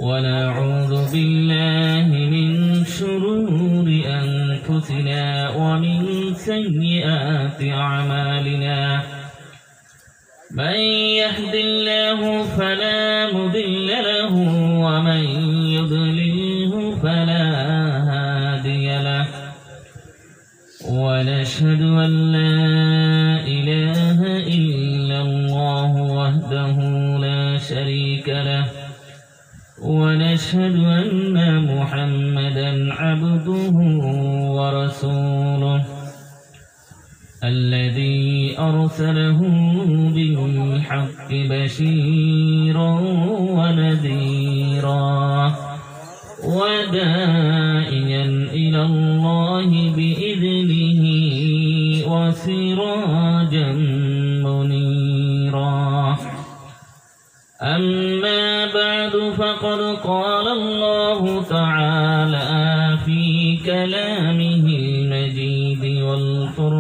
ونعوذ بالله من شرور أنفسنا ومن سيئات أعمالنا من يهد الله فلا مضل له ومن يضلله فلا هادي له ونشهد أن لا إله إلا الله وحده لا شريك له ونشهد أن محمدا عبده ورسوله الذي أرسله بالحق بشيرا ونذيرا وداعيا إلى الله بإذنه وسراجا منيرا أما بعد فقد قال الله تعالى في كلامه المجيد والفرقانه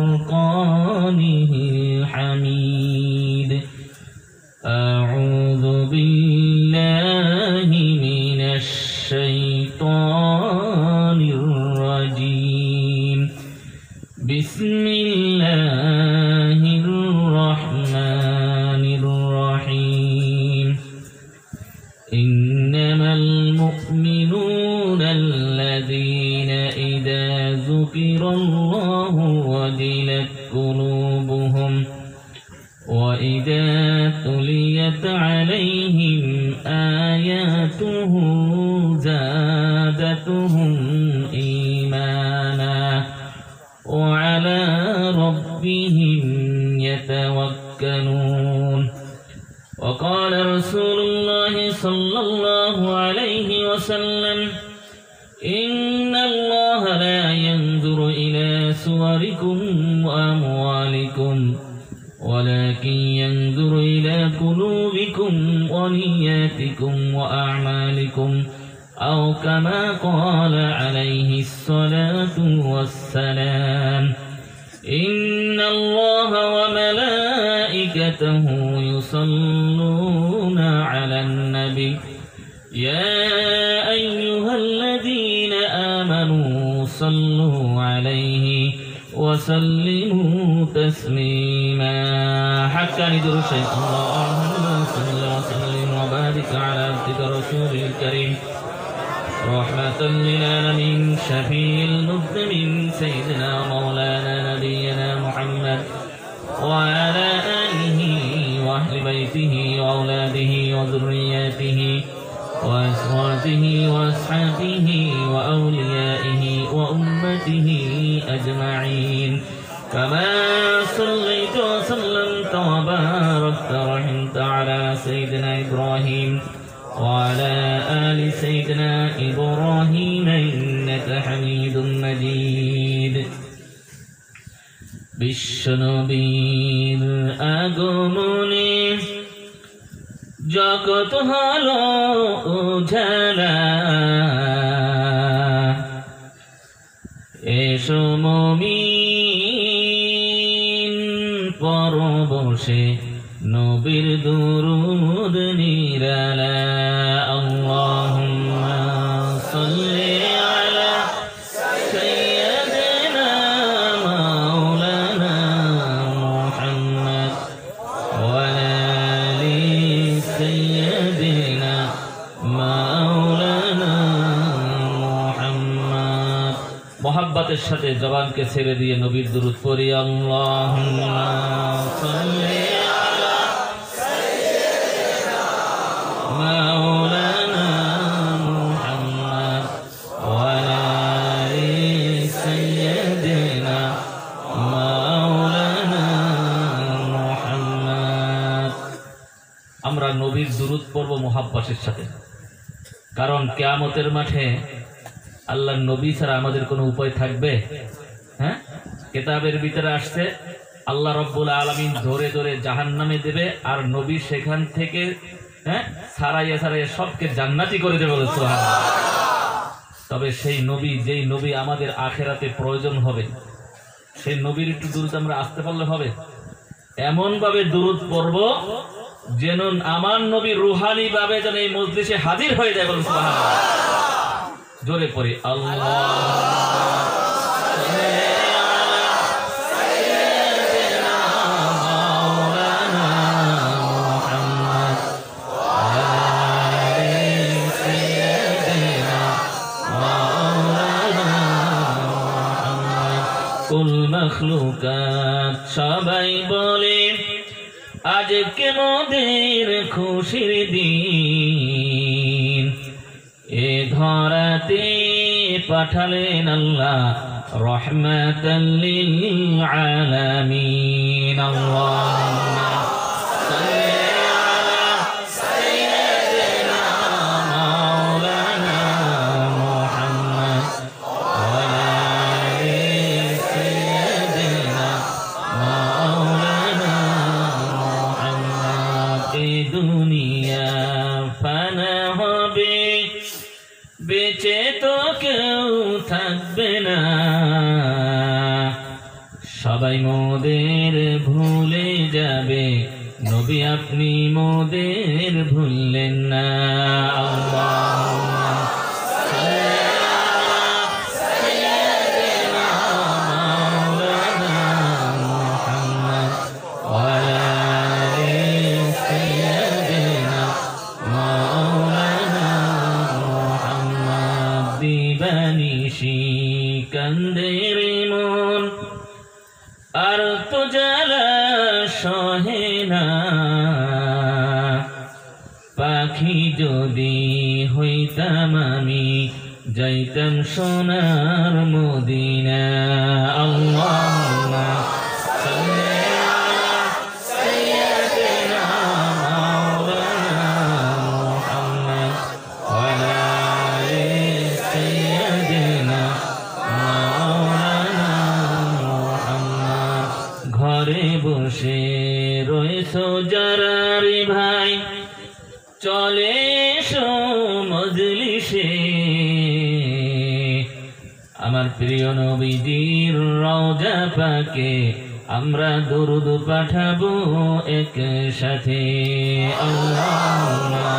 الحميد أعوذ بالله من الشيطان الرجيم بسم الله الرحمن الرحيم إنما المؤمنون الذين إذا ذكر الله وجلت قلوبهم وإذا تليت عليهم آياته زادتهم إيمانا وعلى ربهم يتوكلون وقال رسول الله صلى الله عليه وسلم إن الله لا ينظر إلى صوركم وأموالكم ولكن ينظر إلى قلوبكم ونياتكم وأعمالكم أو كما قال عليه الصلاة والسلام إن الله وملائكته يصلون على النبي يا أيها الذين آمنوا صلوا عليه وسلموا تسليما حتى ندر الشيء اللهم صل وسلم وبارك على عبدك رسول الكريم رحمة للعالمين شفيع المذنبين سيدنا مولانا نبينا محمد وعلى آله وأهل بيته وأولاده وذرياته وأزواجه وأصحابه وأوليائه وأمته أجمعين كما صليت وسلمت وباركت ورحمت على سيدنا إبراهيم وعلى آل سيدنا إبراهيم إنك حميد مجيد বিশ্বনবীর আগমনে জগৎ হলো উজালা এসো মুমিন পরবশে নবীর দুরূদ নিরালা আল্লাহুম্মা সাল্লি আলা সাইয়্যিদিনা মাওলানা মুহাম্মদ ওয়া আলি সাইয়্যিদিনা মাওলানা মুহাম্মদ মোহাব্বতের সাথে জবানকে ছেড়ে দিয়ে নবীর দুরূদ পড়ি আল্লাহুম্মা সাল্লি مولانا محمد وعلى آل سيدنا مولانا محمد আমরা নবীর দুরূদ পড়ব মুহাব্বতের সাথে কারণ কিয়ামতের মাঠে আল্লাহর নবী ছাড়া আমাদের কোনো উপায় থাকবে হ্যাঁ কিতাবের ভিতরে আসছে আল্লাহ রাব্বুল আলামিন ধরে ধরে জাহান্নামে দেবে আর নবী সেখান থেকে সারাইয়া সারাইয়া সবকে জান্নাতি করে দেবে বলে সুবহানাল্লাহ। তবে সেই নবী যেই নবী আমাদের আখিরাতে প্রয়োজন হবে সেই নবীর একটু দুরূদ আমরা আসতে পারলে হবে। এমন ভাবে দুরূদ পড়ব যেন আমার নবী রুহানি ভাবে যেন এই মজলিসে হাজির হয়ে যায়। বলুন সুবহানাল্লাহ। জোরে পড়ি আল্লাহ। কুল মখলুকাত সবাই বলে আজকে মোদের খুশির দিন, এ ধরাতে পাঠালেন আল্লাহ রহমাতাল লিল আলামিন। আল্লাহুম্মা সাল্লি আলা সাইয়্যিদিনা মাওলানা মুহাম্মদ ওয়া আলি সাইয়্যিদিনা মাওলানা মুহাম্মদ। এই দুনিয়া ফানা হবে, বেঁচে তো কেউ থাকবে না, সবাই মোদের ভুলে যাবে, নবী আপনি মোদের ভুললেন না। আল্লাহুম্মা সাল্লি আলা সাইয়্যিদিনা মাওলানা মুহাম্মদ ওয়া আলি সাইয়্যিদিনা মাওলানা মুহাম্মদ। দিবানিশি কান্দের মন আর তো জ্বালা সহে না, পাখি যদি হইতাম আমি যাইতাম সোনার মদিনা। আল্লাহুম্মা সাল্লি আলা সাইয়্যিদিনা মাওলানা মুহাম্মদ ওয়া আলি সাইয়্যিদিনা মাওলানা মুহাম্মদ। ঘরে বসে রয়েছো যারা রে ভাই, চলে এসো মজলিসে, আমার প্রিয় নবীজির রওজা পাকে আমরা দরুদ পাঠাবো একসাথে। আল্লাহুম্মা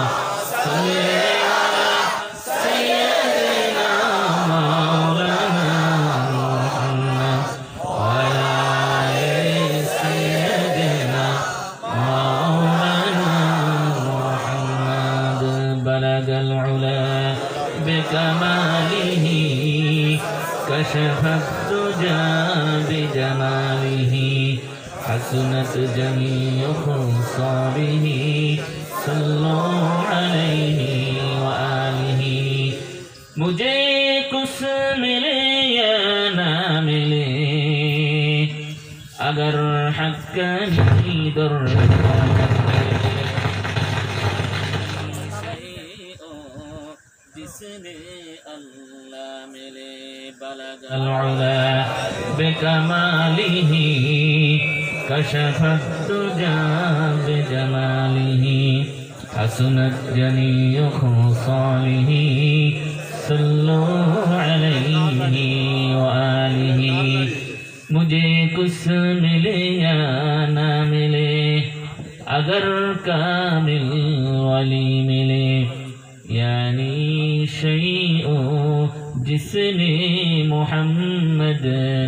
সাল্লি আলা সাইয়্যিদিনা মাওলানা মুহাম্মদ ওয়া আলি সাইয়্যিদিনা মাওলানা মুহাম্মদ। বালাগাল উলা বিকামালিহি كشفت الدجى بجماله حسنت جميع خصاله صلوا عليه وآله। मुझे कुछ मिले या ना मिले अगर हक्कानी दर जिसने अल्लाह मिले बलगल उला बिकमालिही कशफत दुजा बिजमालिही हसनत जमीउ खुसालिही सल्लु अलैहि व आलिही। मुझे कुछ मिले या ना मिले अगर कामिल वली मिले, यानी शैء जिसने मोहम्मद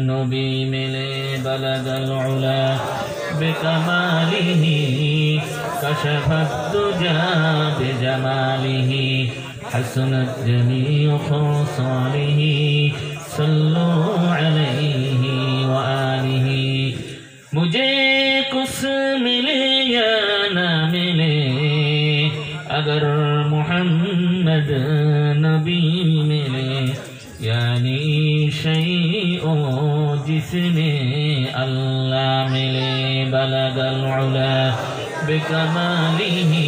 नबी मिले बलगल उला बिकमालिही कशफत दुजा बिजमालिही हसनत जमीउ खुसालिही सल्लु अलैहि व आलिही। मुझे कुछ मिले या ना मिले अगर मोहम्मद नबी मिले, यानी शैء जिसने अल्लाह मिले बलगल उला बिकमालिही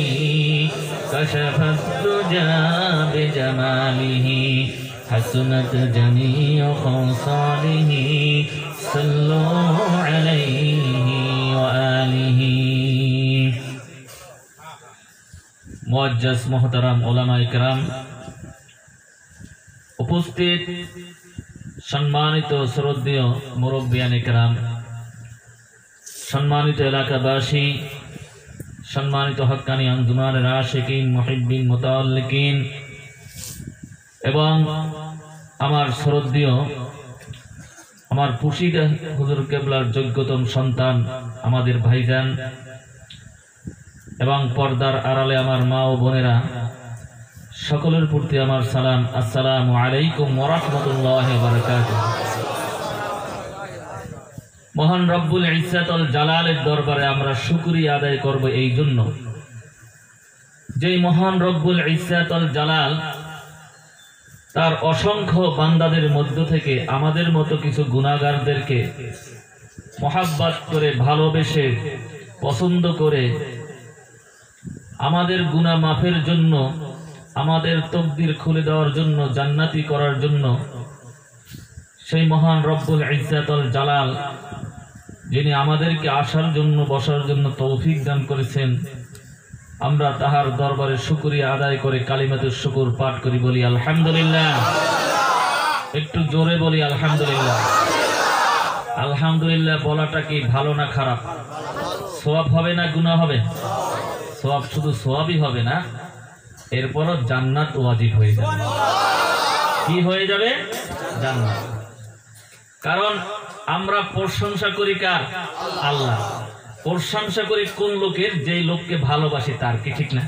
कशफत दुजा बिजमालिही हसनत जमीउ खुसालिही सल्लु अलैहि व आलिही। मुअज्जज मोहतरम उलामा इकराम, उपस्थित सम्मानित श्रद्धेय मुरब्बियान इकराम, सम्मानित एलाकाबासी, সম্মানিত হক্কানি আঞ্জুমানের আশিকিন মুহিব্বিন মুতাআল্লিকিন এবং আমার শ্রদ্ধেয় আমার পুশিদা হুজুর কেবলার যোগ্যতম সন্তান আমাদের ভাইজান এবং পর্দার আড়ালে আমার মা ও বোনেরা সকলের প্রতি আমার সালাম। আসসালামু আলাইকুম ওয়া রাহমাতুল্লাহি ওয়া বারাকাতুহু। মহান রব্বুল ইজ্জাতুল জালালের দরবারে আমরা শুকরিয়া আদায় করব এই জন্য যে মহান রব্বুল ইজ্জাতুল জালাল তার অসংখ্য বান্দাদের মধ্য থেকে আমাদের মতো কিছু গুনাহগারদেরকে মহাব্বত করে ভালোবেসে পছন্দ করে আমাদের গুনাহ মাফের জন্য আমাদের তকদির খুলে দেওয়ার জন্য জান্নাতি করার জন্য সেই মহান রব্বুল ইজ্জাতুল জালাল যিনি আমাদেরকে আসার জন্য বসার জন্য তৌফিক দান করেছেন, আমরা তাহার দরবারে শুকরিয়া আদায় করে কালিমাতুশ শুকর পাঠ করি, বলি আলহামদুলিল্লাহ। একটু জোরে বলি আলহামদুলিল্লাহ। আলহামদুলিল্লাহ বলাটা কি ভালো না খারাপ? সওয়াব হবে না গুনাহ হবে? সওয়াব, শুধু সওয়াবই হবে না, এরপরও জান্নাত ওয়াজিব হয়ে যাবে। কি হয়ে যাবে? জান্নাত। কারণ আমরা প্রশংসা করি কার? আল্লাহ। প্রশংসা করি কোন লোকের? যেই লোককে ভালোবাসি তার, কি ঠিক না?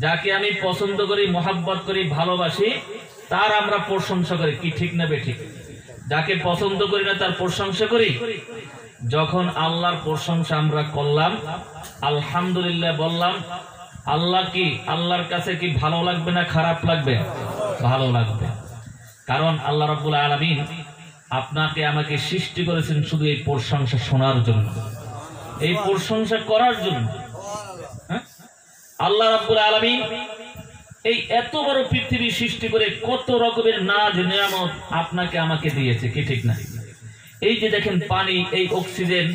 যাকে আমি পছন্দ করি, মহাব্বত করি, ভালোবাসি, তার আমরা প্রশংসা করি, কি ঠিক না বেঠিক? যাকে পছন্দ করি না তার প্রশংসা করি। যখন আল্লাহর প্রশংসা আমরা করলাম, আলহামদুলিল্লাহ বললাম, আল্লাহ কি, আল্লাহর কাছে কি ভালো লাগবে না খারাপ লাগবে? ভালো লাগবে। কারণ আল্লাহ রাব্বুল আলামিন আপনাকে আমাকে সৃষ্টি করেছেন শুধু এই প্রশংসা শোনার জন্য, এই প্রশংসা করার জন্য। আল্লাহ রাব্বুল আলামিন এই এত বড় পৃথিবী সৃষ্টি করে কত রকমের নাজ নিয়ামত আপনাকে আমাকে দিয়েছে, কি ঠিক না? এই যে দেখেন পানি, এই অক্সিজেন,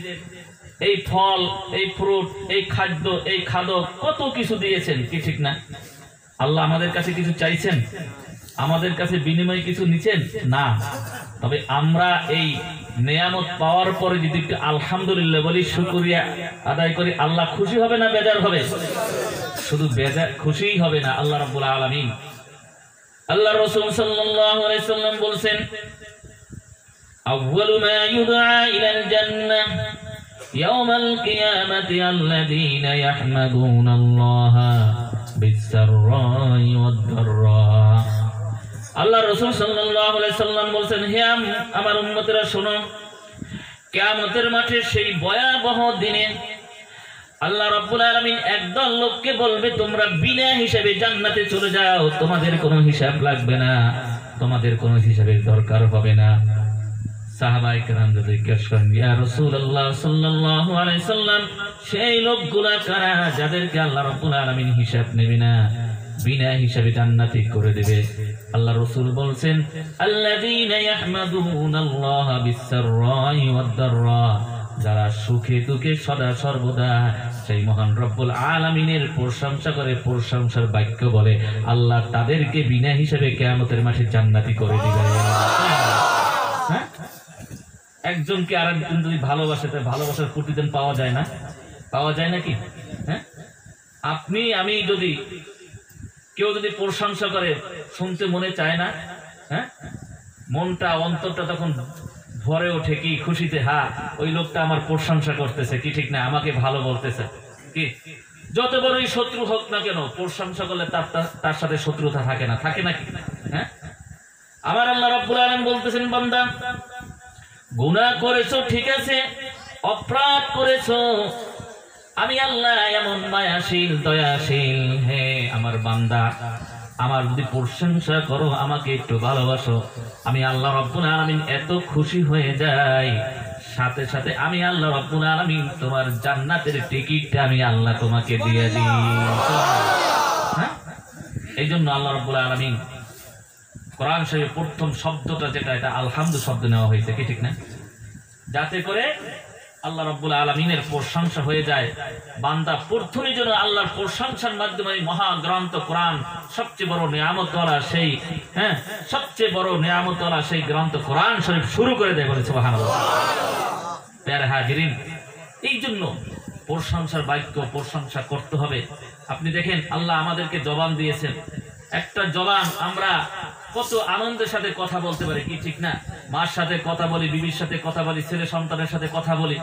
এই ফল, এই ফ্রুট, এই খাদ্য, এই খাদক, কত কিছু দিয়েছেন, কি ঠিক না? আল্লাহ আমাদের কাছে কিছু চাইছেন? আমাদের কাছে বিনিময়ে কিছু নিছেন? না। তবে আমরা এই নিয়ামত পাওয়ার পরে যদি একটু আলহামদুলিল্লাহ বলি, শুকরিয়া আদায় করি, আল্লাহ খুশি হবে না বেজার হবে? শুধু বেজার খুশিই হবে না, আল্লাহ রাব্বুল আলামিন, আল্লাহ রাসূল সাল্লাল্লাহু আলাইহি সাল্লাম বলেন, আউয়ালু মা ইউদআ ইলাল জান্নাহ ইয়াওমাল কিয়ামাতি আল্লাযীনা ইয়াহমাদুনাল্লাহা বিস-সাররাই ওয়াদ-দাররা। আল্লাহ রাসূল সাল্লাল্লাহু আলাইহি সাল্লাম বলেন, হে আমার উম্মতেরা শোনো, কিয়ামতের মাঠে সেই ভয়াবহ দিনে আল্লাহ রাব্বুল আলামিন একদল লোককে বলবে, তোমরা বিনা হিসাবে জান্নাতে চলে যাও, তোমাদের কোনো হিসাব লাগবে না, তোমাদের কোনো হিসাবের দরকার হবে না। সাহাবায়ে কেরাম জিজ্ঞাসা করেন, ইয়া রাসূলুল্লাহ সাল্লাল্লাহু আলাইহি সাল্লাম, সেই লোকগুলা কারা যাদেরকে আল্লাহ রাব্বুল আলামিন হিসাব নেবে না, বিনা হিসাবে জান্নাতি করে দেবে? আল্লাহ রাসূল বলেন, আল্লাযীনা ইয়াহমাদুনাল্লাহা বিস-সাররাই ওয়াদ-দাররা, যারা সুখে দুঃখে সদা সর্বদা সেই মহান রব্বুল আলামিনের প্রশংসা করে, প্রশংসার বাক্য বলে, আল্লাহ তাদেরকে বিনা হিসাবে কিয়ামতের মাঠে জান্নাতি করে দিবে। হ্যাঁ, একজনকে আরেকজন যদি ভালোবাসে, তাই ভালোবাসার প্রতিদান পাওয়া যায় না? পাওয়া যায় নাকি? হ্যাঁ, আপনি আমি যদি কেউ যদি প্রশংসা করে, শুনতে মনে চায় না? হ্যাঁ, মনটা, অন্তরটা তখন ভরে ওঠে কি খুশিতে, হ্যাঁ ওই লোকটা আমার প্রশংসা করতেছে, কি ঠিক না? আমাকে ভালো বলতেছে। কি যত বড়ই শত্রু হোক না কেন, প্রশংসা করলে তার সাথে শত্রুতা থাকে না? থাকে নাকি? হ্যাঁ, আমার আল্লাহ রাব্বুল আলামিন বলতেছেন, বান্দা গুনাহ করেছো ঠিক আছে, অপরাধ করেছো, আমি আল্লাহ এমন মায়াশীল দয়াশীল, হে আমার বান্দা, আমার যদি প্রশংসা করো, আমাকে একটু ভালোবাসো, আমি আল্লাহ রাব্বুল আলামিন এত খুশি হয়ে যাই, সাথে সাথে আমি আল্লাহ রাব্বুল আলামিন তোমার জান্নাতের টিকিটটা আমি আল্লাহ তোমাকে দিয়ে দিই। হ্যাঁ, এই জন্য আল্লাহ রাব্বুল আলামিন কোরআন শরীফের প্রথম শব্দটা যেটা, এটা আলহামদু শব্দ নেওয়া হয়েছে, কি ঠিক না? যাতে করে আল্লাহ রাব্বুল আলামিনের প্রশংসা হয়ে যায়। বান্দা প্রথমে যেন আল্লাহর প্রশংসার মাধ্যমে মহা গ্রন্থ কোরআন, সবচেয়ে বড় নিয়ামতওয়ালা সেই, হ্যাঁ সবচেয়ে বড় নিয়ামতওয়ালা সেই গ্রন্থ কোরআন শরীফ শুরু করে দেয়, বলে সুবহানাল্লাহ। প্যারা হাজিরিন, এই জন্য প্রশংসার বাক্য প্রশংসা করতে হবে। আপনি দেখেন আল্লাহ আমাদেরকে জবান দিয়েছেন, একটা জবান আমরা কত আনন্দের সাথে কথা বলতে পারি, কি ঠিক না? মার সাথে কথা বলি, বিবির সাথে কথা বলি, ছেলে সন্তানের সাথে কথা বলি,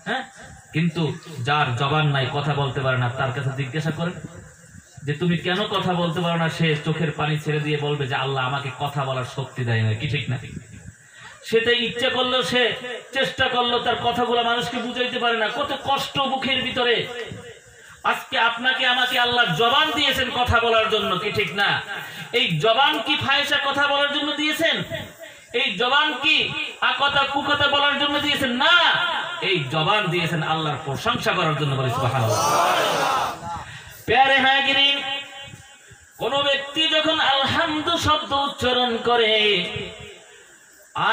হ্যাঁ। কিন্তু যার জবান নাই, কথা বলতে পারে না, তার কাছে জিজ্ঞাসা করেন যে তুমি কেন কথা বলতে পারো না, সে চোখের পানি ছেড়ে দিয়ে বলবে যে আল্লাহ আমাকে কথা বলার শক্তি দেয় না, কি ঠিক না? সেটাই ইচ্ছা করলো, সে চেষ্টা করলো, তার কথাগুলো মানুষকে বুঝাইতে পারে না, কত কষ্ট মুখের ভিতরে। আজকে আপনাকে আমাকে আল্লাহ জবান দিয়েছেন কথা বলার জন্য, কি ঠিক না? এই জবান কি ফাহিশা কথা বলার জন্য দিয়েছেন? এই জবান কি আকথা কুকথা বলার জন্য দিয়েছেন? না, এই জবান দিয়েছেন আল্লাহর প্রশংসা করার জন্য। বলি সুবহানাল্লাহ। প্যারে হাজিরিন, কোন ব্যক্তি যখন আলহামদু শব্দ উচ্চারণ করে,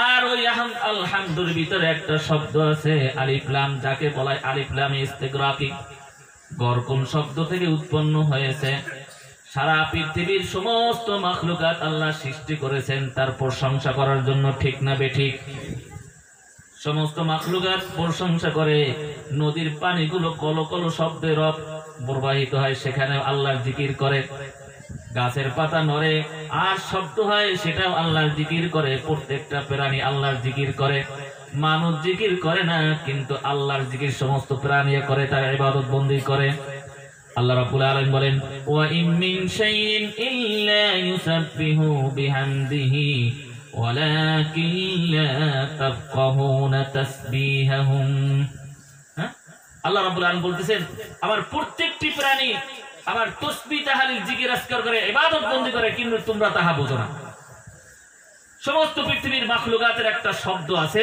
আর ওই আলহামদুর ভিতরে একটা শব্দ আছে আলিফ লাম, যাকে বলা হয় আলিফ লাম ইস্তিগরাকি। গর কোন শব্দ থেকে উৎপন্ন হয়েছে? সারা পৃথিবীর সমস্ত মাখলুকাত আল্লাহ সৃষ্টি করেছেন তার প্রশংসা করার জন্য, ঠিক না বেঠিক? সমস্ত মাখলুকাত প্রশংসা করে। নদীর পানিগুলো কলো কলো শব্দে প্রবাহিত হয়, সেখানে আল্লাহর জিকির করে। গাছের পাতা নড়ে আর শব্দ হয়, সেটাও আল্লাহর জিকির করে। প্রত্যেকটা প্রাণী আল্লাহর জিকির করে। মানুষ জিকির করে না, কিন্তু আল্লাহর জিকির সমস্ত প্রাণী করে, তার ইবাদত বন্দি করে। আল্লাহ রাব্বুল আলামিন বলেন, ওয়া ইন মিন শাইইন ইল্লা ইউসাব্বিহু বিহামদিহি ওয়ালাকিন লা তাফকাহুনা তাসবিহাহুম। আল্লাহ রাব্বুল আলামিন বলতেছেন, আমার প্রত্যেকটি প্রাণী আমার তাসবিহ তাহলিল জিকির আজকার করে, ইবাদত বন্দি করে, কিন্তু তোমরা তাহা বুঝো না। সমস্ত পৃথিবীর মাখলুকাতের একটা শব্দ আছে,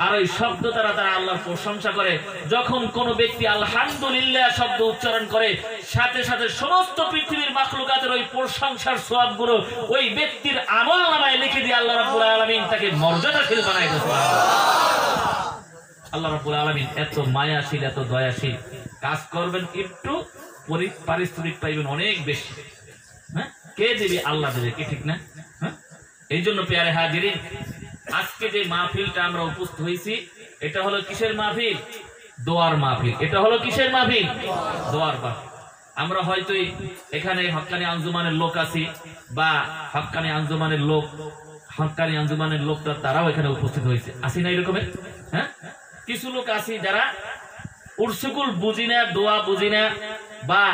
আর ওই শব্দ তারা আল্লাহর প্রশংসা করে। যখন কোন ব্যক্তি আলহামদুলিল্লাহ শব্দ উচ্চারণ করে, সাথে সাথে সমস্ত পৃথিবীর মাখলুকাতের ওই প্রশংসার সওয়াবগুলো ওই ব্যক্তির আমলনামায় লিখে দিয়ে আল্লাহ রাব্বুল আলামিন তাকে মর্যাদাশীল বানায় দিয়েছেন। আল্লাহ রাব্বুল আলামিন এত মায়াশীল, এত দয়াশীল। কাজ করবেন একটু, পারিশ্রমিক পাইবেন অনেক বেশি। হ্যাঁ, কে দেবে? আল্লাহ দেবে, কি ঠিক না? হ্যাঁ, এই জন্য পেয়ারে হাজিরিন, আজকে যে মাহফিলটা আমরা উপস্থিত হয়েছি, এটা হলো কিসের মাহফিল? দোয়ার মাহফিল। এটা হলো কিসের মাহফিল? দোয়ার মাহফিল। আমরা হয়তো এখানে হক্কানি আঞ্জুমানের লোক আছি, বা হক্কানি আঞ্জুমানের লোকটা তারাও এখানে উপস্থিত হয়েছে, আসি না এরকমের? হ্যাঁ, কিছু লোক আছি যারা উরসুকুল বুঝি না, দোয়া বুঝি না, বা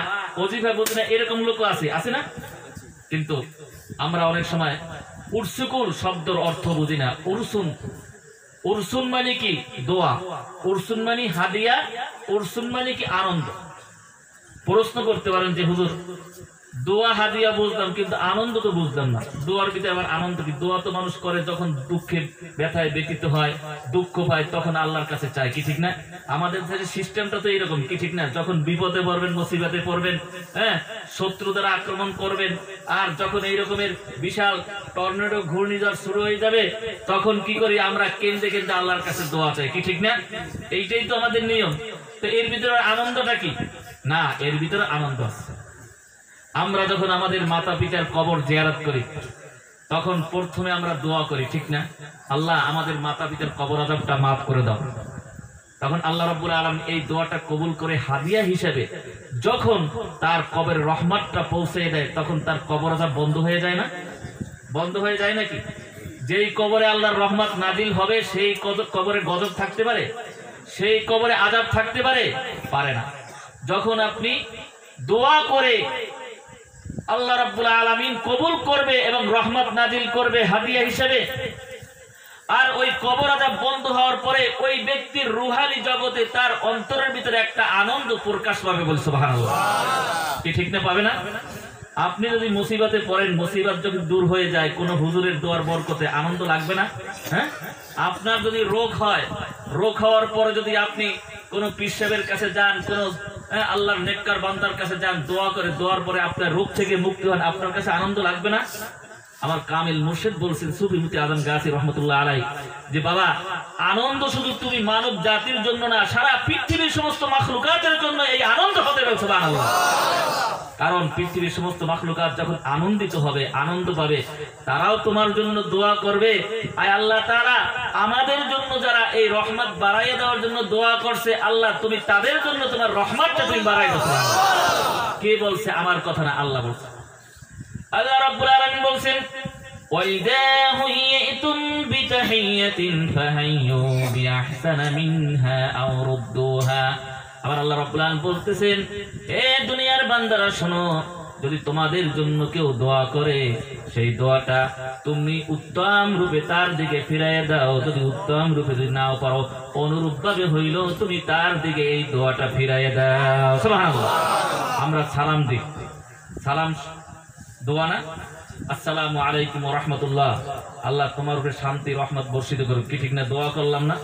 ওজিফা বুঝি না, এরকম লোকও আছে না? কিন্তু আমরা অনেক সময় উরসুকুল শব্দের অর্থ বুঝি না। উরসুন মানে কি? দোয়া। উরসুন মানে হাদিয়া। উরসুন মানে কি? আনন্দ। প্রশ্ন করতে পারেন যে হুজুর, দোয়া হাদিয়া বুঝলাম, কিন্তু আনন্দ তো বুঝলাম না। দোয়ার ভিতরে আবার আনন্দ কি? দোয়া তো মানুষ করে যখন দুঃখে ব্যথায় ব্যতীত হয়, দুঃখ পায়, তখন আল্লাহর কাছে চায়, কি ঠিক না? আমাদের সিস্টেমটা তো এইরকম, কি ঠিক না? যখন বিপদে পড়বেন, মুসিবতে পড়বেন, হ্যাঁ, শত্রু দ্বারা আক্রমণ করবেন, আর যখন এই রকমের বিশাল টর্নেডো ঘূর্ণিঝড় শুরু হয়ে যাবে, তখন কি করি আমরা? কেন্দ্রে কেন্দ্রে আল্লাহর কাছে দোয়া চাই, কি ঠিক না? এইটাই তো আমাদের নিয়ম। তো এর ভিতরে আনন্দটা কি? না, এর ভিতরে আনন্দ আছে। আমরা যখন আমাদের মাতা পিতার কবর জিয়ারত করি, তখন প্রথমে আমরা দোয়া করি, ঠিক না? আল্লাহ আমাদের মাতা পিতার কবর আযাবটা মাফ করে দাও। তখন আল্লাহ রাব্বুল আলামিন এই দোয়াটা কবুল করে হাদিয়া হিসেবে যখন তার কবরের রহমতটা পৌঁছে দেয়, তখন তার কবর আযাব বন্ধ হয়ে যায় না? বন্ধ হয়ে যায় নাকি? যেই কবরে আল্লাহর রহমত নাজিল হবে, সেই কবরে গজব থাকতে পারে? সেই কবরে আযাব থাকতে পারে? পারে না। যখন আপনি দোয়া করে আল্লাহ রাব্বুল আলামিন কবুল করবে এবং রহমত নাজিল করবে হাদিয়া হিসেবে, আর ওই কবর আযাব বন্ধ হওয়ার পরে ওই ব্যক্তির রুহানি জগতে তার অন্তরের ভিতরে একটা আনন্দ প্রকাশ পাবে। বল সুবহানাল্লাহ। কি ঠিক না? পাবে না? আপনি যদি মুসিবতে পড়েন, মুসিবত যদি দূর হয়ে যায় কোন হুজুরের দোয়ার বরকতে, আনন্দ লাগবে না? হ্যাঁ, আপনার যদি রোগ হয়, রোগ হওয়ার পরে যদি আপনি কোন পীর সাহেবের কাছে যান, কোন আল্লাহর নেককার বান্দার কাছে যান, দোয়া করে, দোয়ার পরে আপনার রোগ থেকে মুক্তি হন, আপনার কাছে আনন্দ লাগবে না? আমার কামিল মুর্শিদ বলছেন, সুফি মুফতি আজম গাছি রহমতুল্লাহ আলাইহি, যে বাবা, আনন্দ শুধু তুমি মানব জাতির জন্য না, সারা পৃথিবীর সমস্ত মাখলুকাতের জন্য এই আনন্দ হতে হবে। সুবহানাল্লাহ। কারণ পৃথিবীর সমস্ত মাখলুকাত যখন আনন্দিত হবে, আনন্দ পাবে, তারাও তোমার জন্য দোয়া করবে। আয় আল্লাহ তাআলা, আমাদের জন্য যারা এই রহমত বাড়াইয়া দেওয়ার জন্য দোয়া করছে, আল্লাহ তুমি তাদের জন্য তোমার রহমতটা তুমি বাড়াই দাও। কে বলছে? আমার কথা না, আল্লাহ বলছে। আল্লাহ রাব্বুল আলামিন বলছেন, وَإِذَا حُيِّئْتُمْ بِتَحِيَّةٍ فَحَيُّوا بِأَحْسَنَ مِنْهَا أَوْ رُدُّوهَا। আবার আল্লাহ রাব্বুল আলামিন বলতেছেন, হে দুনিয়ার বান্দারা শোনো, যদি তোমাদের জন্য কেউ দোয়া করে, সেই দোয়াটা তুমি উত্তম রূপে তার দিকে ফিরাইয়া দাও। যদি উত্তম রূপে যদি নাও পারো, অনুরূপ ভাবে হইল তুমি তার দিকে এই দোয়াটা ফিরাইয়া দাও। সুবহানাল্লাহ। আমরা সালাম দিই, সালাম দোয়া না? আসসালামু আলাইকুম ওয়া রাহমাতুল্লাহ, আল্লাহ তোমার উপরে শান্তি রহমত বর্ষিত করুক, কি ঠিক না? দোয়া করলাম না?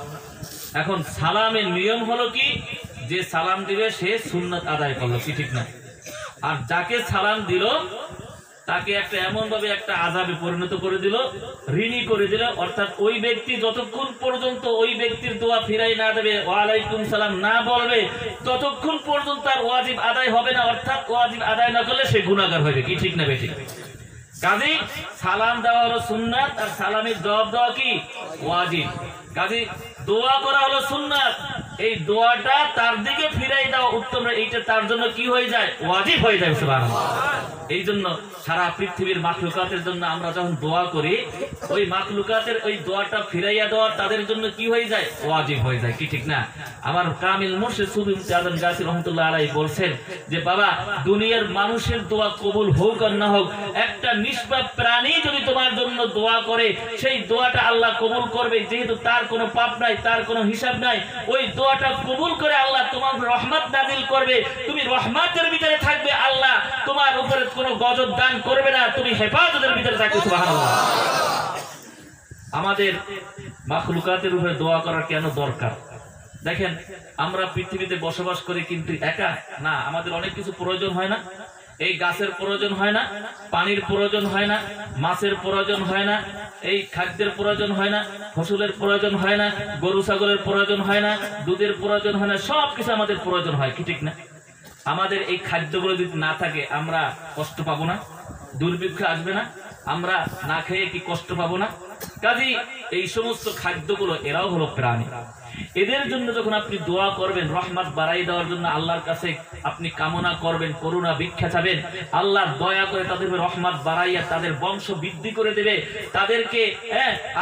এখন সালামের নিয়ম হলো কি, যে সালাম দিবে সে সুন্নাত আদায় করলো, কি ঠিক না? আর যাকে সালাম দিল তাকে একটা এমন ভাবে একটা আযাবে পরিণত করে দিল, ঋণী করে দিল। অর্থাৎ ওই ব্যক্তি যতক্ষণ পর্যন্ত ওই ব্যক্তির দোয়া ফিরাই না দেবে, ওয়ালাইকুম সালাম না বলবে, ততক্ষণ পর্যন্ত তার ওয়াজিব আদায় হবে না। অর্থাৎ ওয়াজিব আদায় না করলে সে গুনাহগার হবে, কি ঠিক না বেঠিক? কাজী সালাম দেওয়া হলো সুন্নাত, আর সালামের জবাব দেওয়া কি ওয়াজিব। কাজী দোয়া করা হলো সুন্নাত, এই দোয়াটা তার দিকে ফিরাই দাও উত্তম, এইটা তার জন্য কি হয়ে যায়? ওয়াজিব হয়ে যায়। সুবহানাল্লাহ। এই জন্য সারা পৃথিবীর মাখলুকাতের জন্য আমরা যখন দোয়া করি, ওই মাখলুকাতের ওই দোয়াটা ফিরাইয়া দেওয়া তাদের জন্য কি হয়ে যায়? ওয়াজিব হয়ে যায়, কি ঠিক না? আমার কামিল মুর্শিদ সুফি আজম গাছি রহমতুল্লাহ আলাইহি বলছেন যে, বাবা, দুনিয়ার মানুষের দোয়া কবুল হোক আর না হোক, একটা নিষ্পাপ প্রাণী যদি তোমার জন্য দোয়া করে, সেই দোয়াটা আল্লাহ কবুল করবে। যেহেতু তার কোনো পাপ নাই, তার কোনো হিসাব নাই, ওই দোয়াটা কবুল করে আল্লাহ তোমার রহমত নাজিল করবে। তুমি রহমতের ভিতরে থাকবে, আল্লাহ তোমার উপরে কোনো গজব দান করবে না, তুমি হেফাজতের ভিতরে থাকবে। সুবহানাল্লাহ। আমাদের মাখলুকাতের উপরে দোয়া করা কেন দরকার? দেখেন, আমরা পৃথিবীতে বসবাস করি, কিন্তু একা না, আমাদের অনেক কিছু প্রয়োজন হয় না? এই গাছের প্রয়োজন হয় না, পানির প্রয়োজন হয় না, মাছের প্রয়োজন হয় না, এই খাদ্যের প্রয়োজন হয় না, ফসলের প্রয়োজন হয় না, গরু ছাগলের প্রয়োজন হয় না, দুধের প্রয়োজন হয় না, সবকিছু আমাদের প্রয়োজন হয়, কি ঠিক না? আমাদের এই খাদ্যগুলো যদি না থাকে আমরা কষ্ট পাবো না? দুর্ভিক্ষ আসবে না? আমরা না খেয়ে কি কষ্ট পাবো না? কাজেই এই সমস্ত খাদ্যগুলো এরাও হলো প্রাণী। এদের জন্য যখন আপনি দোয়া করবেন, রহমত বাড়াই দেওয়ার জন্য আল্লাহর কাছে আপনি কামনা করবেন, করুণা ভিক্ষা চাবেন, আল্লাহ দয়া করে তাদের রহমত বাড়াইয়া তাদের বংশ বৃদ্ধি করে দেবে, তাদেরকে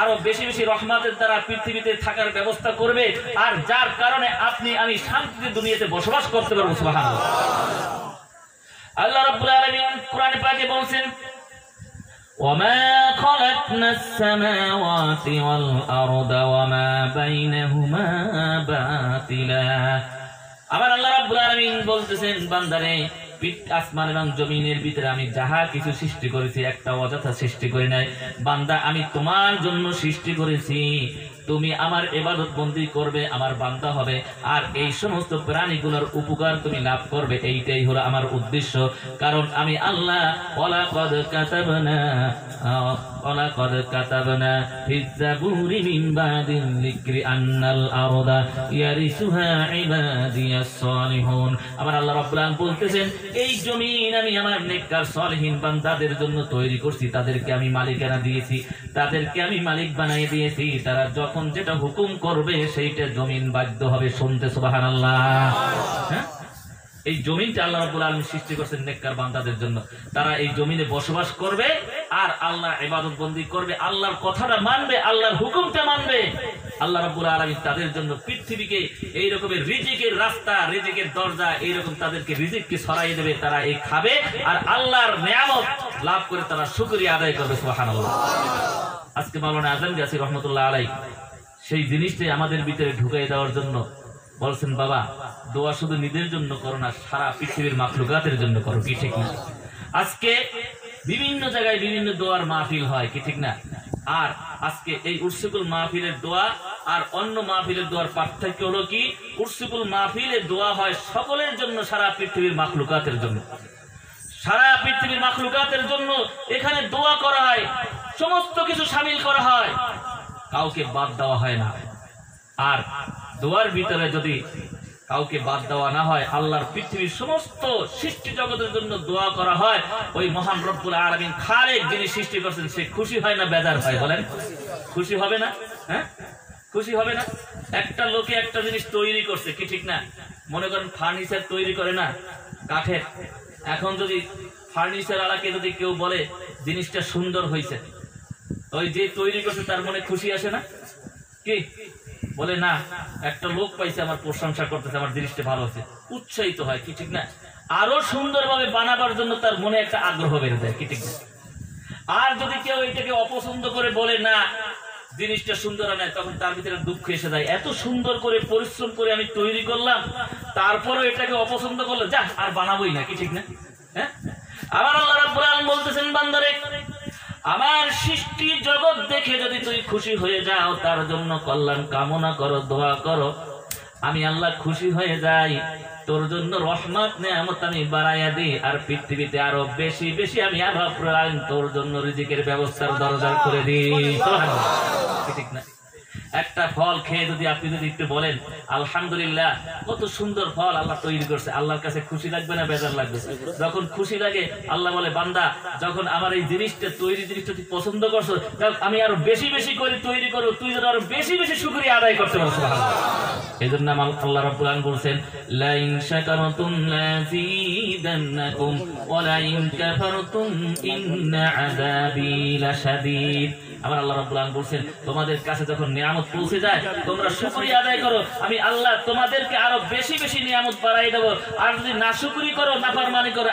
আরো বেশি বেশি রহমতের দ্বারা পৃথিবীতে থাকার ব্যবস্থা করবে, আর যার কারণে আপনি আমি শান্তিতে দুনিয়াতে বসবাস করতে পারবো। সুবহানাল্লাহ। আল্লাহ রাব্বুল আলামিন কোরআনে পাকে বলছেন, وَمَا خَلَقْنَا السَّمَاوَاتِ وَالْأَرْضَ وَمَا بَيْنَهُمَا بَاطِلًا। আবার আল্লাহ রাব্বুল আলামিন বলতেছেন, বান্দারে, আসমান এবং জমিনের ভিতরে আমি যাহা কিছু সৃষ্টি করেছি, একটা অযথা সৃষ্টি করি নাই। বান্দা, আমি তোমার জন্য সৃষ্টি করেছি, তুমি আমার ইবাদত বন্দি করবে, আমার বান্দা হবে, আর এই সমস্ত প্রাণীগুলোর উপকার তুমি লাভ করবে, এইটাই হলো আমার উদ্দেশ্য। কারণ আমি আল্লাহ ওয়ালাকাদ কাতাবনা ফিজ জাবুরি মিন বাদিল যিকরি আন্নাল আরদা ইয়ারিসুহা ইবাদিয়াস সালিহুন। আবার আল্লাহ রাব্বুল আলামিন বলতেছেন, এই জমিন আমি আমার নেককার সালেহীন বান্দাদের জন্য তৈরি করছি, তাদেরকে আমি মালিকানা দিয়েছি, তাদেরকে আমি মালিক বানিয়ে দিয়েছি। তারা যখন যেটা হুকুম করবে সেইটা জমিন বাধ্য হবে শুনতে। সুবহানাল্লাহ। হ্যাঁ, এই জমিনটা আল্লাহ রাব্বুল আলামিন সৃষ্টি করেছেন নেককার বান্দাদের জন্য। তারা এই জমিনে বসবাস করবে আর আল্লাহ ইবাদত বন্দি করবে, আল্লাহর কথাটা মানবে, আল্লাহর হুকুমটা মানবে। আল্লাহ রাব্বুল আলামিন তাদের জন্য পৃথিবীকে এই রকমের রিজিকের রাস্তা, রিজিকের দরজা, এইরকম তাদেরকে রিজিককে ছড়াই দেবে। তারা এই খাবে আর আল্লাহর নিয়ামত লাভ করে তারা শুকরিয়া আদায় করবে। সুবহানাল্লাহ। আজকে মাওলানা আজম গাছি রহমতুল্লাহ আলাইহি সেই জিনিসটাই আমাদের ভিতরে ঢুকাই দেওয়ার জন্য বলছেন, বাবা, দোয়া শুধু নিজের জন্য করো না, সারা পৃথিবীর মাখলুকাতের জন্য করো, কি ঠিক না? আজকে বিভিন্ন জায়গায় বিভিন্ন দোয়ার মাহফিল হয়, কি ঠিক না? আর আজকে এই উরসুকুল মাহফিলের দোয়া আর অন্য মাহফিলের দোয়ার পার্থক্য হলো কি, উরসুকুল মাহফিলের দোয়া হয় সকলের জন্য, সারা পৃথিবীর মাখলুকাতের জন্য, সারা পৃথিবীর মাখলুকাতের জন্য এখানে দোয়া করা হয়, সমস্ত কিছু শামিল করা হয়, কাউকে বাদ দেওয়া হয় না। আর দোয়ার ভিতরে যদি কাউকে বাদ দেওয়া না হয়, আল্লাহর পৃথিবীর সমস্ত সৃষ্টি জগতের জন্য দোয়া করা হয়, ওই মহান রব্বুল আলামিন খালেক যিনি সৃষ্টি করছেন সে খুশি হয় না বেজার হয়? বলেন, খুশি হবে না? হ্যাঁ, খুশি হবে না? একটা লোকে একটা জিনিস তৈরি করছে, কি ঠিক না? মনে করেন ফার্নিচার তৈরি করে না কাঠের, এখন যদি ফার্নিচার আলাকে যদি কেউ বলে জিনিসটা সুন্দর হয়েছে, ওই যে তৈরি করছে তার মনে খুশি আসে না? কি বলে, না একটা লোক পাইছে আমার প্রশংসা করতেছে, আমার জিনিসটা ভালো হয়েছে, উৎসাহিত হয়, কি ঠিক না? আরো সুন্দরভাবে বানাবার জন্য তার মনে একটা আগ্রহ বেড়ে যায়, কি ঠিক না? আর যদি কেউ এটাকে অপছন্দ করে বলে না জিনিসটা সুন্দর নয়, তখন তার ভিতরে দুঃখ এসে যায়, এত সুন্দর করে পরিশ্রম করে আমি তৈরি করলাম, তারপরে এটাকে অপছন্দ করলে যা আর বানাবোই না, কি ঠিক না? হ্যাঁ, আবার আল্লাহ রাব্বুল আলামিন বলতেছেন, বান্দারে আমার সৃষ্টি জগৎ দেখে যদি তুই খুশি হয়ে যাও, তার জন্য কল্যাণ কামনা করো, দোয়া করো, আমি আল্লাহ খুশি হয়ে যাই, তোর জন্য রহমত নেয়ামত আমি বাড়াইয়া দিই, আর পৃথিবীতে আরো বেশি বেশি আমি আল্লাহ তোর জন্য রিজিকের ব্যবস্থার দরজা করে দিই। ঠিক না? একটা ফল খেয়ে যদি আপনি যদি একটু বলেন আলহামদুলিল্লাহ, কত সুন্দর ফল আল্লাহ তৈরি করছে, আল্লাহর কাছে খুশি লাগবে না বেজার লাগবে? যখন খুশি লাগে আল্লাহ বলে, বান্দা যখন আমার এই জিনিসটা তৈরি জিনিসটা তুই পছন্দ করছো, আমি আরো বেশি বেশি করে তৈরি করো, তুই যেন আরো বেশি বেশি শুকরিয়া আদায় করতে পারছো। এই জন্য আল্লাহ রাব্বুল আলামিন বলছেন, লা ইন শাকারতুম লাযীদান্নাকুম ওয়া লা ইন কাফারতুম ইন্না আযাবী লাশাদীদ। আবার আল্লাহ রাব্বুল আলামিন বলছেন, তোমাদের কাছে যখন নিয়ামত পৌঁছে যায় তোমরা শুকরিয়া আদায় করো, আমি আল্লাহ তোমাদেরকে আরো বেশি বেশি নিয়ামত বাড়াই দেব, আর যদি নাশুকরি করো, নাফরমানি করো,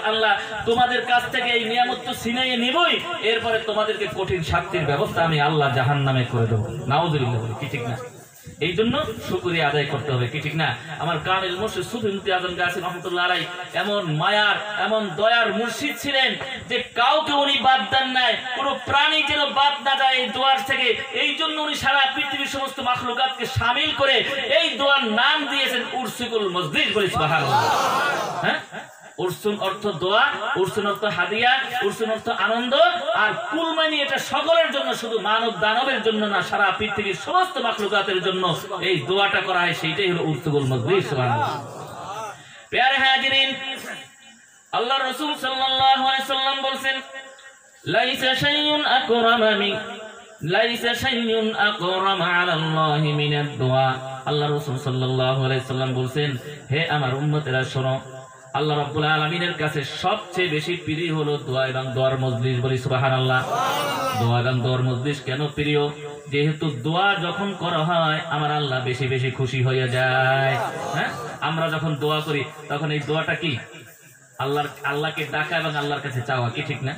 আল্লাহ তোমাদের কাছ থেকে এই নিয়ামত তো ছিনিয়ে নিবই, এরপরে তোমাদেরকে কঠিন শাস্তির ব্যবস্থা আমি আল্লাহ জাহান্নামে করে দেবো। নাউযুবিল্লাহ, কি ঠিক না? এই জন্য শুকরিয়া আদায় করতে হবে, কি ঠিক না? আমার কামিল মুর্শিদ সুফি মুফতি আজম গাছী রহমাতুল্লাহ আলাইহি এমন মায়ার এমন দয়ার মুর্শিদ ছিলেন যে কাউকে উনি বাদ দেন নাই, কোন প্রাণী যেন বাদ না যায় এই দোয়ার থেকে। এই জন্য উনি সারা পৃথিবীর সমস্ত মাখলুকাতকে শামিল করে এই দোয়ার নাম দিয়েছেন উরসুকুল মসজিদ। বলি সুবহানাল্লাহ। হ্যাঁ, উরসুন অর্থ দোয়া, উরসুন অর্থ হাদিয়া, উরসুন অর্থ আনন্দ, আর কুল মানে এটা সকলের জন্য, শুধু মানব দানবের জন্য না, সারা পৃথিবীর সমস্ত মাখলুকাতের জন্য এই দোয়াটা করা হয়, সেইটাই হলো উরসুল মসজিদ। সুবহানাল্লাহ। প্যারে হাজিরিন, আল্লাহ রাসূল সাল্লাল্লাহু আলাইহি সাল্লাম বলেন, লাইসা শাইউন আকরামা মিন লাইসা শাইউন আকরামা আলাল্লাহি মিনাদ দুআ। আল্লাহ রাসূল সাল্লাল্লাহু আলাইহি সাল্লাম বলেন, হে আমার উম্মতেরা শোনো, আল্লাহ রাব্বুল আলামিনের কাছে সবচেয়ে বেশি প্রিয় হলো দোয়া এবং দোয়ার মজলিস। বলি সুবহানাল্লাহ। দোয়া এবং দোয়ার মজলিস কেন প্রিয়? যেহেতু দোয়া যখন করা হয় আমার আল্লাহ বেশি বেশি খুশি হয়ে যায়। হ্যাঁ, আমরা যখন দোয়া করি তখন এই দোয়াটা কি? আল্লাহকে ডাকা এবং আল্লাহর কাছে চাওয়া, কি ঠিক না?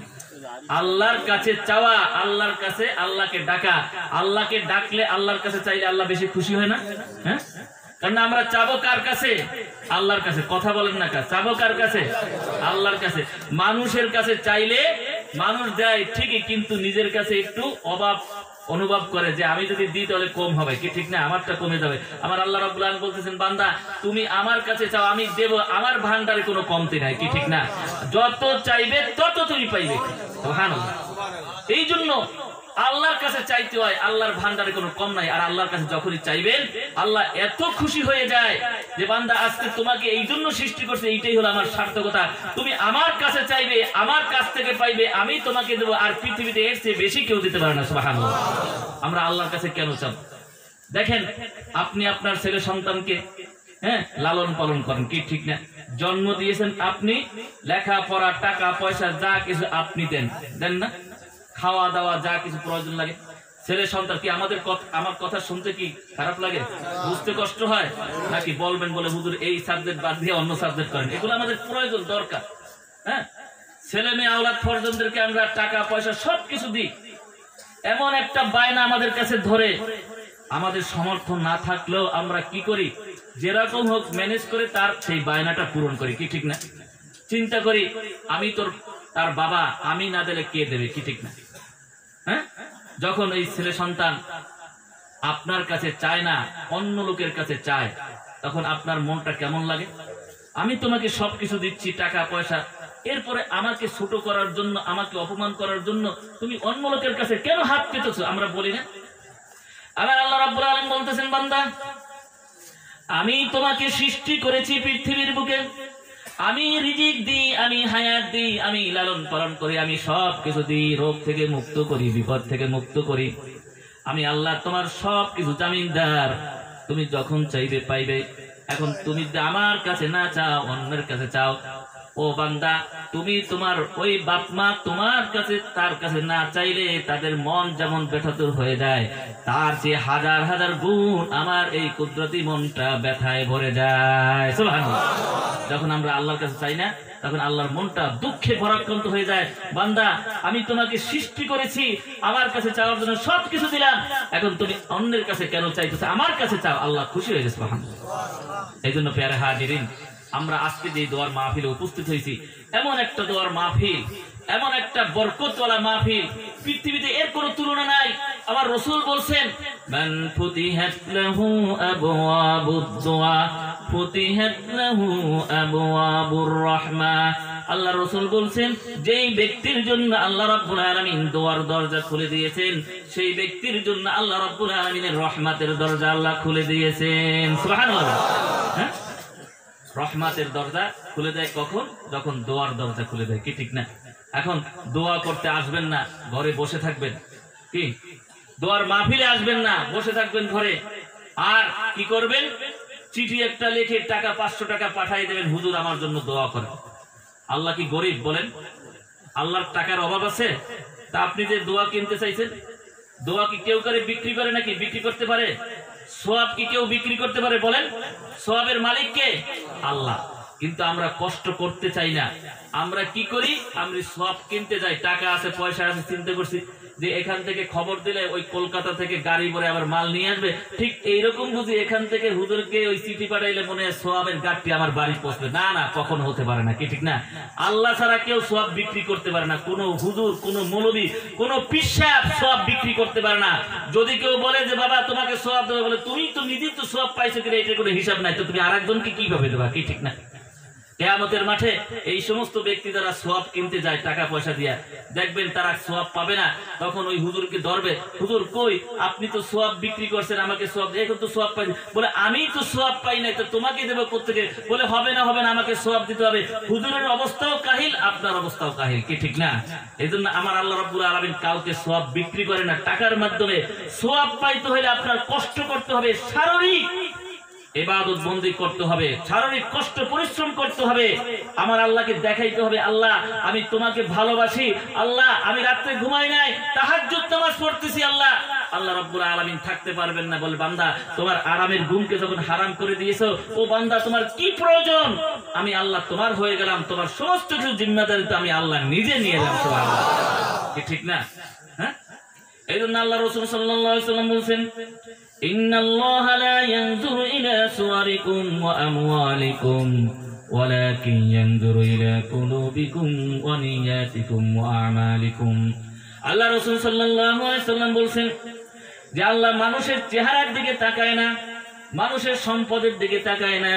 আল্লাহর কাছে চাওয়া, আল্লাহর কাছে আল্লাহকে ডাকা। আল্লাহকে ডাকলে, আল্লাহর কাছে চাইলে আল্লাহ বেশি খুশি হয় না? হ্যাঁ, কারণ আমরা চাবো কার কাছে? আল্লাহর কাছে। কথা বলেন না, চাবো কার কাছে? আল্লাহর কাছে। মানুষের কাছে চাইলে মানুষ দেয় ঠিকই, কিন্তু নিজের কাছে একটু অভাব অনুভব করে যে আমি যদি দিই তাহলে কম হবে, কি ঠিক না? আমারটা কমে যাবে। আমার আল্লাহ রাব্বুল আলামিন বলতেছেন, বান্দা তুমি আমার কাছে চাও, আমি দেব, আমার ভান্ডারে কোনো কমতি নাই, কি ঠিক না? যত চাইবে তত তুমি পাইবে। সুবহানাল্লাহ। এই জন্য আল্লাহর কাছে চাইতে হয়, আল্লাহর ভান্ডারে কোনো কম নাই। আর আল্লাহর কাছে যখনই চাইবেন আল্লাহ এত খুশি হয়ে যায় যে বান্দা আজকে তোমাকে এই জন্য সৃষ্টি করছে, এইটাই হলো আমার সার্থকতা। তুমি আমার কাছে চাইবে, আমার কাছ থেকে পাইবে, আমি তোমাকে দেবো, আর পৃথিবীতে এর চেয়ে বেশি কেউ দিতে পারে না। সুবহানাল্লাহ। আমরা আল্লাহর কাছে কেন চাব? দেখেন, আপনি আপনার ছেলে সন্তানকে লালন পালন করেন, কি ঠিক না? জন্ম দিয়েছেন আপনি, লেখাপড়া, টাকা পয়সা যা কিছু আপনি দেন না? খাওয়া দাওয়া যা কিছু প্রয়োজন লাগে, ছেলে সন্তান কি আমার কথা শুনতে কি খারাপ লাগে? বুঝতে কষ্ট হয় নাকি? বলবেন বলে হুজুর এই সাবজেক্ট বাদ দিয়ে অন্য সাবজেক্ট করেন, এগুলো আমাদের প্রয়োজন দরকার। হ্যাঁ, ছেলে মেয়ে আওলাদ ফরজনদেরকে আমরা টাকা পয়সা সবকিছু দিই, এমন একটা বায়না আমাদের কাছে ধরে, আমাদের সমর্থন না থাকলেও আমরা কি করি? যেরকম হোক ম্যানেজ করে তার সেই বায়নাটা পূরণ করি, কি ঠিক না? চিন্তা করি আমি তার বাবা, আমি না দিলে কে দেবে, কি ঠিক না? হ্যাঁ, যখন এই ছেলে সন্তান আপনার কাছে চায় না, অন্য লোকের কাছে চায়, তখন আপনার মনটা কেমন লাগে? আমি তোমাকে সবকিছু দিচ্ছি, টাকা পয়সা, এরপরে আমাকে ছোট করার জন্য, আমাকে অপমান করার জন্য তুমি অন্য লোকের কাছে কেন হাত পেতেছো? আমরা বলি না? আবার আল্লাহ রাব্বুল আলামিন বলতেছেন, বান্দা আমি তোমাকে সৃষ্টি করেছি পৃথিবীর বুকে, আমি রিজিক দিই, আমি হায়াত দিই, আমি লালন পালন করি, আমি সব কিছু দিই, রোগ থেকে মুক্ত করি, বিপদ থেকে মুক্ত করি। আমি আল্লাহ তোমার সব কিছু জামিনদার, তুমি যখন চাইবে পাইবে। এখন তুমি আমার কাছে না চাও, অন্যের কাছে চাও। ও বান্দা, তুমি তোমার ওই বাপ মা তোমার কাছে তার কাছে না চাইলে তাদের মন যেমন ব্যথাতুর হয়ে যায়, তার চেয়ে হাজার হাজার গুণ আমার এই কুদরতি মনটা ব্যথায় ভরে যায়। সুবহানাল্লাহ। যখন আমরা আল্লাহর কাছে চাই না, তখন আল্লাহর মনটা দুঃখে ভরাক্রান্ত হয়ে যায়। বান্দা, আমি তোমাকে সৃষ্টি করেছি, আমার কাছে চাওয়ার জন্য সবকিছু দিলাম, এখন তুমি অন্যের কাছে কেন চাইতেছো? আমার কাছে চাও। আল্লাহ খুশি হয়ে গেছে। সুবহানাল্লাহ। এই জন্য প্যারা হাজিরিন, আমরা আজকে যে দোয়ার মাহফিলে উপস্থিত হয়েছি, এমন একটা দোয়ার মাহফিল, এমন একটা বরকতওয়ালা মাহফিল, পৃথিবীতে এর কোনো তুলনা নাই। আমার রাসূল বলছেন, মান ফুতিহাত লাহু আবওয়াবুদ দুআ ফুতিহাত লাহু আবওয়াবুর রাহমা। আল্লাহ রাসূল বলছেন, যেই ব্যক্তির জন্য আল্লাহ রাব্বুল আলামিন দোয়ার দরজা খুলে দিয়েছেন, সেই ব্যক্তির জন্য আল্লাহ রাব্বুল আলামিনের রহমতের দরজা আল্লাহ খুলে দিয়েছেন। সুবহানাল্লাহ। হ্যাঁ, রহমতের দরজা খুলে দেয় কখন? যখন দোয়ার দরজা খুলে দেয়, কি ঠিক না? এখন দোয়া করতে আসবেন না, ঘরে বসে থাকবেন। কি, দোয়ার মাহফিলে আসবেন না, বসে থাকবেন ঘরে। আর কি করবেন? চিঠি একটা লিখে টাকা 500 টাকা পাঠিয়ে দেবেন, হুজুর আমার জন্য দোয়া করেন। আল্লাহ কি গরিব বলেন? আল্লাহর টাকার অভাব আছে? তা আপনি যে দোয়া কিনতে চাইছেন, দোয়া কি কেউ করে বিক্রি করে নাকি? বিক্রি করতে পারে? সওয়াব কি কেউ বিক্রি করতে পারে বলেন? সওয়াবের মালিক কে? আল্লাহ। কিন্তু আমরা কষ্ট করতে চাই না। আমরা কি করি? আমরা সওয়াব কিনতে যাই, টাকা আছে, পয়সা আছে, চিন্তা করছি যে এখান থেকে খবর দিলে ওই কলকাতা থেকে গাড়ি ভরে আবার মাল নিয়ে আসবে। ঠিক এইরকম বুঝি এখান থেকে হুজুরকে ওই চিঠি পাঠাইলে মনে হয় সওয়াবের গাড়িটি আমার বাড়ি পৌঁছবে। না না, কখনো হতে পারে না, কি ঠিক না? আল্লাহ ছাড়া কেউ সওয়াব বিক্রি করতে পারে না। কোনো হুজুর, কোনো মৌলবী, কোনো পীর সাহেব সওয়াব বিক্রি করতে পারে না। যদি কেউ বলে যে বাবা তোমাকে সওয়াব দেবে, বলে তুমি তো নিজেই তো সওয়াব পাইছো, কিনা এটার কোনো হিসাব নাই, তো তুমি আরেকজনকে কিভাবে দেবা, কি ঠিক না? কিয়ামতের মাঠে এই সমস্ত ব্যক্তি যারা সওয়াব কিনতে যায় টাকা পয়সা দিয়া, দেখবেন তারা সওয়াব পাবে না। তখন ওই হুজুরকে ধরবে, হুজুর কই, আপনি তো সওয়াব বিক্রি করছেন, আমাকে সওয়াব, এখন তো সওয়াব পাই। বলে আমি তো সওয়াব পাই নাই, তো তোমাকে দেবো কোত্থেকে? বলে হবে না, হবে না, আমাকে সওয়াব দিতে হবে। হুজুরের অবস্থাও কাহিল, আপনার অবস্থাও কাহিল, কি ঠিক না? এই জন্য আমার আল্লাহ রাব্বুল আলামিন কাউকে সওয়াব বিক্রি করে না। টাকার মাধ্যমে সওয়াব পাইতে হলে আপনার কষ্ট করতে হবে, শারীরিক ইবাদত বন্দি করতে হবে, শারীরিক কষ্ট পরিশ্রম করতে হবে। আমার আল্লাহকে দেখাইতে হবে, আল্লাহ আমি তোমাকে ভালোবাসি, আল্লাহ আমি রাতে ঘুমাই নাই, তাহাজ্জুদ নামাজ পড়তেছি। আল্লাহ আল্লাহ রাব্বুল আলামিন থাকতে পারবেন না, বলে বান্দা তোমার আরামের ঘুমকে যখন হারাম করে দিয়েছো, ও বান্দা তোমার কি প্রয়োজন? আমি আল্লাহ তোমার হয়ে গেলাম, তোমার সমস্ত কিছু জিম্মাদারি তো আমি আল্লাহ নিজে নিয়ে এলাম। সুবহানাল্লাহ, কি ঠিক না? হ্যাঁ, এই জন্য আল্লাহ রাসূল সাল্লাল্লাহু আলাইহি ওয়াসাল্লাম বলেন, ইন্নাল্লাহা লা ইয়ানজুরু ইলা সুওয়ারিকুম ওয়া আমওয়ালিকুম ওয়ালাকিন ইয়ানজুরু ইলা কুলুবিকুম ওয়া নিয়াতিকুম ওয়া আমালিকুম। আল্লাহ রাসূল সাল্লাল্লাহু আলাইহি ওয়াসাল্লাম বলেন যে আল্লাহ মানুষের চেহারার দিকে তাকায় না, মানুষের সম্পদের দিকে তাকায় না,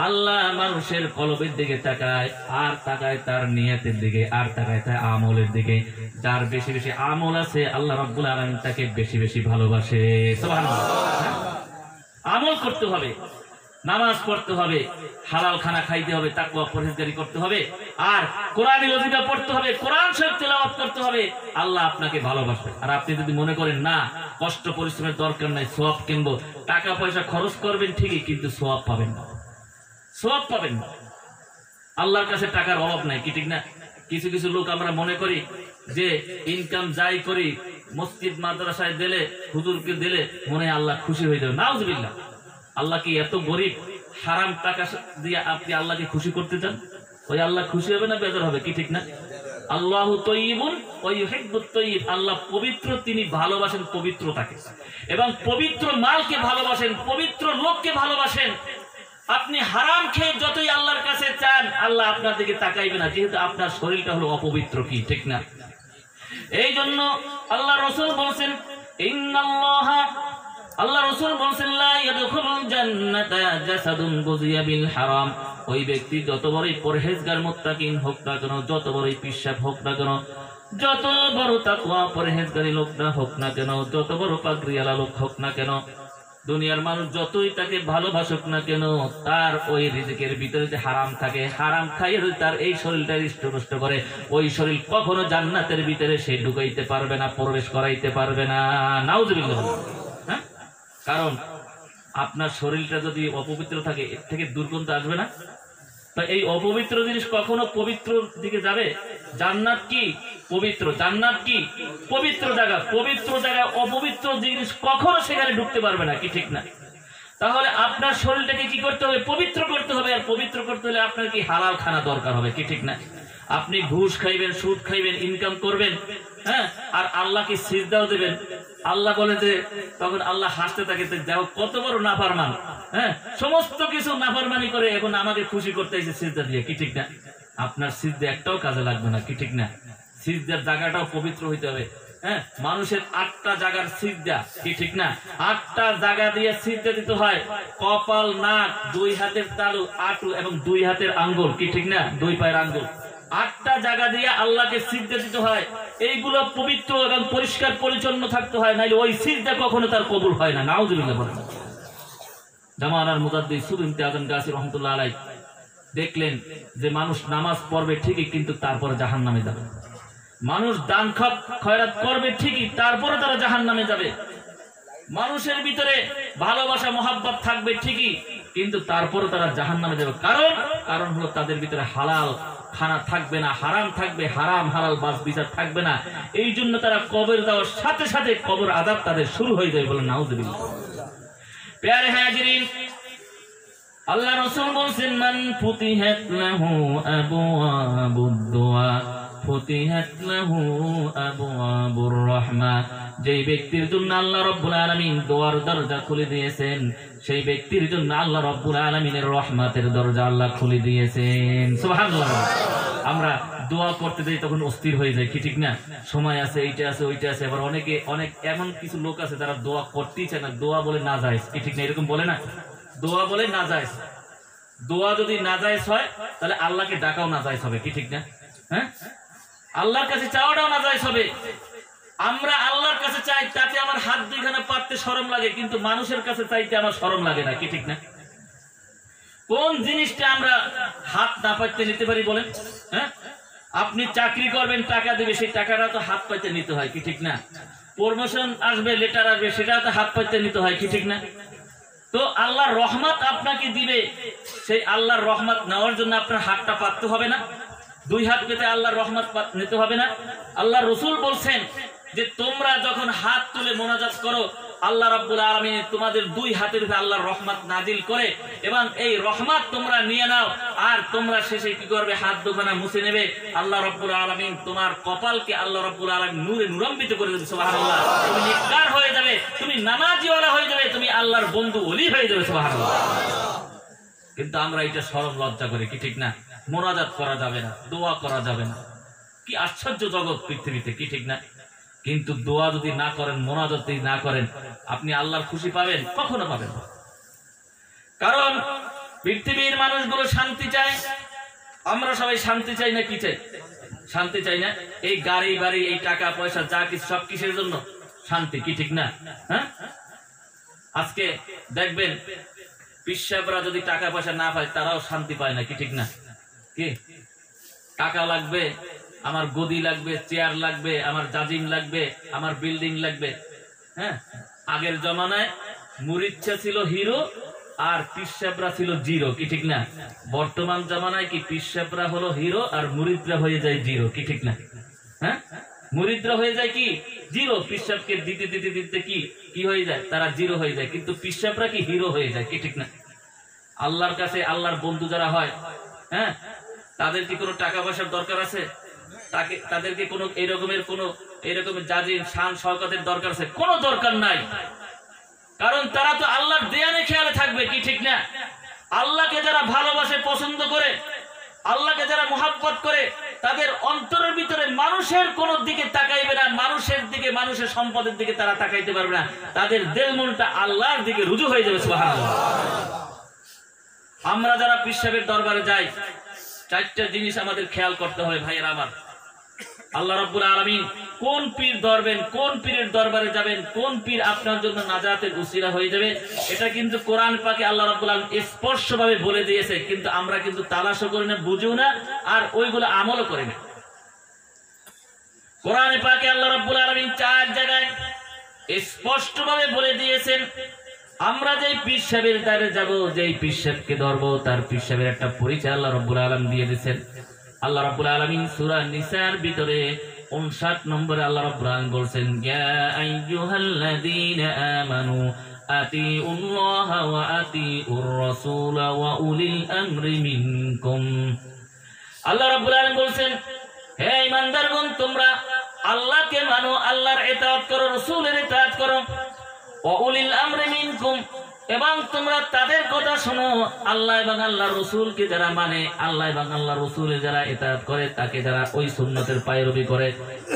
আল্লাহ মানুষের কলবের দিকে তাকায়, আর তাকায় তার নিয়তের দিকে, আর তাকায় তার আমলের দিকে। যার বেশি বেশি আমল আছে আল্লাহ রাব্বুল আলামিন তাকে বেশি বেশি ভালোবাসে। সুবহানাল্লাহ। আমল করতে হবে, নামাজ পড়তে হবে, হালাল খানা খাইতে হবে, তাকওয়া পরহেজগারি করতে হবে, আর কোরআনী ওয়াজিফা পড়তে হবে, কোরআন শরীফ তেলাওয়াত করতে হবে। আল্লাহ আপনাকে ভালোবাসবে। আর আপনি যদি মনে করেন না কষ্ট পরিশ্রমের দরকার নাই, সওয়াব কিনবো, টাকা পয়সা খরচ করবেন ঠিকই, কিন্তু সওয়াব পাবেন না, সওয়াব পাবেন না। আল্লাহর কাছে টাকার অভাব নাই, কি ঠিক না? কিছু কিছু লোক আমরা মনে করি যে ইনকাম যাই করি মসজিদ মাদ্রাসায় দিলে, হুজুরকে দিলে মনে হয় আল্লাহ খুশি হয়ে যাবে। নাউজুবিল্লাহ। আল্লাহ কি এত গরিব? হারাম টাকা দিয়ে আপনি আল্লাহকে খুশি করতে চান? ওই আল্লাহ খুশি হবে না বেজার হবে, কি ঠিক না? আল্লাহু তাইয়্যিবুন ওয়া ইউহিব্বুত তাইয়্যিব। আল্লাহ পবিত্র, তিনি ভালোবাসেন পবিত্রতাকে, এবং পবিত্র মালকে ভালোবাসেন, পবিত্র লোককে ভালোবাসেন। আপনি হারাম খেয়ে যতই আল্লাহর কাছে চান, আল্লাহ আপনার দিকে তাকাইবে না, যেহেতু আপনার শরীরটা হলো অপবিত্র, কি ঠিক না? এই জন্য আল্লাহ রাসূল বলেন, ইন্নাল্লাহা, আল্লাহ রাসূল বলেন, লা ইয়াদখুলুল জান্নাতা জাসাদুন গুযিয়া বিল হারাম। ওই ব্যক্তি যত বড়ই পরহেজগার মুত্তাকিন হোক না কেন, যত বড়ই পিশাব হোক না কেন, যত বড় তাকওয়া পরহেজগারী লোক না হোক না কেন, যত বড় পাগড়িওয়ালা লোক হোক না কেন, দুনিয়ার মানুষ যতই তাকে ভালোবাসুক না কেন, তার ওই রিজিকের ভিতরে যে হারাম থাকে, হারাম খাইয়ে যদি তার এই শরীরটা হৃষ্ট করে, ওই শরীর কখনো জান্নাতের ভিতরে সে ঢুকাইতে পারবে না, প্রবেশ করাইতে পারবে না। নাউজুবিল্লাহ। হ্যাঁ, কারণ আপনার শরীরটা যদি অপবিত্র থাকে, এর থেকে দুর্গন্ধ আসবে না? তো এই অপবিত্র জিনিস কখনো পবিত্র দিকে যাবে? জান্নাত কি পবিত্র, জান্নাত কি পবিত্র জায়গা, পবিত্র জায়গা অপবিত্র জিনিস কখনো সেখানে ঢুকতে পারবে না, কি ঠিক না? তাহলে আপনার শরীরটাকে কি করতে হবে? পবিত্র করতে হবে। আর পবিত্র করতে হলে আপনার কি হালাল খানা দরকার হবে, কি ঠিক না? আপনি ঘুষ খাইবেন, সুদ খাইবেন, ইনকাম করবেন, হ্যাঁ, আর আল্লাহকে সিজদাও দেবেন। আল্লাহ বলে যে, তখন আল্লাহ হাসতে থাকে, দেখো কত বড় নাফরমান, হ্যাঁ, সমস্ত কিছু নাফরমানি করে এখন আমাকে খুশি করতে এসে সিজদা দিয়ে, কি ঠিক না? আপনার সিজদা একটাও কাজে লাগবে না, কি ঠিক না? সিজদার জায়গাটাও পবিত্র হইতে হবে। হ্যাঁ, মানুষের 8টা জায়গার সিজদা, কি ঠিক না? 8টা জায়গা দিয়ে সিজদা দিতে হয়। কপাল, নাক, 2 হাতের তালু, আঁটু এবং 2 হাতের আঙ্গুল, কি ঠিক না? 2 পায়ের আঙ্গুল, 8টা জায়গা দিয়ে আল্লাহকে সিজদা দিতে হয়। এইগুলো পবিত্র এবং পরিষ্কার পরিচ্ছন্ন থাকতে হয়, নাইলে ওই সিজদা কখনো তার কবুল হয় না। নাউজুবিল্লাহ বলেন। জামানার মুজাদ্দিদ সুবহি আযম গাছি রহমাতুল্লাহ আলাইহি দেখলেন যে মানুষ নামাজ পড়বে ঠিকই, কিন্তু তারপরে জাহান্নামে যাবে। মানুষ দান খয়রাত করবে ঠিকই, তারপরে তারা জাহান্নামে যাবে। মানুষের ভিতরে ভালোবাসা মহাব্বত থাকবে ঠিকই, কিন্তু তারপরে তারা জাহান্নামে যাবে। কারণ হলো তাদের ভিতরে হালাল খানা থাকবে না, হারাম থাকবে, হারাম হালাল বাস বিচার থাকবে না। এই জন্য তারা কবর যাওয়ার সাথে সাথে কবর আযাব তাদের শুরু হয়ে যাবে। বলেন নাউযুবিল্লাহ। প্যারে হাজিরিন, আল্লাহ রাসূল বলেন, মান ফুতিহাত লাহু আবওয়াবুদ দুআ ফুতিহাত লাহু আবওয়াবুর রাহমা। যেই ব্যক্তির জন্য আল্লাহ রাব্বুল আলামিন দোয়ার দরজা খুলে দিয়েছেন, সেই ব্যক্তির জন্য আল্লাহ রাব্বুল আলামিনের রহমতের দরজা আল্লাহ খুলে দিয়েছেন। সুবহানাল্লাহ। আমরা দোয়া করতে যাই তখন অস্থির হয়ে যায়, কি ঠিক না? সময় আছে, এইটা আছে, ওইটা আছে। আবার অনেক এমন কিছু লোক আছে যারা দোয়া করতেই চায় না, দোয়া বলে না যায়, কি ঠিক না? এরকম বলে না, দোয়া বলে না যায়। দোয়া যদি না যায় হয়, তাহলে আল্লাহকে ডাকাও না যায় হবে, কি ঠিক না? হ্যাঁ, আল্লাহর কাছে চাওয়াটাও না যায় হবে। আমরা আল্লাহর কাছে চাই, তাতে আমার হাত 2খানা পাততে শরম লাগে, কিন্তু মানুষের কাছে চাইতে আমার শরম লাগে না, কি ঠিক না? কোন জিনিসটা আমরা হাত না পাইতে নিতে পারি বলেন? হ্যাঁ, আপনি চাকরি করবেন, টাকা দেবে, সেই টাকাটা তো হাত পাইতে নিতে হয়, কি ঠিক না? প্রমোশন আসবে, লেটার আসবে, সেটা তো হাত পাইতে নিতে হয়, কি ঠিক না? তো আল্লাহর রহমত আপনাকে দিবে, সেই আল্লাহর রহমত নেওয়ার জন্য আপনার হাতটা পাততে হবে না? 2 হাত পেতে আল্লাহর রহমত নিতে হবে না? আল্লাহ রাসূল বলছেন যে তোমরা যখন হাত তুলে মোনাজাত করো, আল্লাহ রাব্বুল আলামিন তোমাদের 2 হাতের উপরে আল্লাহর রহমত নাজিল করে, এবং এই রহমত তোমরা নিয়ে নাও। আর তোমরা শেষে কি করবে? হাত 2খানা মুছে নেবে। আল্লাহ রাব্বুল আলামিন তোমার কপালকে আল্লাহ রাব্বুল আলামিন নূরে নূরান্বিত করে দেবে। সুবহানাল্লাহ। তুমি নেককার হয়ে যাবে, তুমি নামাজিওয়ালা হয়ে যাবে, তুমি আল্লাহর বন্ধু ওলি হয়ে যাবে। সুবহানাল্লাহ। কিন্তু আমরা এটা শরম লজ্জা করি, কি ঠিক না? মোনাজাত করা যাবে না, দোয়া করা যাবে না। কি আশ্চর্য জগৎ পৃথিবীতে, কি ঠিক না? কিন্তু দোয়া যদি না করেন, মোনাজাত যদি না করেন, আপনি আল্লাহর খুশি পাবেন? কখনো পাবেন না। কারণ পৃথিবীর মানুষগুলো শান্তি চায়। আমরা সবাই শান্তি চাই না? কি চাই? শান্তি চাই না? এই গাড়ি বাড়ি, এই টাকা পয়সা, যা কিছু সব কিসের জন্য? শান্তি, কি ঠিক না? হ্যাঁ, আজকে দেখবেন পিসাবরা যদি টাকা পয়সা না পায়, তারাও শান্তি পায় না, কি ঠিক না? কি টাকা লাগবে, আমার গদি লাগবে, চেয়ার লাগবে, আমার জাজিম লাগবে, আমার বিল্ডিং লাগবে। হ্যাঁ, আগের জমানায় মুরিদরা ছিল হিরো আর পিসাবরা ছিল জিরো, কি ঠিক না? বর্তমান জমানায় কি পিসাবরা হলো হিরো আর মুরিদরা হয়ে যায় জিরো, কি ঠিক না? হ্যাঁ, মুরিদরা হয়ে যায় কি জিরো, পিসাবকে দিতে দিতে দিতে কি হয়ে যায়? তারা জিরো হয়ে যায়, কিন্তু পিসাবরা কি হিরো হয়ে যায়, কি ঠিক না? আল্লাহর কাছে আল্লাহর বন্ধু যারা হয়, হ্যাঁ, তাদের কি কোনো টাকা পয়সার দরকার আছে? তাদেরকে কোনো এরকমের জাজির শান শওকতের দরকার আছে? কোনো দরকার নাই। কারণ তারা তো আল্লাহর দেয়ানে খেয়ালে থাকবে, কি ঠিক না? আল্লাহকে যারা ভালোবাসে, পছন্দ করে, আল্লাহকে যারা মুহাব্বত করে, তাদের অন্তরের ভিতরে মানুষের কোন দিকে তাকাইবে না, মানুষের দিকে, মানুষের সম্পদের দিকে তারা তাকাইতে পারবে না। তাদের দিল মনটা আল্লাহর দিকে রুজু হয়ে যাবে। সুবহানাল্লাহ। আমরা যারা পীর সাহেবের দরবারে যাই, 4টা জিনিস আমাদের খেয়াল করতে হবে ভাইয়েরা আমার। আল্লাহ রাব্বুল আলামিন কোন পীর ধরবেন, কোন পীরের দরবারে যাবেন, কোন পীর আপনার জন্য নাজাতের উসিলা হয়ে যাবে, এটা কিন্তু কোরআন পাকে আল্লাহ রাব্বুল আলামিন স্পষ্টভাবে বলে দিয়েছে। কিন্তু আমরা কিন্তু তালাশও করি না, বুঝিও না, আর ওইগুলো আমলও করি না। কোরআন পাকে আল্লাহ রাব্বুল আলামিন 4 জায়গায় স্পষ্টভাবে বলে দিয়েছেন, আমরা যেই পীর সাহেবের দ্বারে যাব, যেই পীর সাহেবকে ধরবো, তার পীর সাহেবের একটা পরিচয় আল্লাহ রাব্বুল আলামিন দিয়ে দিয়েছেন। আল্লাহ রাব্বুল আলামিন সূরা নিসার ভিতরে 59 নম্বরে আল্লাহ রাব্বুল আলামিন বলেন, ইয়া আইয়ুহাল্লাযীনা আমানু আতিউল্লাহা ওয়া আতিউর রাসূলা ওয়া উলিল আমরি মিনকুম। আল্লাহ রাব্বুল আলামিন বলেন, হে ঈমানদারগণ, তোমরা আল্লাহকে মানো, আল্লাহর ইতাআত করো, রাসূলের ইতাআত করো, ওয়া উলিল আমরি মিনকুম, এবং তোমরা তাদের কথা শোনো। আল্লাহ এবং আল্লাহর রাসূলকে যারা মানে, আল্লাহ এবং আল্লাহর রাসূলের যারা ইতাআত করে, তাকে যারা ওই সুন্নতের পায়রবি করে,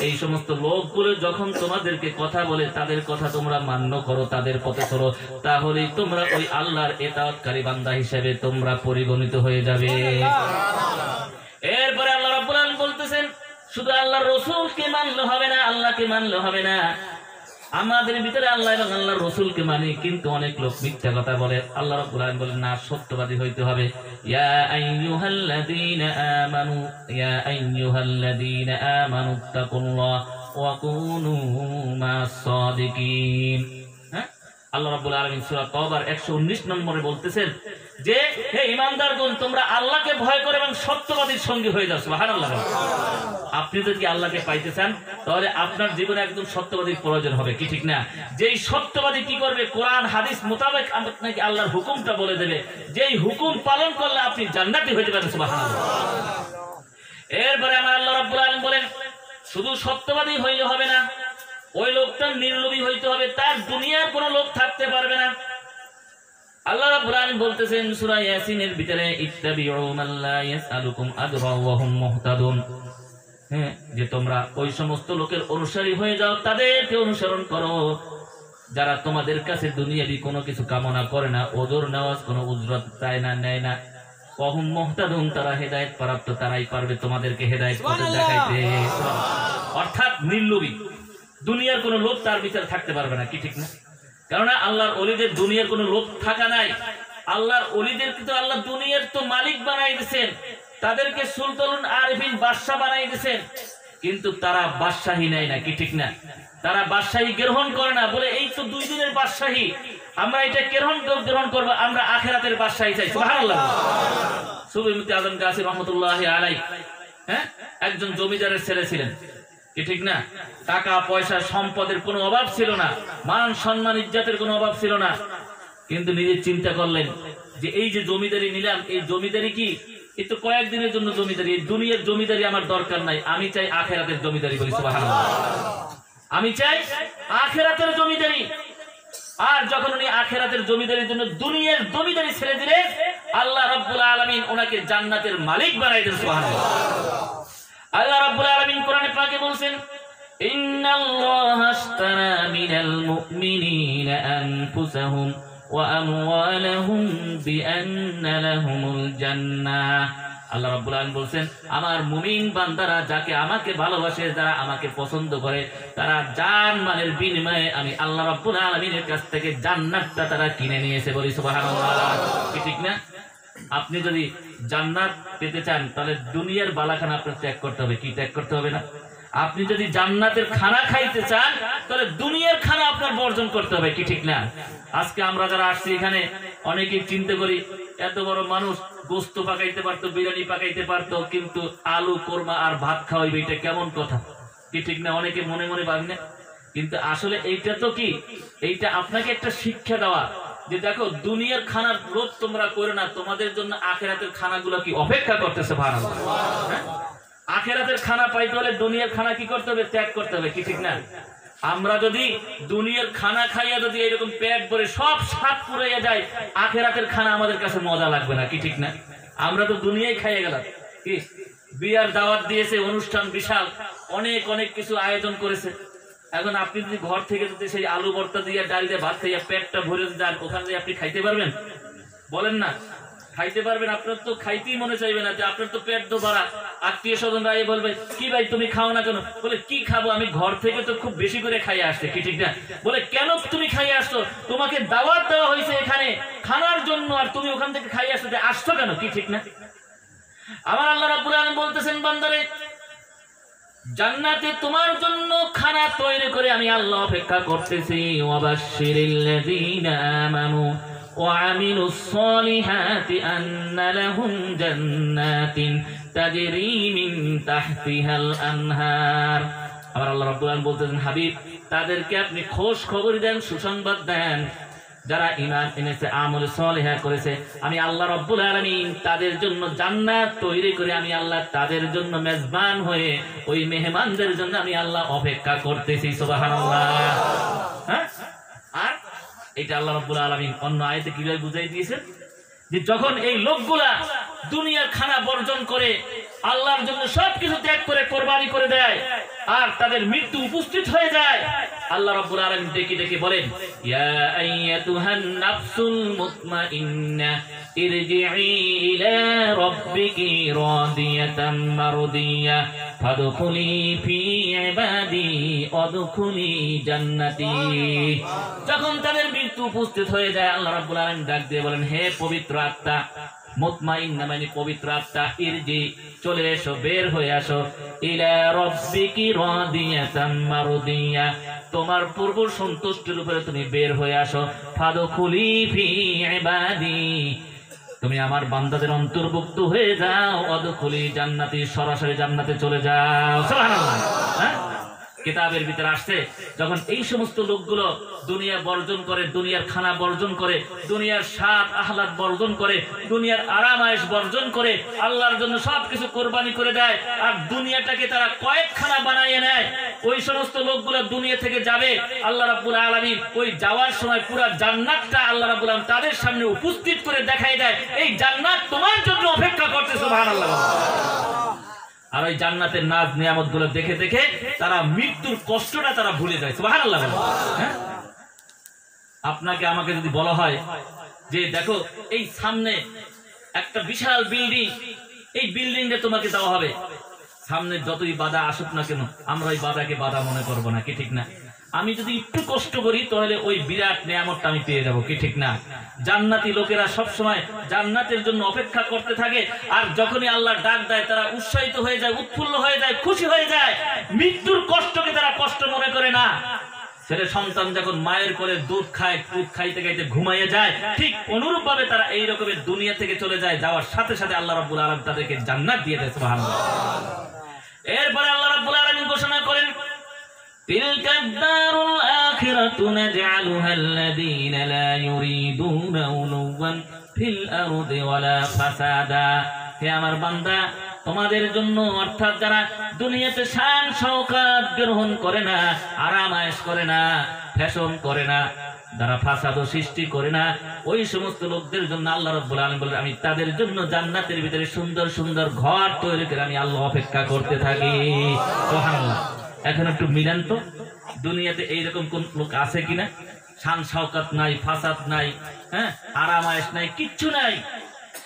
এই সমস্ত লোকগুলো যখন তোমাদেরকে কথা বলে, তাদের কথা তোমরা মান্য করো, তাদের পথে চলো, তাহলেই তোমরা ওই আল্লাহর ইতাআতকারী বান্দা হিসেবে তোমরা পরিগণিত হয়ে যাবে। এরপরে আল্লাহ রাব্বুল আলামিন বলতেছেন, শুধু আল্লাহর রাসূলকে মানলে হবে না, আল্লাহকে মানলে হবে না। আমাদের ভিতরে আল্লাহ এবং আল্লাহর রাসূলকে মানি, কিন্তু অনেক লোক মিথ্যা কথা বলে। আল্লাহ রাব্বুল আলামিন বলেন, না, সত্যবাদী হইতে হবে। ইয়া আইয়ুহাল্লাযীনা আমানু, ইয়া আইয়ুহাল্লাযীনা আমানুত্তাকুল্লাহ ওয়া কুনু মা'আস সাদিকিন। আল্লাহ রাব্বুল আলামিন সূরা তাওবার 119 নম্বরে বলতেছেন যে, হে ঈমানদারগণ, তোমরা আল্লাহকে ভয় করে এবং সত্যবাদীর সঙ্গী হয়ে যাও। সুবহানাল্লাহ। আপনি যদি আল্লাহকে পাইতে চান, তাহলে আপনার জীবনে একদম সত্যবাদীর প্রয়োজন হবে, কি ঠিক না? যেই সত্যবাদী কি করবে, কোরআন হাদিস মোতাবেক আপনাকে আল্লাহর হুকুমটা বলে দেবে, যেই হুকুম পালন করলে আপনি জান্নাতি হইতে পারেন। সুবহানাল্লাহ। এরপরে আমার আল্লাহ রাব্বুল আলামিন বলেন, শুধু সত্যবাদী হইলে হবে না, ওই লোকটা নির্লোভী হইতে হবে, তার দুনিয়ার কোনো লোভ থাকতে পারবে না। আল্লাহ রাব্বুল আলামিন বলতেছেন সূরা ইয়াসিনের ভিতরে, ইত্তাবিউ মান লা ইয়াসআলুকুম আজরা ওয়া হুম মুহতাদুন, যে তোমরা ওই সমস্ত লোকের অনুসারী হয়ে যাও, তাদেরকে অনুসরণ করো যারা তোমাদের কাছে দুনিয়াবি কোনো কিছু কামনা করে না, ওজর নেওয়াজ কোনো উজরত চায় না, নেয় না। ওয়া হুম মুহতাদুন, তারা হেদায়েত প্রাপ্ত, তারাই পারবে তোমাদেরকে হেদায়েত পথে দেখাইতে। অর্থাৎ নির্লোভী, দুনিয়ার কোনো লোভ তার ভিতরে থাকতে পারবে না, কি ঠিক না? কেননা আল্লাহর ওলিদের দুনিয়ার কোনো লোভ থাকা নাই। আল্লাহর ওলিদের কিন্তু আল্লাহ দুনিয়ার তো মালিক বানাই দিয়েছেন, তাদেরকে সুলতানুল আরিফিন বাদশা বানাই দিয়েছেন, কিন্তু তারা বাদশাহী নেয় না, কি ঠিক না? তারা বাদশাহী গ্রহণ করে না, বলে এই তো 2 দিনের বাদশাহী, আমরা এটা গ্রহণ করবো, আমরা আখিরাতের বাদশাহী চাই। সুবহানাল্লাহ। সুফি মুফতি আজম গাজী রাহমাতুল্লাহি আলাইহি একজন জমিদারের ছেলে ছিলেন, কি ঠিক না? টাকা পয়সা সম্পদের কোনো অভাব ছিল না, মান সম্মান ইজ্জতের কোনো অভাব ছিল না, কিন্তু নিজে চিন্তা করলেন যে এই যে জমিদারি নিলাম, এই জমিদারি কি, এই তো কয়েকদিনের জন্য জমিদারি, এই দুনিয়ার জমিদারি আমার দরকার নাই, আমি চাই আখিরাতের জমিদারি। বলি সুবহানাল্লাহ। আমি চাই আখিরাতের জমিদারি। আর যখন উনি আখিরাতের জমিদারির জন্য দুনিয়ার জমিদারি ছেড়ে দিলেন, আল্লাহ রাব্বুল আলামিন ওনাকে জান্নাতের মালিক বানাই দিলেন। সুবহানাল্লাহ। আল্লাহ রাব্বুল আলামিন কোরআনে পাকে বলেন, ইন্নাল্লাহা আশতারা মিনাল মুমিনিনা আনফুসাহুম ওয়া আমওয়ালাহুম বিআন্না লাহুমুল জান্নাহ। আল্লাহ রাব্বুল আলামিন বলেন, আমার মুমিন বান্দারা যাকে আমাকে ভালোবাসে, যারা আমাকে পছন্দ করে, তারা জান মালের বিনিময়ে আমি আল্লাহ রাব্বুল আলামিনের কাছ থেকে জান্নাতটা তারা কিনে নিয়েছে। বলি সুবহানাল্লাহ, কি ঠিক না? আপনি যদি জান্নাত পেতে চান, তাহলে দুনিয়ার বালাখানা আপনার ত্যাগ করতে হবে, কি ত্যাগ করতে হবে না? আপনি যদি জান্নাতের খানা খাইতে চান, তাহলে দুনিয়ার খানা আপনার বর্জন করতে হবে, কি ঠিক না? আজকে আমরা যারা আসছি এখানে, অনেকে চিন্তা করি এত বড় মানুষ গোস্ত পাকাইতে পারতো, বিরিয়ানি পাকাইতে পারতো, কিন্তু আলু কোরমা আর ভাত খাওয়াইবে, এটা কেমন কথা, কি ঠিক না? অনেকে মনে মনে ভাবনে, কিন্তু আসলে এইটা তো কি, এইটা আপনাকে একটা শিক্ষা দেওয়া যে দেখো, দুনিয়ার খানার লোভ তোমরা করো না, তোমাদের জন্য আখিরাতের খানাগুলো কি অপেক্ষা করতেছে। সুবহানাল্লাহ। আখিরাতের খানা পাইতে হলে দুনিয়ার খানা কি করতে হবে, ত্যাগ করতে হবে, কি ঠিক না? আমরা যদি দুনিয়ার খানা খাইয়া যদি এরকম পেট ভরে সব স্বাদ পুরাইয়া যায়, আখিরাতের খানা আমাদের কাছে মজা লাগবে না, কি ঠিক না? আমরা তো দুনিয়ায় খাইয়া গেলাম, কি বিয়ার দাওয়াত দিয়েছে, অনুষ্ঠান বিশাল, অনেক অনেক কিছু আয়োজন করেছে। এখন আপনি যদি ঘর থেকে যদি সেই আলু ভর্তা দিয়ে ডাল দিয়ে ভাত খাইয়া পেটটা ভরে যান, ওখানে আপনি খাইতে পারবেন? বলেন না, খাইতে পারবেন, আপনার তো খাইতেই মনে চাইবে না, যে আপনার তো পেট তো ভরা। আত্মীয় স্বজনরা বলবে কি ভাই তুমি খাও না কেন? বলে কি খাবো, আমি ঘর থেকে তো খুব বেশি করে খাইয়ে আসছে, কি ঠিক না? বলে কেন তুমি খাইয়ে আসছো? তোমাকে দাওয়াত দেওয়া হয়েছে এখানে খানার জন্য, আর তুমি ওখান থেকে খাইয়ে আসছো কেন, কি ঠিক না? আমার আল্লাহ রাব্বুল আলামিন বলতেছেন, বান্দারে জান্নাতে তোমার জন্য খানা তৈরি করে আমি আল্লাহ অপেক্ষা করতেছি। ওয়াবাশশিরিল্লাযীনা আমানু ওয়া আমিলুস সালিহাতি আন্না লাহুম জান্নাতিন তাজরি মিন তাহতিহাল আনহার। আবার আল্লাহ রাব্বুল আলামিন বলতেছেন, হাবিব তাদেরকে আপনি খোঁজ খবর দেন, সুসংবাদ দেন, যারা ঈমান এনেছে, আমল সালিহা করেছে, আমি আল্লাহ রাব্বুল আলামিন তাদের জন্য জান্নাত তৈরি করে আমি আল্লাহ তাদের জন্য মেজবান হয়ে ওই মেহমানদের জন্য আমি আল্লাহ অপেক্ষা করতেছি। সুবহানাল্লাহ। হ্যাঁ, আর এটা আল্লাহ রাব্বুল আলামিন অন্য আয়াতে কিভাবে বুঝাই দিয়েছেন, যে যখন এই লোকগুলা দুনিয়ার খানা বর্জন করে আল্লাহর জন্য সবকিছু ত্যাগ করে কোরবানি করে দেয়, আর তাদের মৃত্যু উপস্থিত হয়ে যায়, আল্লাহ রাব্বুল আলামিন ডেকে ডেকে বলেন, ইয়া আইয়াতুহান নাফসুল মুতমাইন্নাহ ইরজিই ইলা রাব্বিকি রাদিয়াতাম মারদিয়াহ ফাদখুলি ফি ইবাদি ওয়াদখুলি জান্নাতি। যখন তাদের মৃত্যু উপস্থিত হয়ে যায়, আল্লাহ রাব্বুল আলামিন ডাক দিয়ে বলেন, হে পবিত্র আত্মা, মুতমাইন্না মানে পবিত্র আত্মা, ইরজি চলে এসো, বের হয়ে আসো, ইলা রাব্বিকি রাদিয়াতাম মারদিয়াহ তোমার পূর্ব সন্তুষ্টির উপরে তুমি বের হয়ে আসো, ফাদখুলি ফি ইবাদি তুমি আমার বান্দাদের অন্তর্ভুক্ত হয়ে যাও, ওয়াদখুলি জান্নাতি সরাসরি জান্নাতে চলে যাও। সুবহানাল্লাহ। হ্যাঁ, কিতাবের ভিতরে আসছে, যখন এই সমস্ত লোকগুলো দুনিয়া বর্জন করে, দুনিয়ার খানা বর্জন করে, দুনিয়ার স্বাদ আহ্লাদ বর্জন করে, দুনিয়ার আরাম আয়েশ বর্জন করে আল্লাহর জন্য সবকিছু কোরবানি করে দেয়, আর দুনিয়াটাকে তারা কয়েকখানা বানাইয়ে নেয়, ওই সমস্ত লোকগুলো দুনিয়া থেকে যাবে, আল্লাহ রাব্বুল আলামিন ওই যাওয়ার সময় পুরো জান্নাতটা আল্লাহ রাব্বুল আলামিন তাদের সামনে উপস্থিত করে দেখাই দেয়, এই জান্নাত তোমার জন্য অপেক্ষা করতে। সুবহানাল্লাহ। আর ওই জান্নাতের নাজ নিয়ামত গুলো দেখে দেখে তারা মৃত্যুর কষ্টটা তারা ভুলে যায়। সুবহানাল্লাহ। হ্যাঁ, আপনাকে আমাকে যদি বলা হয় যে দেখো এই সামনে একটা বিশাল বিল্ডিং, এই বিল্ডিংটা তোমাকে দেওয়া হবে, সামনে যতই বাধা আসুক না কেন আমরা ওই বাধাকে বাধা মনে করবো না, কি ঠিক না? আমি যদি একটু কষ্ট করি তাহলে ওই বিরাট নিয়ামতটা আমি পেয়ে যাবো, কি ঠিক না? জান্নাতি লোকেরা সব সময় জান্নাতের জন্য অপেক্ষা করতে থাকে, আর যখনই আল্লাহ ডাক দেয় তারা উৎসাহিত হয়ে যায়, উৎফুল্ল হয়ে যায়, খুশি হয়ে যায়, মৃত্যুর কষ্টকে তারা কষ্ট মনে করে না। ছেলে সন্তান যখন মায়ের কোলে দুধ খায়, দুধ খাইতে খাইতে ঘুমাইয়ে যায়, ঠিক অনুরূপ ভাবে তারা এই রকমের দুনিয়া থেকে চলে যায়, যাওয়ার সাথে সাথে আল্লাহ রাব্বুল আলামিন তাদেরকে জান্নাত দিয়ে দেয়। সুবহানাল্লাহ। এরপরে আল্লাহ রাব্বুল আলামিন ঘোষণা করেন, তিলকা দারুল আখিরাতু নাজআলুহা আল্লাযীনা লা ইউরিদুনা উলুওয়ান ফিল আরদি ওয়ালা ফাসাদা। হে আমার বান্দা, তোমাদের জন্য অর্থাৎ যারা দুনিয়াতে শান শওকত গ্রহণ করে না, আরাম আয়েশ করে না, ফ্যাশন করে না, যারা ফাসাদ সৃষ্টি করে না, ওই সমস্ত লোকদের জন্য আল্লাহ রাব্বুল আলামিন বলেন, আমি তাদের জন্য জান্নাতের ভিতরে সুন্দর সুন্দর ঘর তৈরি করে আমি আল্লাহ অপেক্ষা করতে থাকি। সুবহানাল্লাহ। এখন একটু মিলান তো, দুনিয়াতে এইরকম কোন লোক আছে কিনা? শান শওকত নাই, ফাসাদ নাই, হ্যাঁ, আরাম আয়েশ নাই, কিচ্ছু নাই,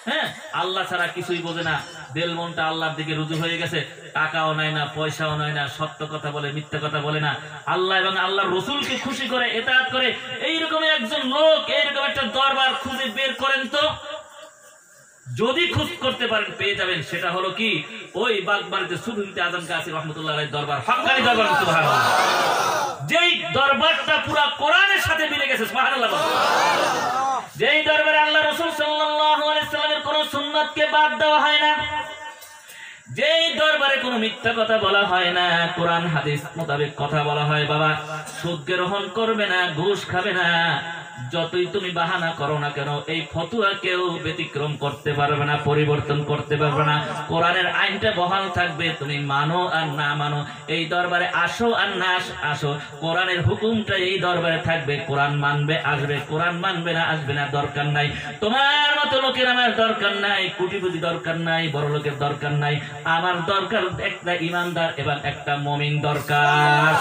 হ্যাঁ, আল্লাহ ছাড়া কিছুই বোঝে না, দিল মনটা আল্লাহর দিকে রুজু হয়ে গেছে, টাকাও নাই না, পয়সাও নাই না, সত্য কথা বলে, মিথ্যা কথা বলে না, আল্লাহ এবং আল্লাহর রাসূলকে খুশি করে, ইতাআত করে, এইরকম একজন লোক, এইরকম একটা দরবার খুঁজে বের করেন তো। যদি খোঁজ করতে পারেন পেয়ে যাবেন। সেটা হলো কি, ওই বাগবাড়িতে সুফিতে আজম কাসি রাহমাতুল্লাহ আলাইহির দরবার, হক্কানি দরবার। সুবহানাল্লাহ। যেই দরবারটা পুরা কোরআনের সাথে মিলে গেছে। সুবহানাল্লাহ। যেই দরবারে আল্লাহ রাসূল সাল্লাল্লাহু আলাইহি সাল্লামের কোন সুন্নাতকে বাদ দেওয়া হয় না, যেই দরবারে কোনো মিথ্যা কথা বলা হয় না, কোরআন হাদিস মোতাবেক কথা বলা হয়। বাবা, সুদ গ্রহণ করবে না, ঘুষ খাবে না, যতই তুমি বাহানা করো না কেন, এই ফতোয়া কেউ ব্যতিক্রম করতে পারবে না, পরিবর্তন করতে পারবে না। কোরআনের আইনটা বহাল থাকবে, তুমি মানো আর না মানো, এই দরবারে আসো আর না আসো, কোরআনের হুকুমটা এই দরবারে থাকবে। কোরআন মানবে আসবে, কোরআন মানবে না আসবে না, দরকার নাই। তোমার মতো লোকের আমার দরকার নাই, কোটিপতি দরকার নাই, বড় লোকের দরকার নাই, আমার দরকার একটা ইমানদার এবং একটা মুমিন দরকার।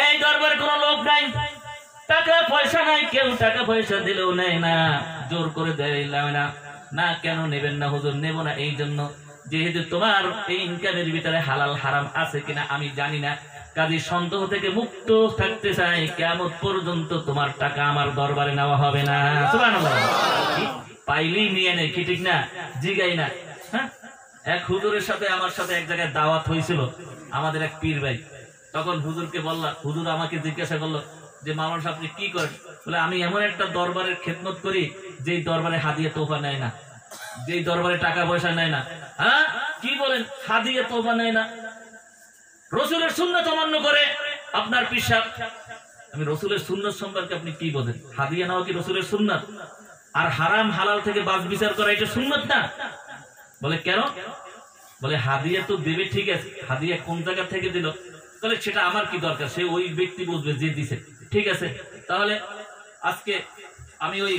এই দরবারে কোনো লোক নাই, টাকা পয়সা নাই, কেউ টাকা পয়সা দিলেও নেয় না, জোর করে দেয় না, না কেন নেবেন না হুজুর? নেব না এই জন্য যেহেতু তোমার এই ইনকামের ভিতরে হালাল হারাম আছে কিনা আমি জানি না, কাজী সন্দেহ থেকে মুক্ত থাকতে চাই। কিয়ামত পর্যন্ত তোমার টাকা আমার দরবারে নেওয়া হবে না। সুবহানাল্লাহ। পাইলেই নিয়ে নেই, কি ঠিক না? জিগাই না। হ্যাঁ, এক হুজুরের সাথে আমার সাথে এক জায়গায় দাওয়াত হয়েছিল, আমাদের এক পীর ভাই। তখন হুজুরকে বললাম, হুজুর আমাকে জিজ্ঞাসা করলো যে মাওলানা সাহেব আপনি কি করেন? বলে আমি এমন একটা দরবারের খেদমত করি যেই দরবারে হাদিয়া তোফা নেয় না, যেই দরবারে টাকা পয়সা নেয় না। হ্যাঁ, কি বলেন? হাদিয়া তোফা নেয় না, রসুলের সুন্নাত অমান্য করে আপনার পীর সাহেব। আমি রসুলের সুন্নাত সম্পর্কে আপনি কি বলেন? হাদিয়া নেওয়া কি রসুলের সুন্নাত? আর হারাম হালাল থেকে বাছ বিচার করা এটা সুন্নাত না? বলে কেন? বলে হাদিয়া তো দেবে, ঠিক আছে, হাদিয়া কোন জায়গা থেকে দিল? বলে সেটা আমার কি দরকার, সে ওই ব্যক্তি বুঝবে যে দিছে। ঠিক আছে, তাহলে আজকে আমি ওই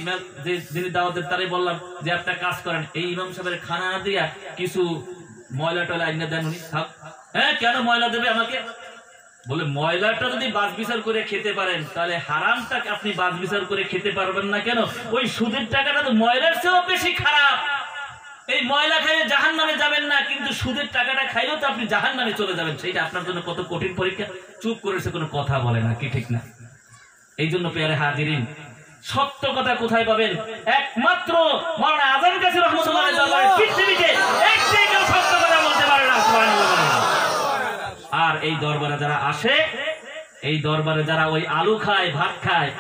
যে যিনি দাওয়াতের তারে বললাম যে একটা কাজ করেন, এই ইমাম সাহেবের খানা দিয়া কিছু ময়লা টয়লা আইনা দেন উনি। হ্যাঁ, কেন ময়লা দেবে আমাকে? বলে ময়লাটা যদি বাছ বিচার করে খেতে পারেন তাহলে হারামটাকে আপনি বাছ বিচার করে খেতে পারবেন না কেন? ওই সুদের টাকাটা তো ময়লার চেয়েও বেশি খারাপ। এই ময়লা খাইলে জাহান্নামে যাবেন না, কিন্তু সুদের টাকাটা খাইলেও তো আপনি জাহান্নামে চলে যাবেন। সেইটা আপনার জন্য কত কঠিন পরীক্ষা। চুপ করেছে, কোনো কথা বলে না, কি ঠিক না? এই জন্য পেয়ারে হাজিরিন, সত্য কথা কোথায় পাবেন? একমাত্র মাওলানা আজম কাছে রহমতুল্লাহ আলাইহি দরবারে পৃথিবীতে একটাই কেউ সত্য কথা বলতে পারে না। সুবহানাল্লাহ। আর এই দরবারে যারা আসে, এই দরবারে যারা ওই আলু খায়, ভাত খায়,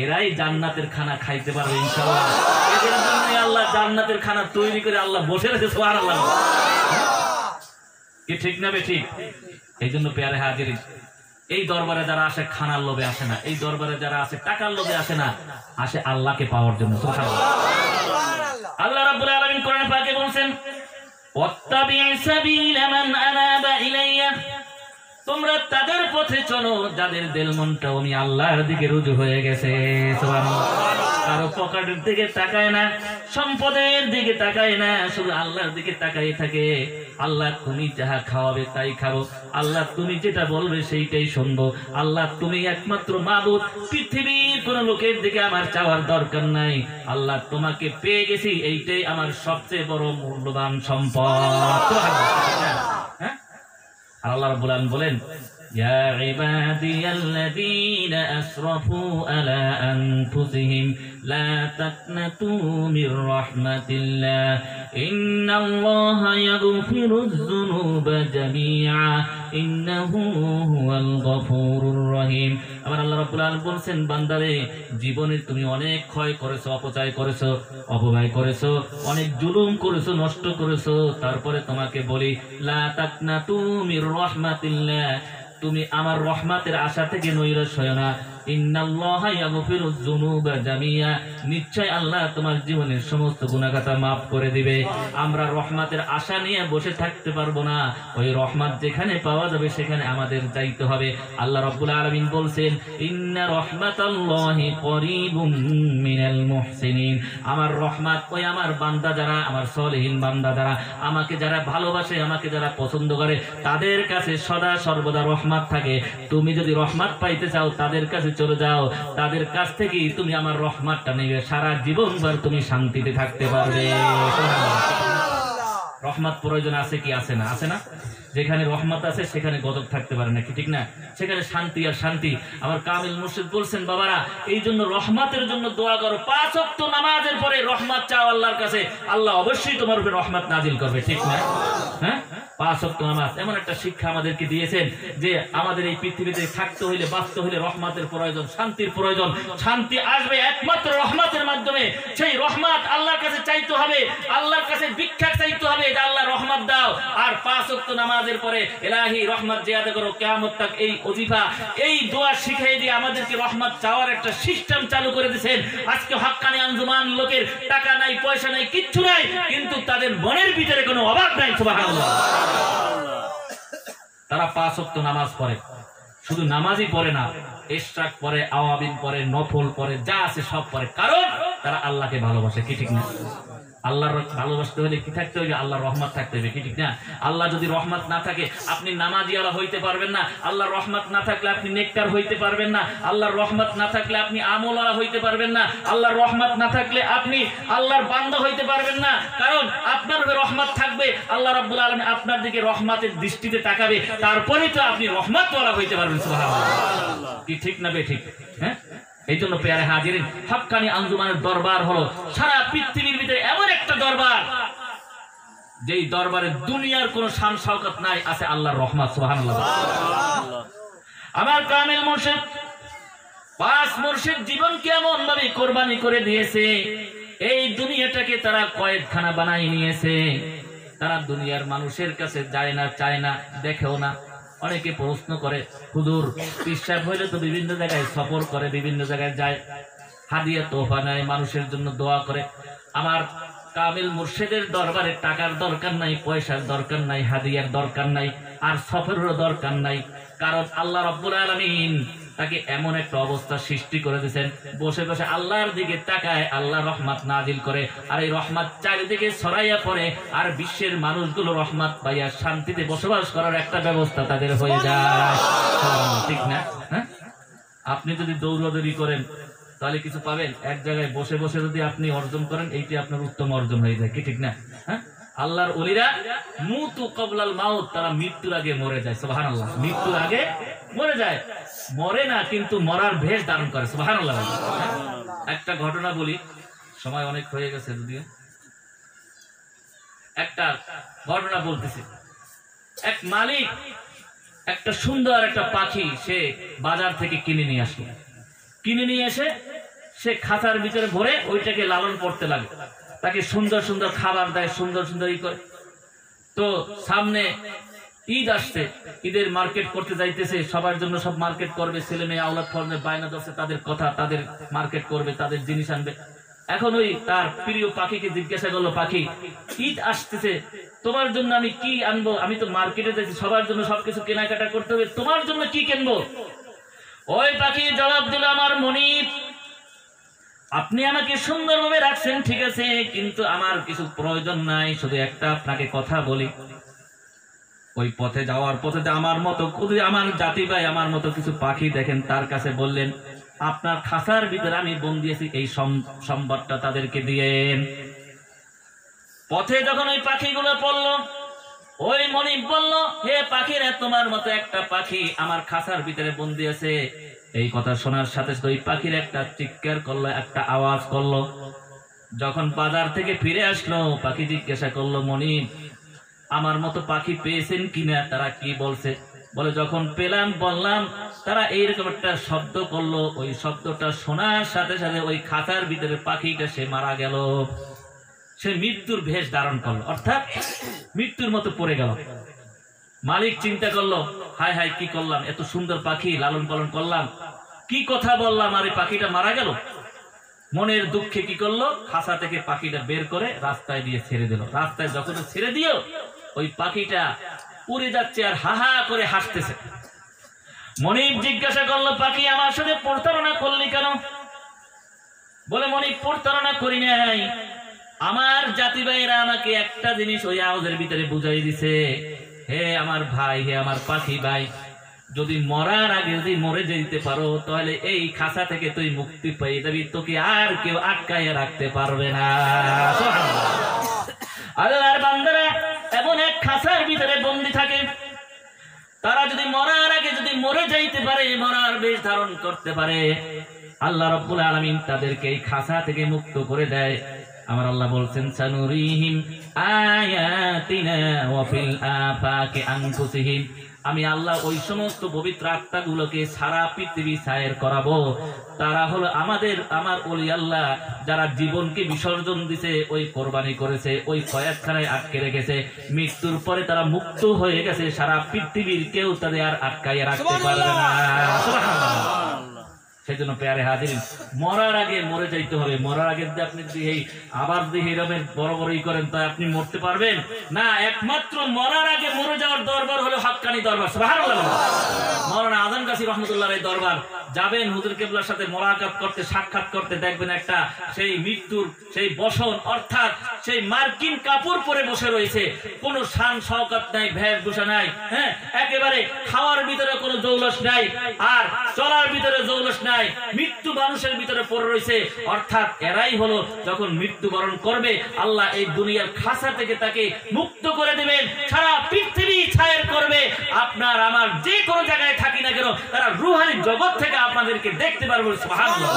এরাই জান্নাতের খানা খাইতে পারবে ইনশাআল্লাহ। এদের জন্যই আল্লাহ জান্নাতের খানা তৈরি করে আল্লাহ বসে রেখেছে। সুবহানাল্লাহ। কি ঠিক না বেঠিক? এই জন্য পেয়ারে হাজিরিন, এই দরবারে যারা আসে খানার লোভে আসে না, এই দরবারে যারা আসে টাকার লোভে আসে না, আসে আল্লাহকে পাওয়ার জন্য। সুবহানাল্লাহ। আল্লাহ রাব্বুল আলামিন কোরআনে পাকে বলেন, ওয়াত্তাবি সাবিলা মান আনাবা ইলাইয়া, তোমরা তাদের পথে চলো যাদের দিল মনটা আমি আল্লাহর দিকে রুজু হয়ে গেছে। সুবহানাল্লাহ। কারো পকেটের দিকে তাকায় না, সম্পদের দিকে তাকায় না, শুধু আল্লাহর দিকে তাকাই থাকে। আল্লাহ তুমি যাহা খাওয়াবে তাই খাবো, আল্লাহ তুমি যেটা বলবে সেইটাই শুনবো, আল্লাহ তুমি একমাত্র মাবুদ, পৃথিবীর কোন লোকের দিকে আমার চাওয়ার দরকার নাই। আল্লাহ তোমাকে পেয়ে গেছি, এইটাই আমার সবচেয়ে বড় মূল্যবান সম্পদ। হ্যাঁ, আল্লাহ রাব্বুল আলামিন বলেন, ইয়া ইবাদিয়াল্লাযীনা আসরাফু আলা আনফুসিহিম লা তাকনাতু মির রাহমাতিল্লাহ ইন্নাল্লাহা ইয়াগফিরুয যুনুবা জামিআ ইন্নাহু হুয়াল গফুরুর রহিম। আমার আল্লাহ রাব্বুল আলামিন বলেন, বান্দারে জীবনে তুমি অনেক ক্ষয় করেছো, অপচয় করেছো, অপব্যয় করেছো, অনেক জুলুম করেছো, নষ্ট করেছো, তারপরে তোমাকে বলি লা তাকনাতু মির রাহমাতিল্লাহ, তুমি আমার রহমতের আশা থেকে নৈরাশ হয়ো না। ইন্নাল্লাহা ইয়াগফিরুয যুনুবা জামিআ, নিশ্চয় আল্লাহ তোমার জীবনের সমস্ত গুনাহ খাতা maaf করে দিবে। আমরা রহমতের আশা নিয়ে বসে থাকতে পারবো না, ওই রহমত যেখানে পাওয়া যাবে সেখানে আমাদের যাইতে হবে। আল্লাহ রাব্বুল আলামিন বলছেন, ইন্না রাহমাতাল্লাহি করিবুম মিনাল মুহসিনিন, আমার রহমত ওই আমার বান্দা যারা, আমার সলিহিন বান্দা যারা, আমাকে যারা ভালোবাসে, আমাকে যারা পছন্দ করে, তাদের কাছে সদা সর্বদা রহমত থাকে। তুমি যদি রহমত পাইতে চাও তাদের কাছে চলে যাও, তাদের কাছ থেকে তুমি আমার রহমতটা নেবে, সারা জীবন ভর তুমি শান্তিতে থাকতে পারবে। রহমত প্রয়োজন আছে কি আছে না? আছে না? যেখানে রহমত আছে সেখানে গজব থাকতে পারে না, কি ঠিক না? সেখানে শান্তি আর শান্তি। আমার কামিল মুর্শিদ বলছেন, বাবারা এই জন্য রহমতের জন্য দোয়া করো, 5 ওয়াক্ত নামাজের পরে রহমত চাও আল্লাহর কাছে, আল্লাহ অবশ্যই তোমার উপরে রহমত নাজিল করবে, ঠিক না? হ্যাঁ, 5 ওয়াক্ত নামাজ এমন একটা শিক্ষা আমাদেরকে দিয়েছেন যে আমাদের এই পৃথিবীতে থাকতে হইলে, বাঁচতে হইলে রহমতের প্রয়োজন, শান্তির প্রয়োজন। শান্তি আসবে একমাত্র রহমতের মাধ্যমে। সেই রহমত আল্লাহর কাছে চাইতে হবে, আল্লাহর কাছে ভিক্ষা চাইতে হবে যে আল্লাহ রহমত দাও। আর 5 ওয়াক্ত নামাজের পরে ইলাহি রহমত জিয়াদা করো, কিয়ামত তক এই ওজিফা, এই দোয়া শিখিয়ে দিয়ে আমাদেরকে রহমত চাওয়ার একটা সিস্টেম চালু করে দিয়েছেন। আজকে হক্কানি আঞ্জুমান লোকের টাকা নাই, পয়সা নাই, কিচ্ছু নাই, কিন্তু তাদের মনের ভিতরে কোনো অভাব নাই। সুবহানাল্লাহ। তারা 5 ওয়াক্ত নামাজ পড়ে, শুধু নামাজই পড়ে না, ইশরাক পড়ে, আওয়াবিন পড়ে, নফল পড়ে, যা আছে সব পড়ে, কারণ তারা আল্লাহকে ভালোবাসে, কি ঠিক না? আল্লাহর ভালোবাসতে হলে কি থাকতে হবে? আল্লাহর রহমত থাকতে হবে, কি ঠিক না? আল্লাহ যদি রহমত না থাকে আপনি নামাজিয়ালা হইতে পারবেন না। আল্লাহর রহমত না থাকলে আপনি নেককার হইতে পারবেন না। আল্লাহর রহমত না থাকলে আপনি আমলওয়ালা হইতে পারবেন না। আল্লাহর রহমত না থাকলে আপনি আল্লাহর বান্দা হইতে পারবেন না। কারণ আপনার উপরে রহমত থাকবে, আল্লাহ রাব্বুল আলামিন আপনার দিকে রহমতের দৃষ্টিতে তাকাবে, তারপরেই তো আপনি রহমতওয়ালা হইতে পারবেন। সুবহানাল্লাহ, কি ঠিক না বেঠিক? হ্যাঁ, এই জন্য পেয়ারে হাজিরিন, হক্কানি আঞ্জুমানের দরবার হলো সারা পৃথিবীর ভিতরে এমন একটা দরবার যেই দরবারে দুনিয়ার কোন শান শওকত নাই, আছে আল্লাহর রহমত। সুবহানাল্লাহ। আমার কামিল মুর্শিদ, পাঁচ মুর্শিদ জীবনকে এমন ভাবে কোরবানি করে দিয়েছে, এই দুনিয়াটাকে তারা কয়েদখানা বানাই নিয়েছে। তারা দুনিয়ার মানুষের কাছে যায় না, চায় না, দেখেও না। অনেকে প্রশ্ন করে, হুজুর পীর সাহেব হইলে তো বিভিন্ন জায়গায় সফর করে, বিভিন্ন জায়গায় যায়, হাদিয়া তোহফা নেয়, মানুষের জন্য দোয়া করে। আমার কামিল মুর্শিদের দরবারে টাকার দরকার নাই, পয়সার দরকার নাই, হাদিয়ার দরকার নাই, আর সফরেরও দরকার নাই। কারণ আল্লাহ রাব্বুল আলামিন তাকে এমন একটা অবস্থা সৃষ্টি করে দিয়েছেন, বসে বসে আল্লাহর দিকে তাকায়, আল্লাহ রহমত নাজিল করে, আর এই রহমত চারিদিকে ছড়াইয়া পড়ে, আর বিশ্বের মানুষগুলো রহমত পাইয়া শান্তিতে বসবাস করার একটা ব্যবস্থা তাদের হয়ে যায়। ঠিক না? হ্যাঁ, আপনি যদি দৌড়দৌড়ি করেন তাহলে কিছু পাবেন? এক জায়গায় বসে বসে যদি আপনি অর্জন করেন, এইটি আপনার উত্তম অর্জন হয়ে যায়, কি ঠিক না? হ্যাঁ, আল্লাহর ওলিরা মুতু ক্বাবলাল মাউত, তারা মৃত্যুর আগে মরে যায়। সুবহানাল্লাহ, মৃত্যুর আগে মরে যায়, মরে না কিন্তু মরার ভেষ ধারণ করে। সুবহানাল্লাহ। একটা ঘটনা বলি, সময় অনেক হয়ে গেছে, যদিও একটা ঘটনা বলতেছি। এক মালিক একটা সুন্দর একটা পাখি সে বাজার থেকে কিনে নিয়ে আসলো। কিনে নিয়ে এসে সে খাঁচার ভিতরে ভরে ওইটাকে লালন করতে লাগে, তাকে সুন্দর সুন্দর খাবার দেয়, সুন্দর সুন্দর ই করে। তো সামনে ঈদ আসছে, ঈদের মার্কেট করতে যাইতেছে, সবার জন্য সব মার্কেট করবে, ছেলে মেয়ে আওলাদ ফরমে বায়না ধরছে, তাদের কথা, তাদের মার্কেট করবে, তাদের জিনিস আনবে। এখন ওই তার প্রিয় পাখিকে জিজ্ঞাসা করলো, পাখি ঈদ আসতেছে, তোমার জন্য আমি কি আনবো? আমি তো মার্কেটে যাচ্ছি, সবার জন্য সবকিছু কেনাকাটা করতে হবে, তোমার জন্য কি কিনবো? ওই পাখি জবাব দিল, আমার মনিব, আপনি আমাকে সুন্দরভাবে রাখছেন, ঠিক আছে, কিন্তু আমার কিছু প্রয়োজন নাই, শুধু একটা আপনাকে কথা বলি। ওই পথে যাওয়ার পথে আমার মতো, আমার জাতি ভাই আমার মতো কিছু পাখি দেখেন, তার কাছে বললেন, আপনার খাঁচার ভিতরে আমি বন্দি আছি, এই সম্বাদটা তাদেরকে দিয়েন। পথে যখন ওই পাখিগুলো পড়লো, ওই মনিব বলল, হে পাখিরা, তোমার মতো একটা পাখি আমার খাঁচার ভিতরে বন্দি আছে। এই কথা শোনার সাথে সাথে ওই পাখির একটা চিৎকার করলো, একটা আওয়াজ করলো। যখন বাজার থেকে ফিরে আসলো, পাখি জিজ্ঞাসা করলো, মনিব আমার মতো পাখি পেয়েছেন কিনা? তারা কি বলছে? বলে, যখন পেলাম বললাম। তারা এইরকম একটা শব্দ করলো, ওই শব্দটা শোনার সাথে সাথে ওই খাঁচার ভিতরে পাখিটা সে মারা গেল, সে মৃত্যুর ভেষ ধারণ করলো, অর্থাৎ মৃত্যুর মতো পড়ে গেল। মালিক চিন্তা করলো, হায় হায়, কি করলাম, এত সুন্দর পাখি লালন পালন করলাম, কি কথা বললাম, আর এই পাখিটা মারা গেল। মনের দুঃখে কি করলো, খাঁচা থেকে পাখিটা বের করে রাস্তায় দিয়ে ছেড়ে দিল। রাস্তায় যখন ছেড়ে দিও, ওই পাখিটা উড়ে যাচ্ছে আর হা হা করে হাসতেছে। মনিব জিজ্ঞাসা করলো, পাখি আমার সাথে প্রতারণা করলি কেন? বলে, মনিব প্রতারণা করি নাই, আমার জাতি ভাইরা আমাকে একটা জিনিস ওই আওয়াজের ভিতরে বুঝাই দিছে, হে আমার ভাই, হে আমার পাখি ভাই, যদি মরার আগে যদি মরে যেতে পারো, তাহলে এই খাঁচা থেকে তুই মুক্তি পেয়ে যাবি, তোকে আর কেউ আটকায় রাখতে পারবে না। আল্লাহর বান্দারা এমন এক খাঁচার ভিতরে বন্দী থাকে, তারা যদি মরার আগে যদি মরে যাইতে পারে, মরার বেশ ধারণ করতে পারে, আল্লাহ রাব্বুল আলামিন তাদেরকে এই খাঁচা থেকে মুক্ত করে দেয়। আমার আল্লাহ বলছেন, সানুরিহিম আয়াতিনা ওয়া ফিল আফাকি আনফুসিহিম, আমি আল্লাহ ওই সমস্ত পবিত্র আত্মাগুলোকে সারা পৃথিবী ছায়ের করাবো। তারা হলো আমার ওলি আল্লাহ, যারা জীবনকে বিসর্জন দিছে, ওই কোরবানি করেছে, ওই কয়েকখানায় আটকে রেখেছে, মৃত্যুর পরে তারা মুক্ত হয়ে গেছে, সারা পৃথিবীর কেউ তাদের আর আটকাইয়া রাখতে পারবে না। সেই জন্য পেয়ারে হাজিরিন, মরার আগে মরে যাইতে হবে। মরার আগে যদি আপনি আবার যদি এরকমের বড় বড়ই করেন, তাই আপনি মরতে পারবেন না। একমাত্র মরার আগে মরে যাওয়ার দরবার হলো হক্কানি দরবার। সুবহানাল্লাহ। মাওলানা আযম কাসী রহমাতুল্লাহ এই দরবার যাবেন হুজুর কেবলার সাথে মোলাকাত করতে, সাক্ষাৎ করতে, দেখবেন একটা সেই মৃত্যুর সেই বসন, অর্থাৎ সেই মার্কিন কাপড় পরে বসে রয়েছে, কোনো শান শওকত নাই, ভেষভূষা নাই, হ্যাঁ, একেবারে খাওয়ার ভিতরে কোনো জৌলস নাই, আর চলার ভিতরে জৌলস নাই, মৃত্যু মানুষের ভিতরে পড়ে রয়েছে। অর্থাৎ এরাই হলো যখন মৃত্যুবরণ করবে আল্লাহ এই দুনিয়ার খাসা থেকে তাকে মুক্ত করে দেবেন, সারা পৃথিবী ছায়ের করবে। আপনার আমার যে কোনো জায়গায় থাকি না কেন, তারা রুহানি জগৎ থেকে আপনাদেরকে দেখতে পারবে। সুবহানাল্লাহ।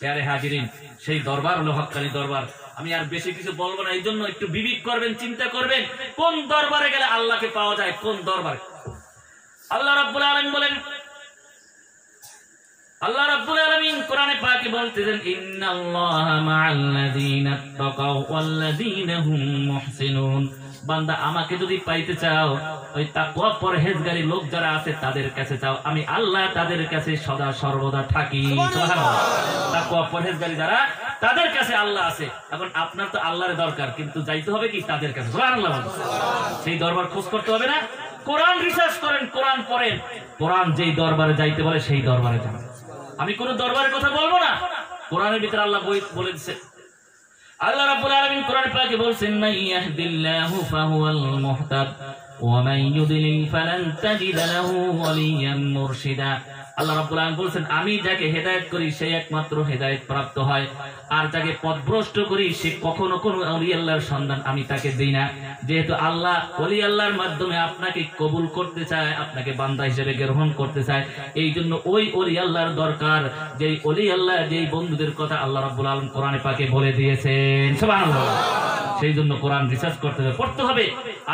প্যারে হাজিরিন, সেই দরবার হলো হক্কানি দরবার। আমি আর বেশি কিছু বলবো না, এই জন্য একটু বিবেক করবেন, চিন্তা করবেন কোন দরবারে গেলে আল্লাহকে পাওয়া যায়, কোন দরবারে। আল্লাহ রাব্বুল আলামিন বলেন, আল্লাহ রাব্বুল আলামিন কোরআনে পাকে বলতেছেন, ইন্নাল্লাহা মা'আল্লাযীনা তাকাও ওয়াল্লাযীনা হুম মুহসিনুন। বান্দা, আমাকে যদি পাইতে চাও, ওই তাকওয়া পরহেজগারী লোক যারা আছে তাদের কাছে চাও, আমি আল্লাহ তাদের কাছে সদা সর্বদা থাকি। সুবহানাল্লাহ। তাকওয়া পরহেজগারী যারা, তাদের কাছে আল্লাহ আছে। এখন আপনার তো আল্লাহর দরকার, কিন্তু যাইতে হবে কি তাদের কাছে। সুবহানাল্লাহ। সেই দরবার খোঁজ করতে হবে না? কোরআন রিসার্চ করেন, কোরআন পড়েন, কোরআন যেই দরবারে যাইতে বলে সেই দরবারে যান। আমি কোন দরবারের কথা বলবো না, কোরআনের ভিতরে আল্লাহ বলে দিয়েছে। আল্লাহ রাব্বুল আলামিন কোরআনে পাকে বলছেন, মাইয়াহদিল্লাহু ফাহুয়াল মুহতাদ ওয়া মান ইউদ্লিল ফালান তাজিদ লাহু ওয়ালিয়ান মুরশিদা। আল্লাহ রাব্বুল আলামিন বলেন, আমি যাকে হেদায়েত করি সে একমাত্র হেদায়েত প্রাপ্ত হয়, আর যাকে পথভ্রষ্ট করি সে কখনো কোনো ওলি আল্লাহর সন্ধান আমি তাকে দেই না। যেহেতু আল্লাহ ওলি আল্লাহর মাধ্যমে আপনাকে কবুল করতে চায়, আপনাকে বান্দা হিসেবে গ্রহণ করতে চায়, এই জন্য ওই ওলি আল্লাহর দরকার, যেই ওলি আল্লাহ, যেই বন্ধুদের কথা আল্লাহ রাব্বুল আলামিন কোরআনে পাকে বলে দিয়েছেন। সুবহানাল্লাহ। সেই জন্য কোরআন রিসার্চ করতে হবে, পড়তে হবে,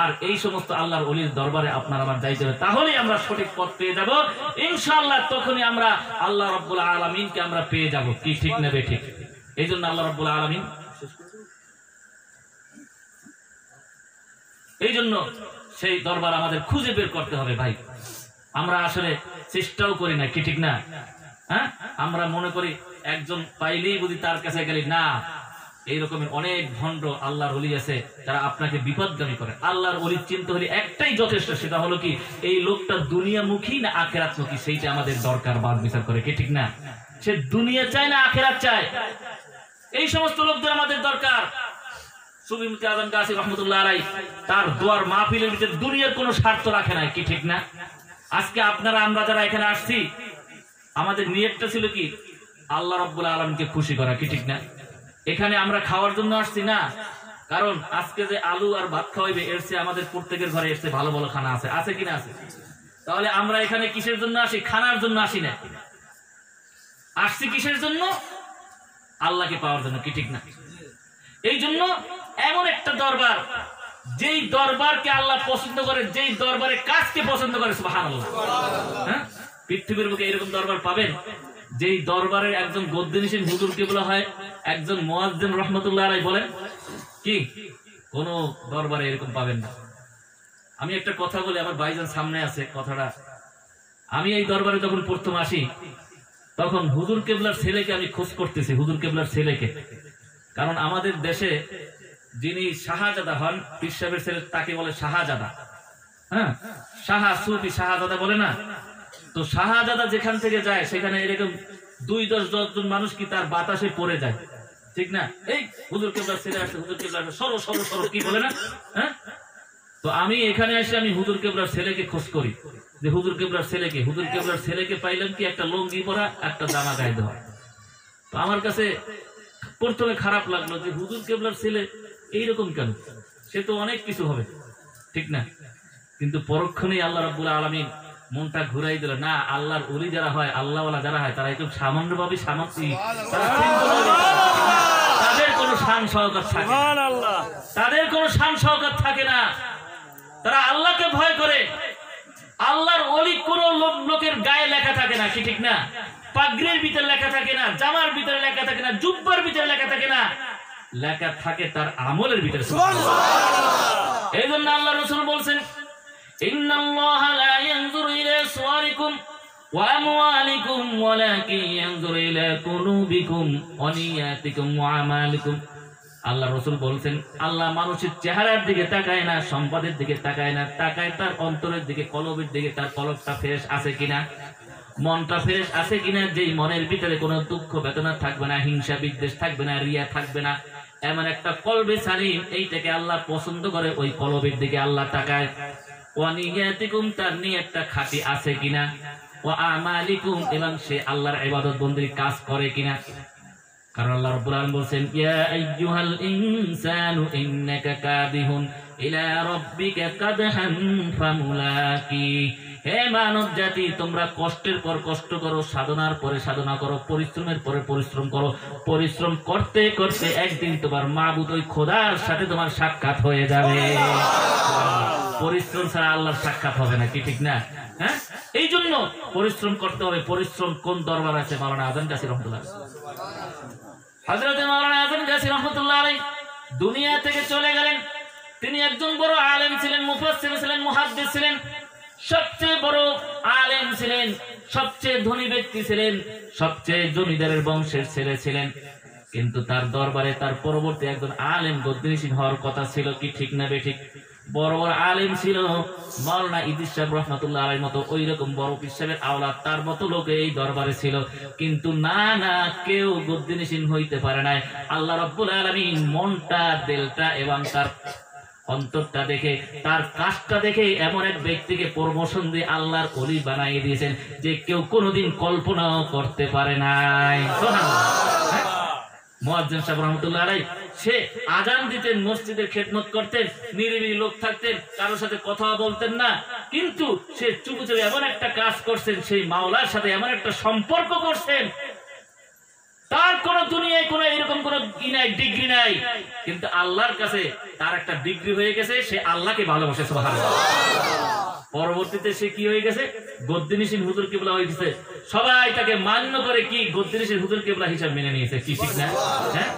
আর এই সমস্ত আল্লাহর ওলির দরবারে আপনার আমার যাইতে হবে। তাহলেই আমরা সঠিক পথ পেয়ে যাব ইনশাআল্লাহ। তখনই আমরা আল্লাহ রাব্বুল আলামিনকে আমরা পেয়ে যাব। কি ঠিক নেবে? ঠিক। এই জন্য আল্লাহ রাব্বুল আলামিন, এই জন্য সেই দরবার আমাদের খুঁজে বের করতে হবে। ভাই, আমরা আসলে চেষ্টাও করি না, কি ঠিক না? হ্যাঁ, আমরা মনে করি একজন পাইলেই বুঝি তার কাছে গেলি না। এই রকমের অনেক ভণ্ড আল্লাহর ওলি আছে যারা আপনাকে বিপদগামী করে। আল্লাহর ওলির চিন্তা হলে একটাই যথেষ্ট, সেটা হলো কি এই লোকটা দুনিয়ামুখী না আখিরাতমুখী, সেইটা আমাদের দরকার বাদ বিচার করে, কি ঠিক না? সে দুনিয়া চায় না আখিরাত চায়, এই সমস্ত লোকদের আমাদের দরকার। সুফি মুফতি আজম গাছী রহমতুল্লাহ আলাইহি তার দোয়ার মাহফিলের ভিতরে দুনিয়ার কোনো স্বার্থ রাখে নাই, কি ঠিক না? আজকে আপনারা আমরা যারা এখানে আসছি, আমাদের নিয়তটা ছিল কি আল্লাহ রাব্বুল আলামিনকে খুশি করা, কি ঠিক না? এখানে আমরা খাওয়ার জন্য আসছি না, কারণ আজকে যে আলু আর ভাত খাওয়াইবে এর চেয়ে আমাদের প্রত্যেকের ঘরে এর চেয়ে ভালো ভালো খানা আছে, আছে কিনা? আছে। তাহলে আমরা এখানে কিসের জন্য আসি? খানার জন্য আসি না, আসছি কিসের জন্য? আল্লাহকে পাওয়ার জন্য, কি ঠিক না? এই জন্য এমন একটা দরবার, যেই দরবারকে আল্লাহ পছন্দ করে, যেই দরবারে কাজকে পছন্দ করে। সুবহানাল্লাহ। হ্যাঁ, পৃথিবীর বুকে এরকম দরবার পাবেন যেই দরবারের একজন গদ্দিনিসীন হুজুর কেবলা হয়, একজন মুয়াজ্জিন রহমতুল্লাহ আলাইহি বলেন, কি কোন দরবারে এরকম পাবেন না। আমি একটা কথা বলি, আমার ভাইজান সামনে আছে কথাটা। আমি এই দরবারে যখন প্রথম আসি, তখন হুজুর কেবলার ছেলেকে আমি খোঁজ করতেছি, হুজুর কেবলার ছেলেকে। কারণ আমাদের দেশে যিনি শাহজাদা হন, পীর সাহেবের ছেলে, তাকে বলে শাহজাদা। হ্যাঁ, শাহ সুফি শাহজাদা বলে না? তো শাহজাদা যেখান থেকে যায় সেখানে এরকম 2-10 জন মানুষ কি তার বাতাসে পড়ে যায়, ঠিক না? এই হুজুর কেবলার ছেলে আসছে, হুজুর কেবলার সরো সরো সরো, কি বলে না? হ্যাঁ, তো আমি এখানে এসে আমি হুজুর কেবলার ছেলেকে খোঁজ করি, যে হুজুর কেবলার ছেলেকে, হুজুর কেবলার ছেলেকে পাইলাম কি একটা লুঙ্গি পরা, একটা জামা গায়ে দেওয়া। তো আমার কাছে প্রথমে খারাপ লাগলো যে হুজুর কেবলার ছেলে এইরকম কেন? সে তো অনেক কিছু হবে, ঠিক না? কিন্তু পরক্ষণেই আল্লাহ রাব্বুল আলামিন মনটা ঘুরাই দিল, না, আল্লাহর ওলি যারা হয়, আল্লাহওয়ালা যারা হয়, তারা একটু সামান্যভাবে তাদের কোনো শান শওকত থাকে না, তাদের কোনো শান শওকত থাকে না। তারা আল্লাহকে ভয় করে। আল্লাহর ওলি কোন লোকের গায়ে লেখা থাকে না, কি ঠিক না? পাগড়ির ভিতরে লেখা থাকে না, জামার ভিতরে লেখা থাকে না, জুব্বার ভিতরে লেখা থাকে না, লেখা থাকে তার আমলের ভিতরে। এই জন্য আল্লাহ রাসূল বলছেন, ইন্নাল্লাহা লা ইয়ানজুরু ইলা সুওয়ারিকুম ওয়া আমওয়ালিকুম ওয়ালাকিন ইয়ানজুরু ইলা কুলুবিকুম ওয়া নিয়াতিকুম ওয়া আমালিকুম। আল্লাহ রাসূল বলছেন, আল্লাহ মানুষের চেহারার দিকে তাকায় না, সম্পদের দিকে তাকায় না, তাকায় তার অন্তরের দিকে, কলবের দিকে, তার কলবটা ফ্রেশ আছে কিনা। মনটা ফ্রেশ আছে কিনা, যেই মনের ভিতরে কোনো দুঃখ বেদনা থাকবে না, হিংসা বিদ্বেষ থাকবে না, রিয়া থাকবে না, এমন একটা কলবে সালিম, এইটাকে আল্লাহ পছন্দ করে। ওই কলবের দিকে আল্লাহ তাকায়। ওয়ানিয়াতিকুম, তার নিয়তটা খাঁটি আছে কিনা, ওয়া আমালিকুম, এবং সে আল্লাহর ইবাদত বন্দেগী কাজ করে কিনা। কারণ আল্লাহ রাব্বুল আলামিন বলেন, ইয়া আইয়ুহাল ইনসানু ইন্নাকা কাদিহুন ইলা রাব্বিকা কাদহান ফামুলাকি। হে মানব জাতি, তোমরা কষ্টের পর কষ্ট করো, সাধনার পরে সাধনা করো, পরিশ্রমের পরে পরিশ্রম করো। পরিশ্রম করতে করতে একদিন তোমার মাবুদ ওই খোদার সাথে তোমার সাক্ষাৎ হয়ে যাবে। পরিশ্রম ছাড়া আল্লাহর সাক্ষাৎ হবে না, কি ঠিক না? হ্যাঁ, এই জন্য পরিশ্রম করতে হবে। পরিশ্রম কোন দরবার আছে? মাওলানা আজম গাছী রহমাতুল্লাহ, হযরত মাওলানা আজম গাছী রহমাতুল্লাহ আলাইহি দুনিয়া থেকে চলে গেলেন। তিনি একজন বড় আলেম ছিলেন, মুফাসসির ছিলেন, মুহাদ্দিস ছিলেন, সবচেয়ে বড় আলেম ছিলেন, সবচেয়ে ধনী ব্যক্তি ছিলেন, সবচেয়ে জমিদারের বংশের ছেলে ছিলেন। কিন্তু তার দরবারে তার পরবর্তী একজন আলেম গদ্দিনশীল হওয়ার কথা ছিল, কি ঠিক না বেঠিক? বড় বড় আলেম ছিল, মাওলানা ইদ্রিস সাহেব রহমাতুল্লাহ আলাইহির মতো ওই রকম বড় পীর সাহেবের আওলাদ, তার মতো লোক এই দরবারে ছিল। কিন্তু না, কেউ গদ্দিনশীল হইতে পারে নাই। আল্লাহ রাব্বুল আলামিন মনটা, দিলটা এবং তার অন্তরটা দেখে, তার কাজটা দেখে এমন এক ব্যক্তিকে প্রমোশন দিয়ে আল্লাহর ওলি বানাই দিয়েছেন যে কেউ কোনোদিন কল্পনাও করতে পারে নাই। মুয়াজ্জিন সাহেব রহমাতুল্লাহ আলাইহি সে আজান দিতেন, মসজিদের খেদমত করতেন, নিরিবিলি লোক থাকতেন, কারোর সাথে কথা বলতেন না, কিন্তু সে চুপে চুপে এমন একটা কাজ করছেন, সেই মাওলার সাথে এমন একটা সম্পর্ক করছেন, তার কোন দুনিয়ায় কোন এরকম কোন ই নাই, ডিগ্রি নাই, কিন্তু আল্লাহর কাছে তার একটা ডিগ্রি হয়ে গেছে, সে আল্লাহকে ভালোবাসে। সুবহানাল্লাহ। পরবর্তীতে সে কি হয়ে গেছে? গদ্দিনশীল হুজুর কিবলা হয়ে গেছে। সবাই তাকে মান্য করে, কি গদ্দিনশীল হুজুর কিবলা হিসাব মেনে নিয়েছে, কি ঠিক না? হ্যাঁ,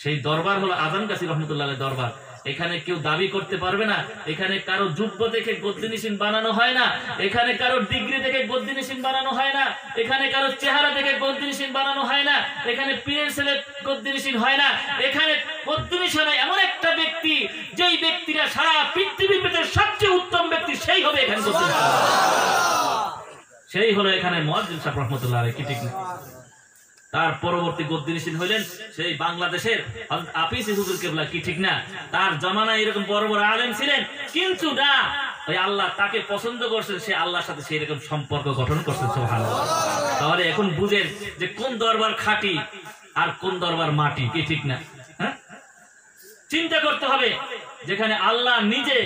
সেই দরবার হলো আজম গাছী রহমাতুল্লাহ আলাইহির দরবার। এখানে কেউ দাবি করতে পারবে না, এখানে কারো যোগ্য দেখে গদ্দিনশীল বানানো হয় না, এখানে কারো ডিগ্রি দেখে গদ্দিনশীল বানানো হয় না, এখানে কারো চেহারা দেখে গদ্দিনশীল বানানো হয় না, এখানে পীরের ছেলে গদ্দিনশীল হয় না। এখানে গদ্দিনশীল এমন একটা ব্যক্তি, যেই ব্যক্তিরা সারা পৃথিবীর ভিতরে সবচেয়ে উত্তম ব্যক্তি, সেই হবে এখানে গদ্দিনশীল। সেই হলো এখানে মুয়াজ্জিন সাহেব রহমাতুল্লাহ আলাইহি, কি ঠিক না? তার পরবর্তী গদ্দিনশীল হইলেন সেই বাংলাদেশের আপিস হুজুর কিবলা, কি ঠিক না? তার জামানায় এরকম বড় বড় আলেম ছিলেন, কিন্তু না, ওই আল্লাহ তাকে পছন্দ করছেন, সে আল্লাহর সাথে সেই রকম সম্পর্ক গঠন করছেন। সুবহানাল্লাহ। তাহলে এখন বুঝেন যে কোন দরবার খাঁটি আর কোন দরবার মাটি, কি ঠিক না? হ্যাঁ, চিন্তা করতে হবে। যেখানে আল্লাহ নিজে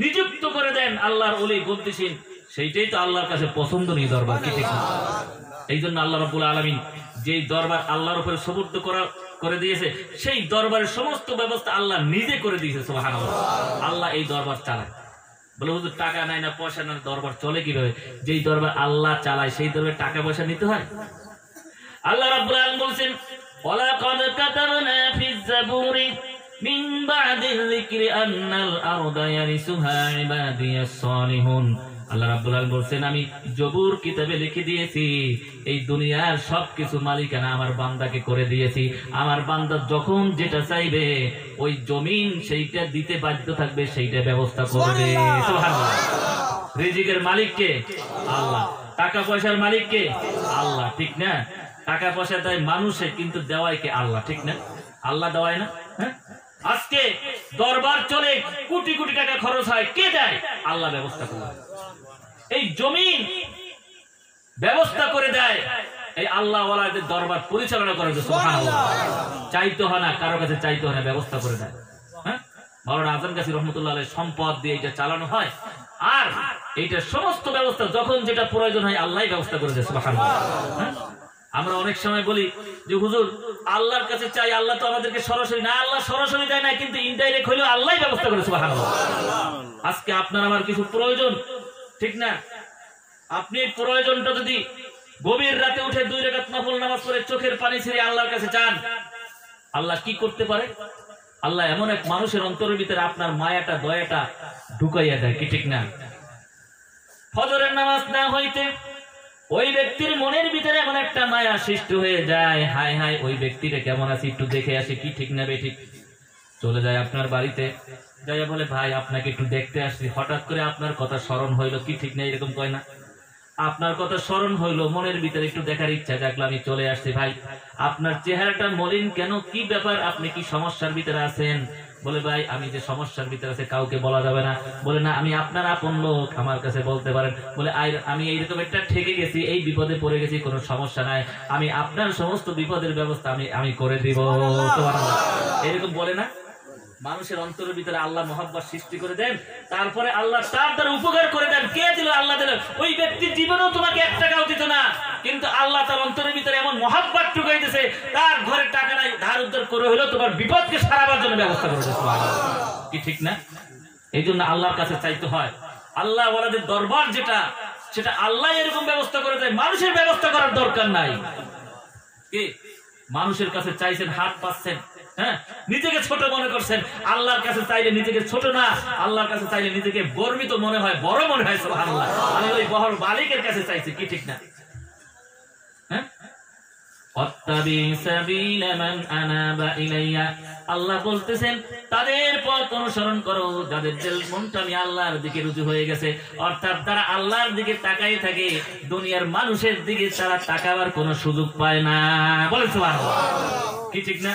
নিযুক্ত করে দেন আল্লাহর ওলি গদ্দিনশীল, সেইটাই তো আল্লাহর কাছে পছন্দনীয় দরবার, কি ঠিক না? এই জন্য আল্লাহ রাব্বুল আলামিন যেই দরবার আল্লাহর উপরে সুবর্দ করে দিয়েছে, সেই দরবারের সমস্ত ব্যবস্থা আল্লাহ নিজে করে দিয়েছে। সুবহানাল্লাহ। আল্লাহ এই দরবার চালায়। বলে হুজুর টাকা নাই না, পয়সা নাই, দরবার চলে কিভাবে? যেই দরবার আল্লাহ চালায়, সেই দরবারে টাকা পয়সা নিতে হয়? আল্লাহ রাব্বুল আলামিন বলেন, ওয়ালাকাদ কাতাবনা ফিজ জাবুরি মিন বা'দিল যিকরি আন্নাল আরদা ইয়ারিসুহা ইবাদিয়াস সালিহুন। আল্লাহ রাব্বুল আলামিন বলেন, আমি জবুর কিতাবে লিখে দিয়েছি, এই দুনিয়ার সবকিছু মালিকানা আমার বান্দাকে করে দিয়েছি। আমার বান্দা যখন যেটা চাইবে, ওই জমিন সেইটা দিতে বাধ্য থাকবে, সেইটা ব্যবস্থা করবে। সুবহানাল্লাহ। রিজিকের মালিক কে? আল্লাহ। টাকা পয়সার মালিক কে? আল্লাহ, ঠিক না? টাকা পয়সা দেয় মানুষে, কিন্তু দেওয়ায় কে? আল্লাহ, ঠিক না? আল্লাহ দেওয়ায় না? হ্যাঁ, আজকে দরবার চলে, কোটি কোটি টাকা খরচ হয়, কে দেয়? আল্লাহ ব্যবস্থা করে। এই জমিন ব্যবস্থা করে দেয় এই আল্লাহ ওয়ালাদের দরবার পরিচালনা করে। সুবহানাল্লাহ। চাইতে হয় না, কারো কাছে চাইতে হয় না, ব্যবস্থা করে দেয়। হ্যাঁ, মাওলানা আজম গাছী রহমাতুল্লাহ আলাইহি সম্পদ দিয়ে এটা চালানো হয়, আর এইটা সমস্ত ব্যবস্থা যখন যেটা প্রয়োজন হয় আল্লাহই ব্যবস্থা করে দেয়। সুবহানাল্লাহ। হ্যাঁ, আমরা অনেক সময় বলি যে হুজুর আল্লাহর কাছে চাই, আল্লাহ তো আমাদেরকে সরাসরি না, আল্লাহ সরাসরি দেয় না, কিন্তু ইনডাইরেক্ট হইলেও আল্লাহই ব্যবস্থা করে। সুবহানাল্লাহ। আজকে আপনার আমার কিছু প্রয়োজন, ঠিক না? আপনি প্রয়োজনটা যদি গভীর রাতে উঠে 2 রাকাত নফল নামাজ পড়ে চোখের পানি ছেড়ে আল্লাহর কাছে চান, আল্লাহ কি করতে পারে? আল্লাহ এমন এক মানুষের অন্তরের ভিতরে আপনার মায়াটা, দয়াটা ঢুকাইয়া দেয়, কি ঠিক না? ফজরের নামাজ না হইতে ওই ব্যক্তির মনের ভিতরে এমন একটা মায়া সৃষ্টি হয়ে যায়, হায় হায় ওই ব্যক্তিটা কেমন আছে, একটু দেখে আসি, কি ঠিক না বেঠিক? চলে যায় আপনার বাড়িতে, যাইয়া বলে ভাই আপনাকে একটু দেখতে আসছি, হঠাৎ করে আপনার কথা স্মরণ হইলো, কি ঠিক না? এরকম কয় না? আপনার কথা স্মরণ হইলো, মনের ভিতরে একটু দেখার ইচ্ছা জাগলো, আমি চলে আসছি। ভাই আপনার চেহারাটা মলিন কেন, কি ব্যাপার, আপনি কি সমস্যার ভিতরে আছেন? বলে ভাই আমি যে সমস্যার ভিতরে আছে কাউকে বলা যাবে না। বলে না, আমি আপনার আপন লোক, আমার কাছে বলতে পারেন। বলে আমি এইরকম একটা ঠেকে গেছি, এই বিপদে পড়ে গেছি, কোনো সমস্যা নাই, আমি আপনার সমস্ত বিপদের ব্যবস্থা আমি করে দিব। এরকম বলে না? মানুষের অন্তরের ভিতরে আল্লাহ মহব্বত সৃষ্টি করে দেন, তারপরে আল্লাহ তার দ্বারা উপকার করে দেন। কে দিল? আল্লাহ দিল। ওই ব্যক্তির জীবনেও তোমাকে 1 টাকাও দিত না, কিন্তু আল্লাহ তার অন্তরের ভিতরে এমন মহব্বত ঢুকাই দিয়েছে, তার ঘরে টাকা নাই, ধার উদ্ধার করে হলো তোমার বিপদকে সারাবার জন্য ব্যবস্থা করে দিয়েছে। কি ঠিক না? এই জন্য আল্লাহর কাছে চাইতে হয়। আল্লাহ ওয়ালাদের দরবার যেটা, সেটা আল্লাহ এরকম ব্যবস্থা করে দেয়, মানুষের ব্যবস্থা করার দরকার নাই। কি মানুষের কাছে চাইছেন, হাত পাচ্ছেন, হ্যাঁ, নিজেকে ছোট মনে করছেন। আল্লাহর কাছে চাইলে নিজেকে ছোট না, আল্লাহর কাছে চাইলে নিজেকে গর্বিত মনে হয়, বড় মনে হয়। সুবহানাল্লাহ। আমি ওই বহর মালিকের কাছে চাইছি। কি ঠিক না? হ্যাঁ, আল্লাহ বলতেছেন তাদের পথ অনুসরণ করো যাদের দিল মনটা আমি আল্লাহর দিকে রুজু হয়ে গেছে, অর্থাৎ তারা আল্লাহর দিকে তাকাই থাকে, দুনিয়ার মানুষের দিকে তারা তাকাবার কোনো সুযোগ পায় না। বলেন সুবহানাল্লাহ। কি ঠিক না?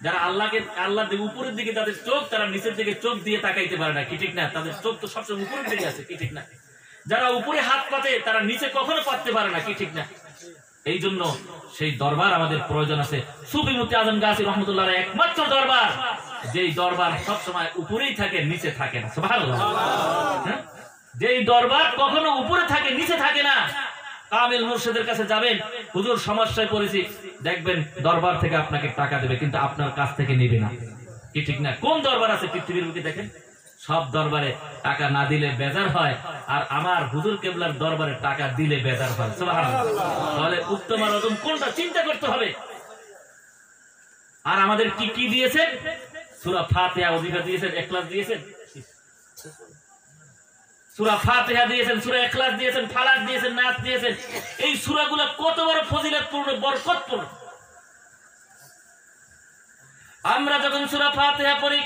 যারা আল্লাহর দিকে উপরের দিকে তাদের চোখ, তারা নিচের দিকে চোখ দিয়ে তাকাইতে পারে না। কি ঠিক না? তাদের চোখ তো সবসময় উপরের দিকে আছে। কি ঠিক না? যারা উপরে হাত পাতে তারা নিচে কখনো পাততে পারে না। কি ঠিক না? এই জন্য সেই দরবার আমাদের প্রয়োজন আছে। সুফি মুফতি আজম গাজী রহমাতুল্লাহ আলাইহি একমাত্র দরবার, যেই দরবার সবসময় উপরেই থাকে, নিচে থাকে না। সুবহানাল্লাহ। যেই দরবার কখনো উপরে থাকে, নিচে থাকে না। কামিল মুর্শিদের কাছে যাবেন, হুজুর সমস্যায় পড়েছি, দেখবেন দরবার থেকে আপনাকে টাকা দেবে, কিন্তু আপনার কাছ থেকে নেবে না। কি ঠিক না? কোন দরবার আছে পৃথিবীর বুকে? দেখেন সব দরবারে টাকা না দিলে বেজার হয়, আর আমার হুজুর কেবলার দরবারে টাকা দিলে বেজার হয়। সুবহানাল্লাহ। তাহলে উত্তম আর অদম কোনটা চিন্তা করতে হবে। আর আমাদের কি কি দিয়েছেন? সূরা ফাতিহা অধিকার দিয়েছেন, ইখলাস দিয়েছেন, সূরা ফাতিহা দিয়েছেন, সূরা ইখলাস দিয়েছেন, ফালাক দিয়েছেন, নাস দিয়েছেন। এই সূরাগুলো কত বড় ফজিলতপূর্ণ, বরকতপূর্ণ। আমরা যখন সূরা ফাতিহা পড়ি,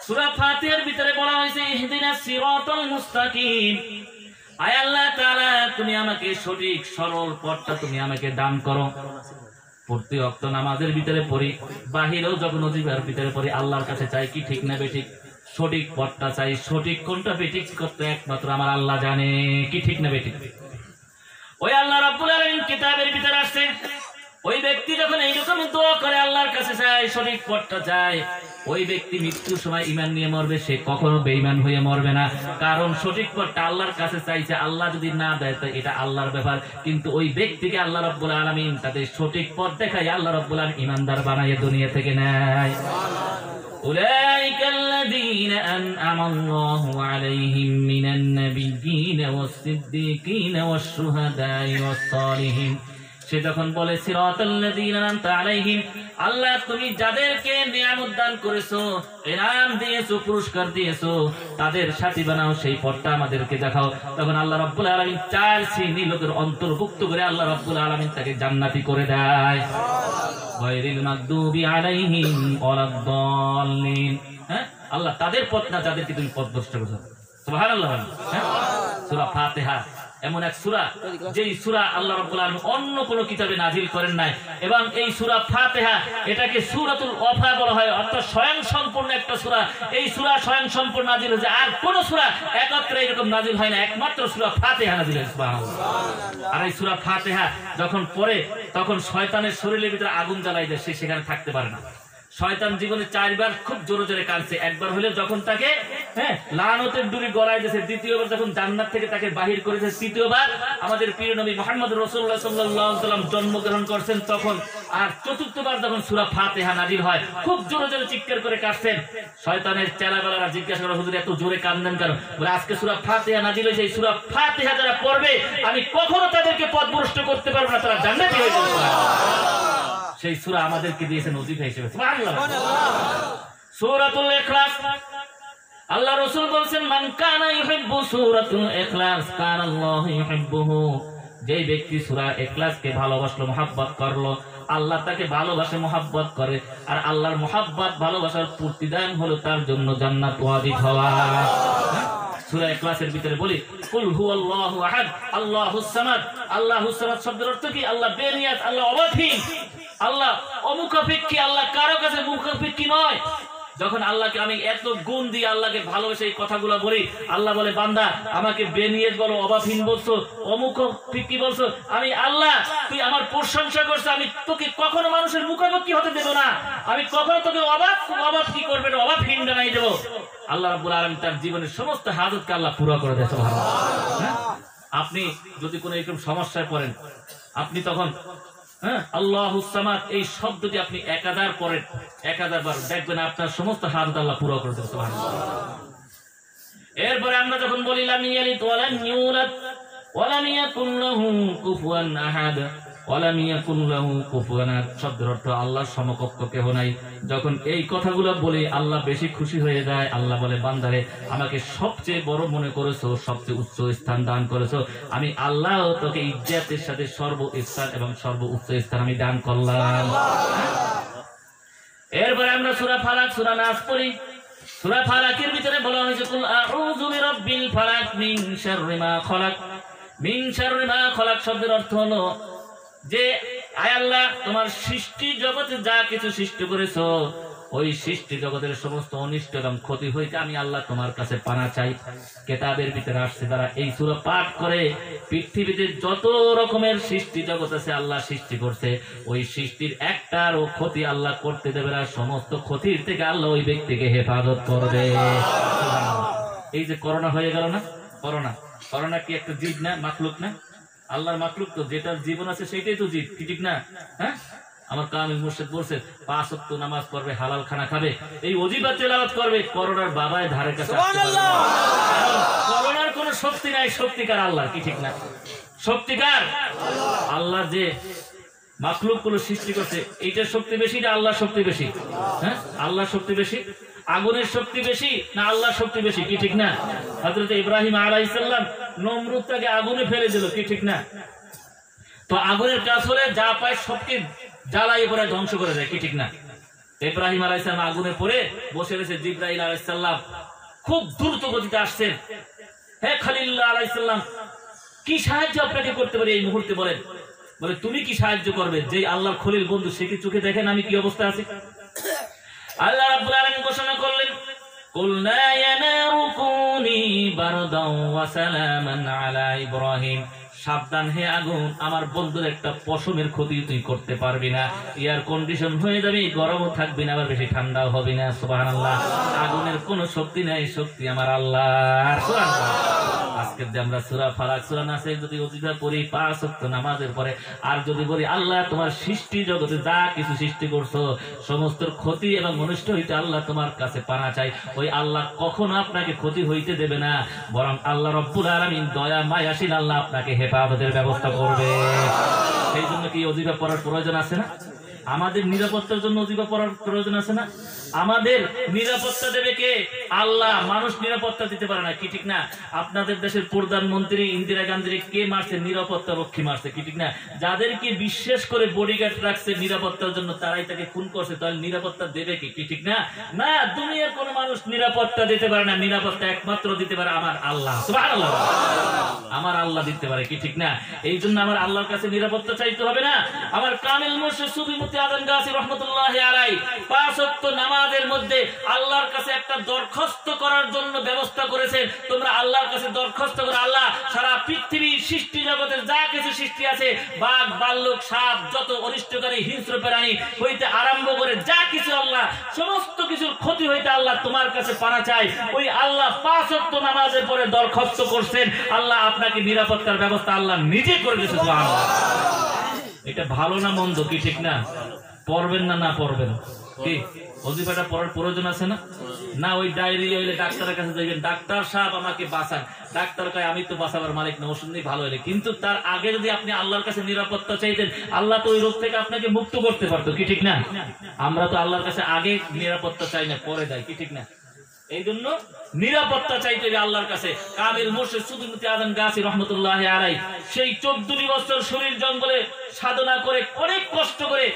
সূরা ফাতিহার ভিতরে বলা হয়েছে ইহদিনাস সিরাতাল মুস্তাকিম। আয় আল্লাহ তাআলা, তুমি আমাকে সঠিক সরল পথটা তুমি আমাকে দান করো। প্রতি ওয়াক্ত নামাজের ভিতরে পড়ি, বাহিরেও যখন ওজিফার ভিতরে পড়ি, আল্লাহর কাছে চাই। কি ঠিক না বেঠিক? সঠিক পথটা চাই। সঠিক কোনটা বেঠিক করতে একমাত্র আমার আল্লাহ জানে। কি ঠিক না বেঠিক? ওই আল্লাহ রাব্বুল আলামিন কিতাবের ভিতরে আসছে, ওই ব্যক্তি যখন এইরকম দোয়া করে, আল্লাহর কাছে চায়, সঠিক পথটা চায়, ওই ব্যক্তি মৃত্যুর সময় ঈমান নিয়ে মরবে, সে কখনো বেঈমান হয়ে মরবে না। কারণ সঠিক পথটা আল্লাহর কাছে চাইছে, আল্লাহ যদি না দেয় তো এটা আল্লাহর ব্যাপার। কিন্তু ওই ব্যক্তিকে আল্লাহ রাব্বুল আলামিন তাদের সঠিক পথ দেখায়, আল্লাহ রাব্বুল আলামিন ঈমানদার বানায় দুনিয়া থেকে নেয়। উলাইকাল্লাযীনা আন'আমাল্লাহু আলাইহিম মিনান নাবিয়্যিনা ওয়াস-সিদ্দীকিনা ওয়াশ-শুহাদা'i ওয়াস-সালিহিন। সে যখন বলে সিরাতাল্লাযীনা আন'আমতা আলাইহিম, আল্লাহ তুমি যাদেরকে নিয়ামত দান করেছো, ইনাম দিয়েছো, পুরস্কার দিয়েছো, তাদের সাথী বানাও, সেই পথটা আমাদেরকে দেখাও। তখন আল্লাহ রাব্বুল আলামিন 4 শ্রেণীর লোকের অন্তর্ভুক্ত করে আল্লাহ রাব্বুল আলামিন তাকে জান্নাতি করে দেয়। গায়রিল মাগদুবি আলাইহিম ওয়ালাদ-দাল্লিন। হ্যাঁ, আল্লাহ তাদের পথ না যাদেরকে তুমি পথভ্রষ্ট করেছো। সুবহানাল্লাহ। হ্যাঁ, সূরা ফাতিহা এমন এক সূরা, যেই সূরা আল্লাহ রাব্বুল আলামিন অন্য কোন কিতাবে নাজিল করেন নাই, এবং এই সূরা ফাতিহা এটাকে সূরাতুল ওয়াফা বলা হয়, অর্থাৎ স্বয়ং সম্পূর্ণ একটা সূরা। এই সূরা স্বয়ং সম্পূর্ণ নাজিল হয়েছে, আর কোন সূরা একত্রে এরকম নাজিল হয় না, একমাত্র সূরা ফাতিহা নাজিল হয়েছে। সুবহানাল্লাহ। আর এই সূরা ফাতিহা যখন পড়ে, তখন শয়তানের শরীরের ভিতরে আগুন জ্বালাই দেয়, সে সেখানে থাকতে পারে না। শয়তান জীবনে 4 বার খুব জোরে জোরে কাঁদছে। একবার হলে যখন তাকে লানতের ডুরি গলায় দিয়েছে, দ্বিতীয়বার যখন জান্নাত থেকে তাকে বাহির করেছে, তৃতীয়বার আমাদের প্রিয় নবী মুহাম্মদ রাসূলুল্লাহ সাল্লাল্লাহু আলাইহি ওয়াসাল্লাম জন্মগ্রহণ করছেন তখন, আর চতুর্থবার যখন সূরা ফাতিহা নাজিল হয়, খুব জোরে জোরে চিৎকার করে কাঁদছেন। শয়তানের চেলাবেলারা জিজ্ঞাসা করে, হুজুর এত জোরে কাঁদেন কেন? বলে আজকে সূরা ফাতিহা নাজিল হয়েছে, এই সূরা ফাতিহা যারা পড়বে আমি কখনো তাদেরকে পথভ্রষ্ট করতে পারবো না, তারা জান্নাতি হয়ে যাবে। সেই সূরা আমাদেরকে দিয়েছেন ওজিফা হিসেবে। সুবহানাল্লাহ। সূরাতুল ইখলাস, আল্লাহ রাসূল বলেন, মান কানা ইউহিব্বু সূরাতুল ইখলাস কানাল্লাহু ইউহিব্বুহু। যেই ব্যক্তি সূরা ইখলাসকে ভালোবাসলো, মহব্বত করলো, আল্লাহ তাকে ভালোবাসে, মহব্বত করে। আর আল্লাহর মহব্বত ভালোবাসার প্রতিদান হলো তার জন্য জান্নাত ওয়াজিব হওয়া। সূরা ইখলাসের ভিতরে বলি কুল হুয়াল্লাহু আহাদ আল্লাহুস সামাদ। আল্লাহুস সামাদ শব্দের অর্থ কি? আল্লাহ বেনিয়াত, আল্লাহ অবাধীন, আল্লাহ অমুখাপেক্ষী, আল্লাহ কারো কাছে মুখাপেক্ষী নয়। যখন আল্লাহকে আমি এত গুণ দিয়ে আল্লাহকে ভালোবেসে এই কথাগুলো বলি, আল্লাহ বলে বান্দা আমাকে বেনিয়াত বলো, অবাধীন বলছো, অমুখাপেক্ষী বলছো, আমি আল্লাহ তুই আমার প্রশংসা করছো, আমি তোকে কখনো মানুষের মুখাপেক্ষী হতে দেব না, আমি কখনো তোকে অবাধ কি করবে না, অবাধহীন বানাই দেবো। আল্লাহ রাব্বুল আলামিন তার জীবনের সমস্ত হাজতকে আল্লাহ পুরো করে দেয়। সুবহানাল্লাহ। আপনি যদি কোনো এরকম সমস্যায় পড়েন, আপনি তখন আল্লাহুস সামাদ এই শব্দটি আপনি 1000 পড়েন, 1000 বার, দেখবেন আপনার সমস্ত হাজত আল্লাহ পুরো করে দেয়। সুবহানাল্লাহ। এরপরে আমরা যখন বলি লাম ইয়ালিদ ওয়া লাম ইউলাদ ওয়া লাম ইয়াকুল লাহু কুফুয়ান আহাদ ওয়া লাম ইয়াকুল লাহু কুফুয়ান আহাদ শব্দের অর্থ আল্লাহর সমকক্ষ কেহ নাই। যখন এই কথাগুলো বলি আল্লাহ বেশি খুশি হয়ে যায়। আল্লাহ বলে বান্দারে আমাকে সবচেয়ে বড় মনে করেছো, সবচেয়ে উচ্চ স্থান দান করেছো, আমি আল্লাহ তোকে ইজ্জতের সাথে সর্বস্থান এবং সর্বোচ্চ স্থান আমি দান করলাম। এরপরে আমরা সূরা ফালাক, সূরা নাস পড়ি। সূরা ফালাকের ভিতরে বলা হয়েছে কুল আউযু বিরাব্বিল ফালাক মিন শাররি মা খালাক। মিন শাররি মা খালাক শব্দের অর্থ হলো যে আয় আল্লাহ তোমার সৃষ্টি জগতে যা কিছু সৃষ্টি করেছো, ওই সৃষ্টি জগতের সমস্ত অনিষ্ট এবং ক্ষতি হইতে আমি আল্লাহ তোমার কাছে পানা চাই। কিতাবের ভিতরে আসছে যারা এই সূরা পাঠ করে, পৃথিবীতে যত রকমের সৃষ্টি জগৎ আছে আল্লাহ সৃষ্টি করছে, ওই সৃষ্টির একটারও ক্ষতি আল্লাহ করতে দেবে না। সমস্ত ক্ষতির থেকে আল্লাহ ওই ব্যক্তিকে হেফাজত করবে। এই যে করোনা হয়ে গেল না, করোনা কি একটা জীব না, মাখলুক না? আল্লাহর মাখলুক তো, যেটার জীবন আছে সেটাই তো জীব, কি ঠিক না? হ্যাঁ, আমার কামিল মুর্শিদ বলছে 5 ওয়াক্ত নামাজ পড়বে, হালাল খানা খাবে, এই ওজিবা তেলাওয়াত করবে, করোনার বাবায় ধারে কাছে আসতে পারবে না। করোনার কোনো শক্তি নাই, শক্তিকার আল্লাহ, কি ঠিক না? শক্তিকার আল্লাহ যে মাখলুক গুলো সৃষ্টি করছে, এইটার শক্তি বেশি না আল্লাহর শক্তি বেশি? হ্যাঁ, আল্লাহর শক্তি বেশি। আগুনের শক্তি বেশি না আল্লাহর শক্তি বেশি, কি ঠিক না? হযরত ইব্রাহিম আলাইহিস সালাম নমরুদকে আগুনে ফেলে দিল, কি ঠিক না? তো আগুনের কাজ হলে যা পায় সবকে জ্বালাই পড়ে ধ্বংস করে দেয়, কি ঠিক না? ইব্রাহিম আলাইহিস সালাম আগুনে পড়ে বসে রয়েছে, জিবরাইল আলাইহিস সালাম খুব দ্রুত গতিতে আসছেন। হে খলিলুল্লাহ আলাইহিস সালাম, কি সাহায্য আপনাকে করতে পারি এই মুহূর্তে বলেন? বলে তুমি কি সাহায্য করবে? যে আল্লাহর খলিল বন্ধু, সে কি চোখে দেখেন আমি কি অবস্থা আছি? আল্লাহ রাব্বুল আলামিন ঘোষণা করলেন কুলনা ইয়া নারু কুনি বারদান ওয়া সালামান আলা ইব্রাহিম। সাবধান হে আগুন, আমার বন্ধুর একটা পশমের ক্ষতি তুই করতে পারবি না। এয়ার কন্ডিশন হয়ে যাবে, গরমও থাকবি না, আবার বেশি ঠান্ডাও হবে না। সুবহানাল্লাহ। আগুনের কোনো শক্তি নাই, শক্তি আমার আল্লাহর। সুবহানাল্লাহ। আজকে যে আমরা সূরা ফালাক, সূরা নাসে যদি ওজিফা পড়ি 5 ওয়াক্ত নামাজের পরে, আর যদি বলি আল্লাহ তোমার সৃষ্টি জগতে যা কিছু সৃষ্টি করছো সমস্ত ক্ষতি এবং অনিষ্ট হইতে আল্লাহ তোমার কাছে পানা চাই, ওই আল্লাহ কখনো আপনাকে ক্ষতি হইতে দেবে না, বরং আল্লাহ রব্বুল আলামিন দয়া মায়াশীল, আল্লাহ আপনাকে হেফাজতের ব্যবস্থা করবে। সেই জন্য কি ওজিফা পড়ার প্রয়োজন আছে না? আমাদের নিরাপত্তার জন্য ওজিফা পড়ার প্রয়োজন আছে না? আমাদের নিরাপত্তা দেবে কে? আল্লাহ। মানুষ নিরাপত্তা দিতে পারে না, কি ঠিক না? আপনাদের দেশের প্রধানমন্ত্রী ইন্দিরা গান্ধী কে মারছে? নিরাপত্তা রক্ষী মারছে, কি ঠিক না? যাদেরকে বিশ্বাস করে বডিগার্ড রাখছে নিরাপত্তার জন্য, তারাই তাকে খুন করছে, তাহলে নিরাপত্তা দেবে কি? কি ঠিক না? না, দুনিয়ার কোন মানুষ নিরাপত্তা দিতে পারে না। নিরাপত্তা একমাত্র দিতে পারে আমার আল্লাহ। সুবহানাল্লাহ। আমার আল্লাহ দিতে পারে, কি ঠিক না? এই জন্য আমার আল্লাহর কাছে নিরাপত্তা চাইতে হবে না? আমার কামিল মুর্শিদ সুফি মুফতি আযম গাছী রাহমাতুল্লাহি আলাইহি 5 ওয়াক্ত নামাজের মধ্যে আল্লাহর কাছে একটা দরখাস্ত করার জন্য ব্যবস্থা করেছেন। তোমরা আল্লাহর কাছে দরখাস্ত করো, আল্লাহ সারা পৃথিবীর সৃষ্টি জগতের যা কিছু সৃষ্টি আছে, বাঘ, ভাল্লুক, সাপ, যত অনিষ্টকারী হিংস্র প্রাণী হইতে আরম্ভ করে যা কিছু, আল্লাহ সমস্ত কিছুর ক্ষতি হইতে আল্লাহ তোমার কাছে পানা চাই। ওই আল্লাহ 5 ওয়াক্ত নামাজের পরে দরখাস্ত করছেন, আল্লাহ আপনাকে নিরাপত্তার ব্যবস্থা আল্লাহ নিজে করে দিয়েছে। সুবহানাল্লাহ। এটা ভালো না মন্দ, কি ঠিক না? পড়বেন না, না পড়বেন কি? ওজিফাটা পড়ার প্রয়োজন আছে না? না ওই ডায়রিয়া হইলে ডাক্তারের কাছে যাইবেন, ডাক্তার সাহেব আমাকে বাঁচান, ডাক্তার কয় আমি তো বাঁচাবার মালিক না, ওষুধ নেই ভালো হইলে। কিন্তু তার আগে যদি আপনি আল্লাহর কাছে নিরাপত্তা চাইতেন, আল্লাহ তো ওই রোগ থেকে আপনাকে মুক্ত করতে পারতো, কি ঠিক না? আমরা তো আল্লাহর কাছে আগে নিরাপত্তা চাই না, পরে যাই, কি ঠিক না? এই জন্য নিরাপত্তা চাইতে হবে আল্লাহর কাছে। কামিল মুর্শিদ সুফি মুফতি আযম গাছী রাহমাতুল্লাহি আলাইহি সেই 14 বছর শরীর জঙ্গলে সাধনা করে, অনেক কষ্ট করে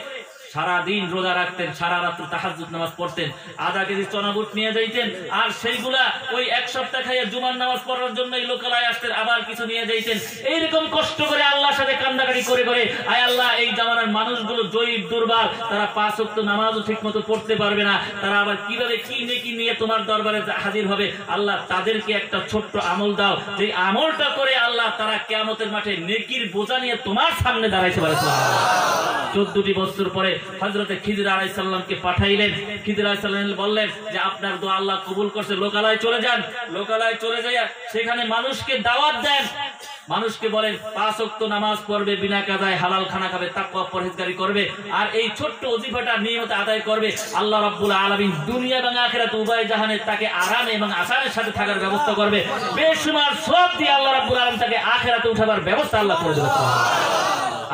সারাদিন রোজা রাখতেন, সারা রাত্র তাহাজ্জুদ নামাজ পড়তেন, আধা কেজি চনাবুট নিয়ে যাইতেন, আর সেইগুলা ওই এক সপ্তাহ খাইয়া জুমার নামাজ পড়ার জন্য এই লোকালয়ে আসতেন, আবার কিছু নিয়ে যাইতেন। এইরকম কষ্ট করে আল্লাহর সাথে কান্নাকাটি করে করে, আয় আল্লাহ এই জামানার মানুষগুলো জয়ীব দুর্বল, তারা 5 ওয়াক্ত নামাজও ঠিক মতো পড়তে পারবে না, তারা আবার কিভাবে কি নেকি নিয়ে তোমার দরবারে হাজির হবে। আল্লাহ তাদেরকে একটা ছোট্ট আমল দাও, যে আমলটা করে আল্লাহ তারা কিয়ামতের মাঠে নেকির বোঝা নিয়ে তোমার সামনে দাঁড়াইতে পারে। 14টি বছর পরে হযরতে খিজির আলাইহিস সালামকে পাঠাইলেন। খিজির আলাইহিস সালাম বললেন যে আপনার দোয়া আল্লাহ কবুল করছে, লোকালয়ে চলে যান। লোকালয়ে চলে যাইয়া সেখানে মানুষকে দাওয়াত দেন, মানুষকে বলেন 5 ওয়াক্ত নামাজ পড়বে, বিনা কাজায় হালাল খানা খাবে, তাকওয়া পরহেজগারি করবে, আর এই ছোট্ট ওজিফাটা নিয়মিত আদায় করবে। আল্লাহ রাব্বুল আলামিন দুনিয়া এবং আখিরাত উভয় জাহানে তাকে আরাম এবং আসানের সাথে থাকার ব্যবস্থা করবে। বেশুমার সব দিয়ে আল্লাহ রাব্বুল আলামিন তাকে আখিরাতে উঠাবার ব্যবস্থা আল্লাহ করে দেবে।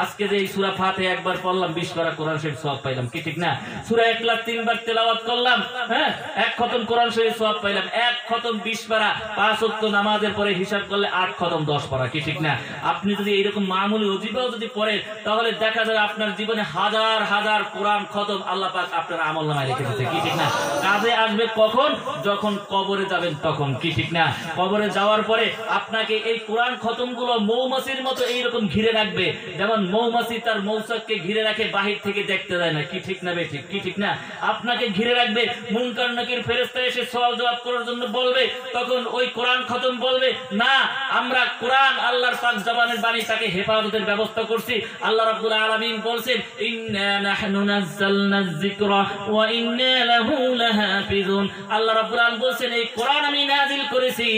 আজকে যে সূরা ফাতিহা একবার পড়লাম 20 পারা কোরআন শরীফ সওয়াব পাইলাম, কি ঠিক না? সূরা ইখলাস 3 বার তেলাওয়াত করলাম, হ্যাঁ, 1 খতম কোরআন শরীফ সওয়াব পাইলাম। 1 খতম 20 পারা, 5 ওয়াক্ত নামাজের পরে হিসাব করলে 8 খতম 10 পারা, কি ঠিক না? আপনি যদি এইরকম মামুলি ওজিফাও যদি পড়েন, তাহলে দেখা যাবে আপনার জীবনে হাজার হাজার কোরআন খতম আল্লাহ পাক আপনার আমলনামায় লিখে দিয়েছে, কি ঠিক না? কাজে আসবে কখন? যখন কবরে যাবেন তখন, কি ঠিক না? কবরে যাওয়ার পরে আপনাকে এই কোরআন খতমগুলো মৌমাছির মতো এইরকম ঘিরে রাখবে, যেমন মৌমাছি তার মৌচাককে ঘিরে রাখে, বাহির থেকে দেখতে যায় না, কি ঠিক না বে ঠিক, কি ঠিক না? আপনাকে ঘিরে রাখবে, মুনকার নাকির ফেরেশতা এসে সওয়াল জবাব করার জন্য বলবে, তখন ওই কোরআন খতম বলবে না, আমরা কোরআন আল্লাহর পাক জবানের বাণী, তাকে হেফাজতের ব্যবস্থা করছি। আল্লাহ রাব্বুল আলামিন বলেন ইন্না নাহনু নাযালনায যিকরা ওয়া ইন্না লাহু লাহাফিজুন। আল্লাহ রাব্বুল আলামিন বলেন এই কোরআন আমি নাযিল করেছি,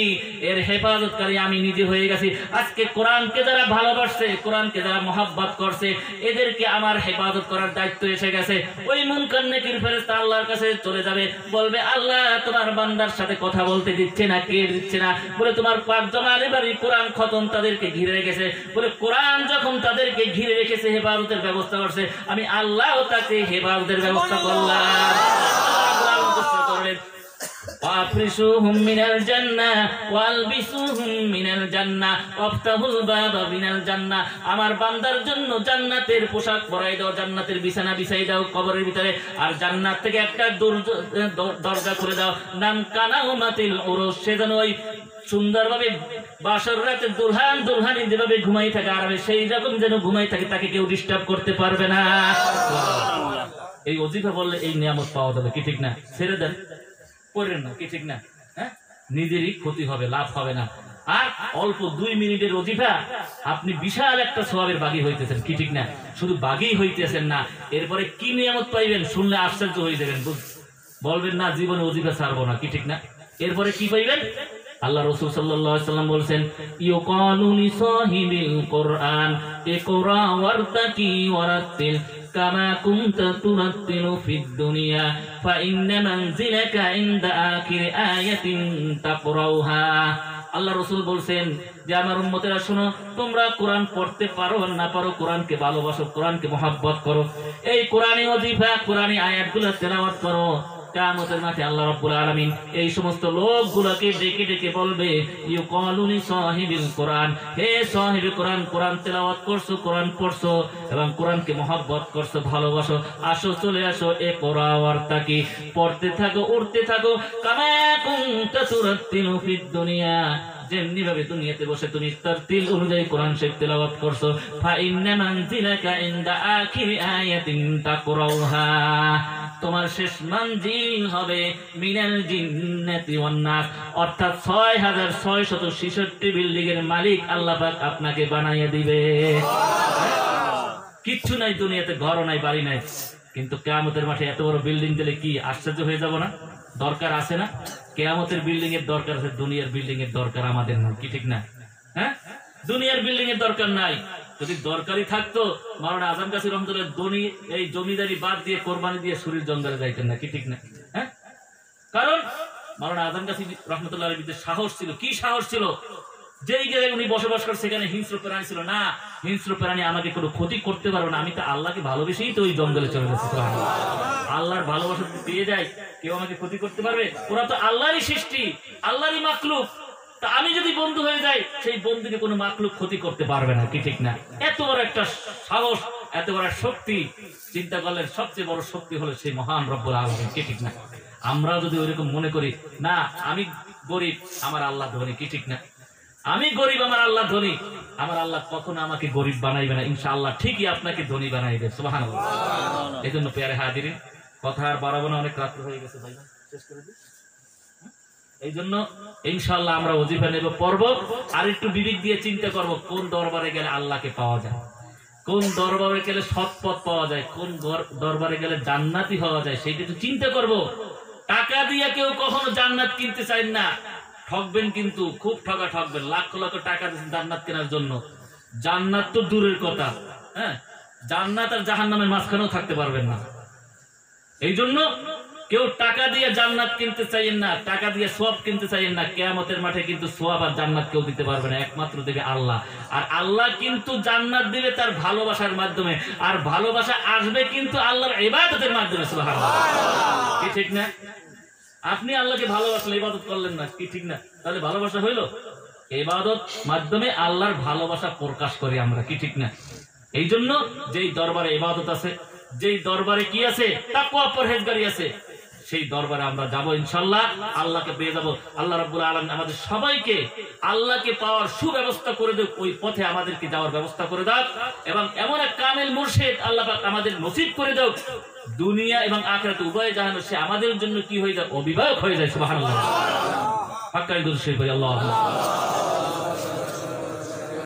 এর হেফাজতকারী আমি নিজে হয়ে গেছি। আজকে কোরআনকে যারা ভালোবাসে, কোরআনকে যারা মহব্বত করছে, এদেরকে আমার হেফাজত করার দায়িত্ব এসে গেছে। ওই মুনকার নাকির ফেরেশতা আল্লাহর কাছে চলে যাবে, বলবে আল্লাহ তোমার বান্দার সাথে কথা বলতে দিচ্ছে না, কে দিচ্ছে না? বলে তোমার পাক জমানের বাড়ি কোরআন খতম তাদেরকে ঘিরে রেখেছে। বলে কোরআন যখন তাদেরকে ঘিরে রেখেছে, হেফাজতের ব্যবস্থা করছে, আমি আল্লাহ তাকে হেফাজতের ব্যবস্থা করলাম। وَأَفْرِشُوهُمْ مِنَ الْجَنَّةِ وَأَلْبِسُوهُمْ مِنَ الْجَنَّةِ وَافْتَحُوا الْبَابَ مِنَ الْجَنَّةِ। আমার বান্দার জন্য জান্নাতের পোশাক পরাই দাও, জান্নাতের বিছানা বিছাই দাও কবরের ভিতরে, আর জান্নাত থেকে একটা দরজা খুলে দাও, নাম কানাউমাতিল উরুস, সে যেন ওই সুন্দরভাবে বাসর রাতে দুলহান দুলহানি যেভাবে ঘুমাই থাকে আরামে, সেই রকম যেন ঘুমাই থাকে, তাকে কেউ ডিস্টার্ব করতে পারবে না। এই ওজিফা বললে এই নিয়ামত পাওয়া যাবে, কি ঠিক না? ছেড়ে দেন, করেন না, কি ঠিক না? হ্যাঁ, নিজেরই ক্ষতি হবে, লাভ হবে না। আর অল্প 2 মিনিটের ওজিফা আপনি বিশাল একটা সওয়াবের বাগী হইতেছেন, কি ঠিক না? শুধু বাগী হইতেছেন না, এরপরে কি নিয়ামত পাইবেন শুনলে আশ্চর্য হয়ে যাবেন, বলবেন না জীবনে ওজিফা ছাড়বো না, কি ঠিক না? এরপরে কি পাইবেন? আল্লাহ রাসূল সাল্লাল্লাহু আলাইহি ওয়াসাল্লাম বলেন ইউকালু লিসাহিবিল কুরআন ইকরা ওয়ারতাকি ওয়ারাতিল কামা কুনতা তুরাতিলু ফিদ দুনিয়া ফাইন্না মানজিলাকা ইনদা আখির আয়াতিন তাকরাউহা। আল্লাহ রাসূল বলেন যে আমার উম্মতেরা শোনো, তোমরা কোরআন পড়তে পারো না পারো, কোরআনকে ভালোবাসো, কোরআনকে মহব্বত করো, এই কোরআনী ওজিফা কোরআনী আয়াতগুলো তেলাওয়াত করো। কিয়ামতের মাঠে আল্লাহ রাব্বুল আলামিন এই সমস্ত লোকগুলোকে ডেকে ডেকে বলবে ইউকালু লিসাহিবিল কুরআন, হে সাহিবে কোরআন, কোরআন তেলাওয়াত করছো, কোরআন পড়ছো এবং কোরআনকে মহব্বত করছো, ভালোবাসো, আসো চলে আসো, এ কোরআন ওয়ারতাকি, পড়তে থাকো, উঠতে থাকো, কামা কুনতা তুরাতিলু ফিদ দুনিয়া, যেমনি ভাবে দুনিয়াতে বসে তুমি তারতিল অনুযায়ী কোরআন শরীফ তেলাওয়াত করছো, ফাইন্না মানজিলাকা ইনদা আখিরি আয়াতিন তাকরাউহা, তোমার শেষ মঞ্জিল হবে মিনাল জিন্নাতি ওয়ান নাস, অর্থাৎ 6666 বিল্ডিং এর মালিক আল্লাহ পাক আপনাকে বানাইয়া দিবে। কিচ্ছু নাই দুনিয়াতে, ঘরও নাই, বাড়ি নাই, কিন্তু কিয়ামতের মাঠে এত বড় বিল্ডিং দিলে কি আশ্চর্য হয়ে যাব না? দরকার আছে না? কিয়ামতের বিল্ডিং এর দরকার আছে, দুনিয়ার বিল্ডিং এর দরকার আমাদের নয়, কি ঠিক না? হ্যাঁ, দুনিয়ার বিল্ডিং এর দরকার নাই। যদি দরকারি থাকতো মাওলানা আজম কাসির রহমতুল্লাহ এই জমিদারি বাদ দিয়ে কোরবানি দিয়ে শরীর জঙ্গলে যাইতেন না, কি ঠিক না? হ্যাঁ, কারণ মাওলানা আজম কাসির রহমতুল্লাহ ভিতরে সাহস ছিল। কি সাহস ছিল? যেই জায়গায় উনি বসবাস করে সেখানে হিংস্র প্রাণী ছিল না, হিংস্র প্রাণী আমাকে কোনো ক্ষতি করতে পারবে না, আমি তো আল্লাহকে ভালোবেসেই তো ওই জঙ্গলে চলে গেছি। আল্লাহর ভালোবাসা পেয়ে যায়, কেউ আমাকে ক্ষতি করতে পারবে? ওরা তো আল্লাহরই সৃষ্টি, আল্লাহরই মাখলুক, তা আমি যদি বন্ধু হয়ে যাই, সেই বন্ধুকে কোনো মাখলুক ক্ষতি করতে পারবে না, কি ঠিক না? এত বড় একটা সাহস, এত বড় শক্তি, চিন্তা করলে সবচেয়ে বড় শক্তি হলো সেই মহান রব্বুল আলামিন, কি ঠিক না? আমরা যদি ওইরকম মনে করি না আমি গরিব আমার আল্লাহ ধনী, কি ঠিক না? আমি গরিব আমার আল্লাহ ধনী, আমার আল্লাহ কখনো আমাকে গরিব বানাইবে না, ইনশাআল্লাহ ঠিকই আপনাকে ধনী বানাইবে, সুবহানাল্লাহ। এই জন্য প্যারে হাজিরিন, কথা আর বাড়াবো না, অনেক রাত্রি হয়ে গেছে, ভাই শেষ করে দিই। এই জন্য ইনশাআল্লাহ আমরা ওজিফা নেব, পড়ব, আর একটু বিবেক দিয়ে চিন্তা করব কোন দরবারে গেলে আল্লাহকে পাওয়া যায়, কোন দরবারে গেলে সৎপথ পাওয়া যায়, কোন দরবারে গেলে জান্নাতি হওয়া যায়, সেইটা একটু চিন্তা করব। টাকা দিয়ে কেউ কখনো জান্নাত কিনতে চায় না, ঠকবেন, কিন্তু খুব ঠকবেন। লাখ লাখ টাকা দিচ্ছেন জান্নাত কেনার জন্য, জান্নাত তো দূরের কথা, হ্যাঁ, জান্নাত আর জাহান্নামের মাঝখানেও থাকতে পারবেন না। এই জন্য কেউ টাকা দিয়ে জান্নাত কিনতে চাইেন না, টাকা দিয়ে সওয়াব কিনতে চাইেন না। কিয়ামতের মাঠে কিন্তু সওয়াব আর জান্নাত কেউ দিতে পারবে না, একমাত্র দেবে আল্লাহ। আর আল্লাহ কিন্তু জান্নাত দিবে তার ভালোবাসার মাধ্যমে, আর ভালোবাসা আসবে কিন্তু আল্লাহর ইবাদতের মাধ্যমে, সুবহানাল্লাহ, কি ঠিক না? আপনি আল্লাহকে ভালোবাসলেন, ইবাদত করলেন না, কি ঠিক না? তাহলে ভালোবাসা হইল? ইবাদত মাধ্যমে আল্লাহর ভালোবাসা প্রকাশ করি আমরা, কি ঠিক না? এই জন্য যেই দরবারে ইবাদত আছে, যেই দরবারে কি আছে, তাকওয়া পরহেজগারি আছে, সেই দরবারে আমরা যাব ইনশাআল্লাহ, আল্লাহকে পেয়ে যাব। আল্লাহ রাব্বুল আলামিন আমাদের সবাইকে আল্লাহকে পাওয়ার সুব্যবস্থা করে দেব, ওই পথে আমাদেরকে যাওয়ার ব্যবস্থা করে দাও, এবং এমন এক কামেল মুর্শিদ আল্লাহ পাক আমাদের নসিব করে দাও, দুনিয়া এবং আখিরাত উভয় জাহান সে আমাদের জন্য কি হয়ে যায়, অভিভাবক হয়ে যায়, সুবহানাল্লাহ। হাক্কানি দুরূদ শরীফ, আল্লাহু আকবার।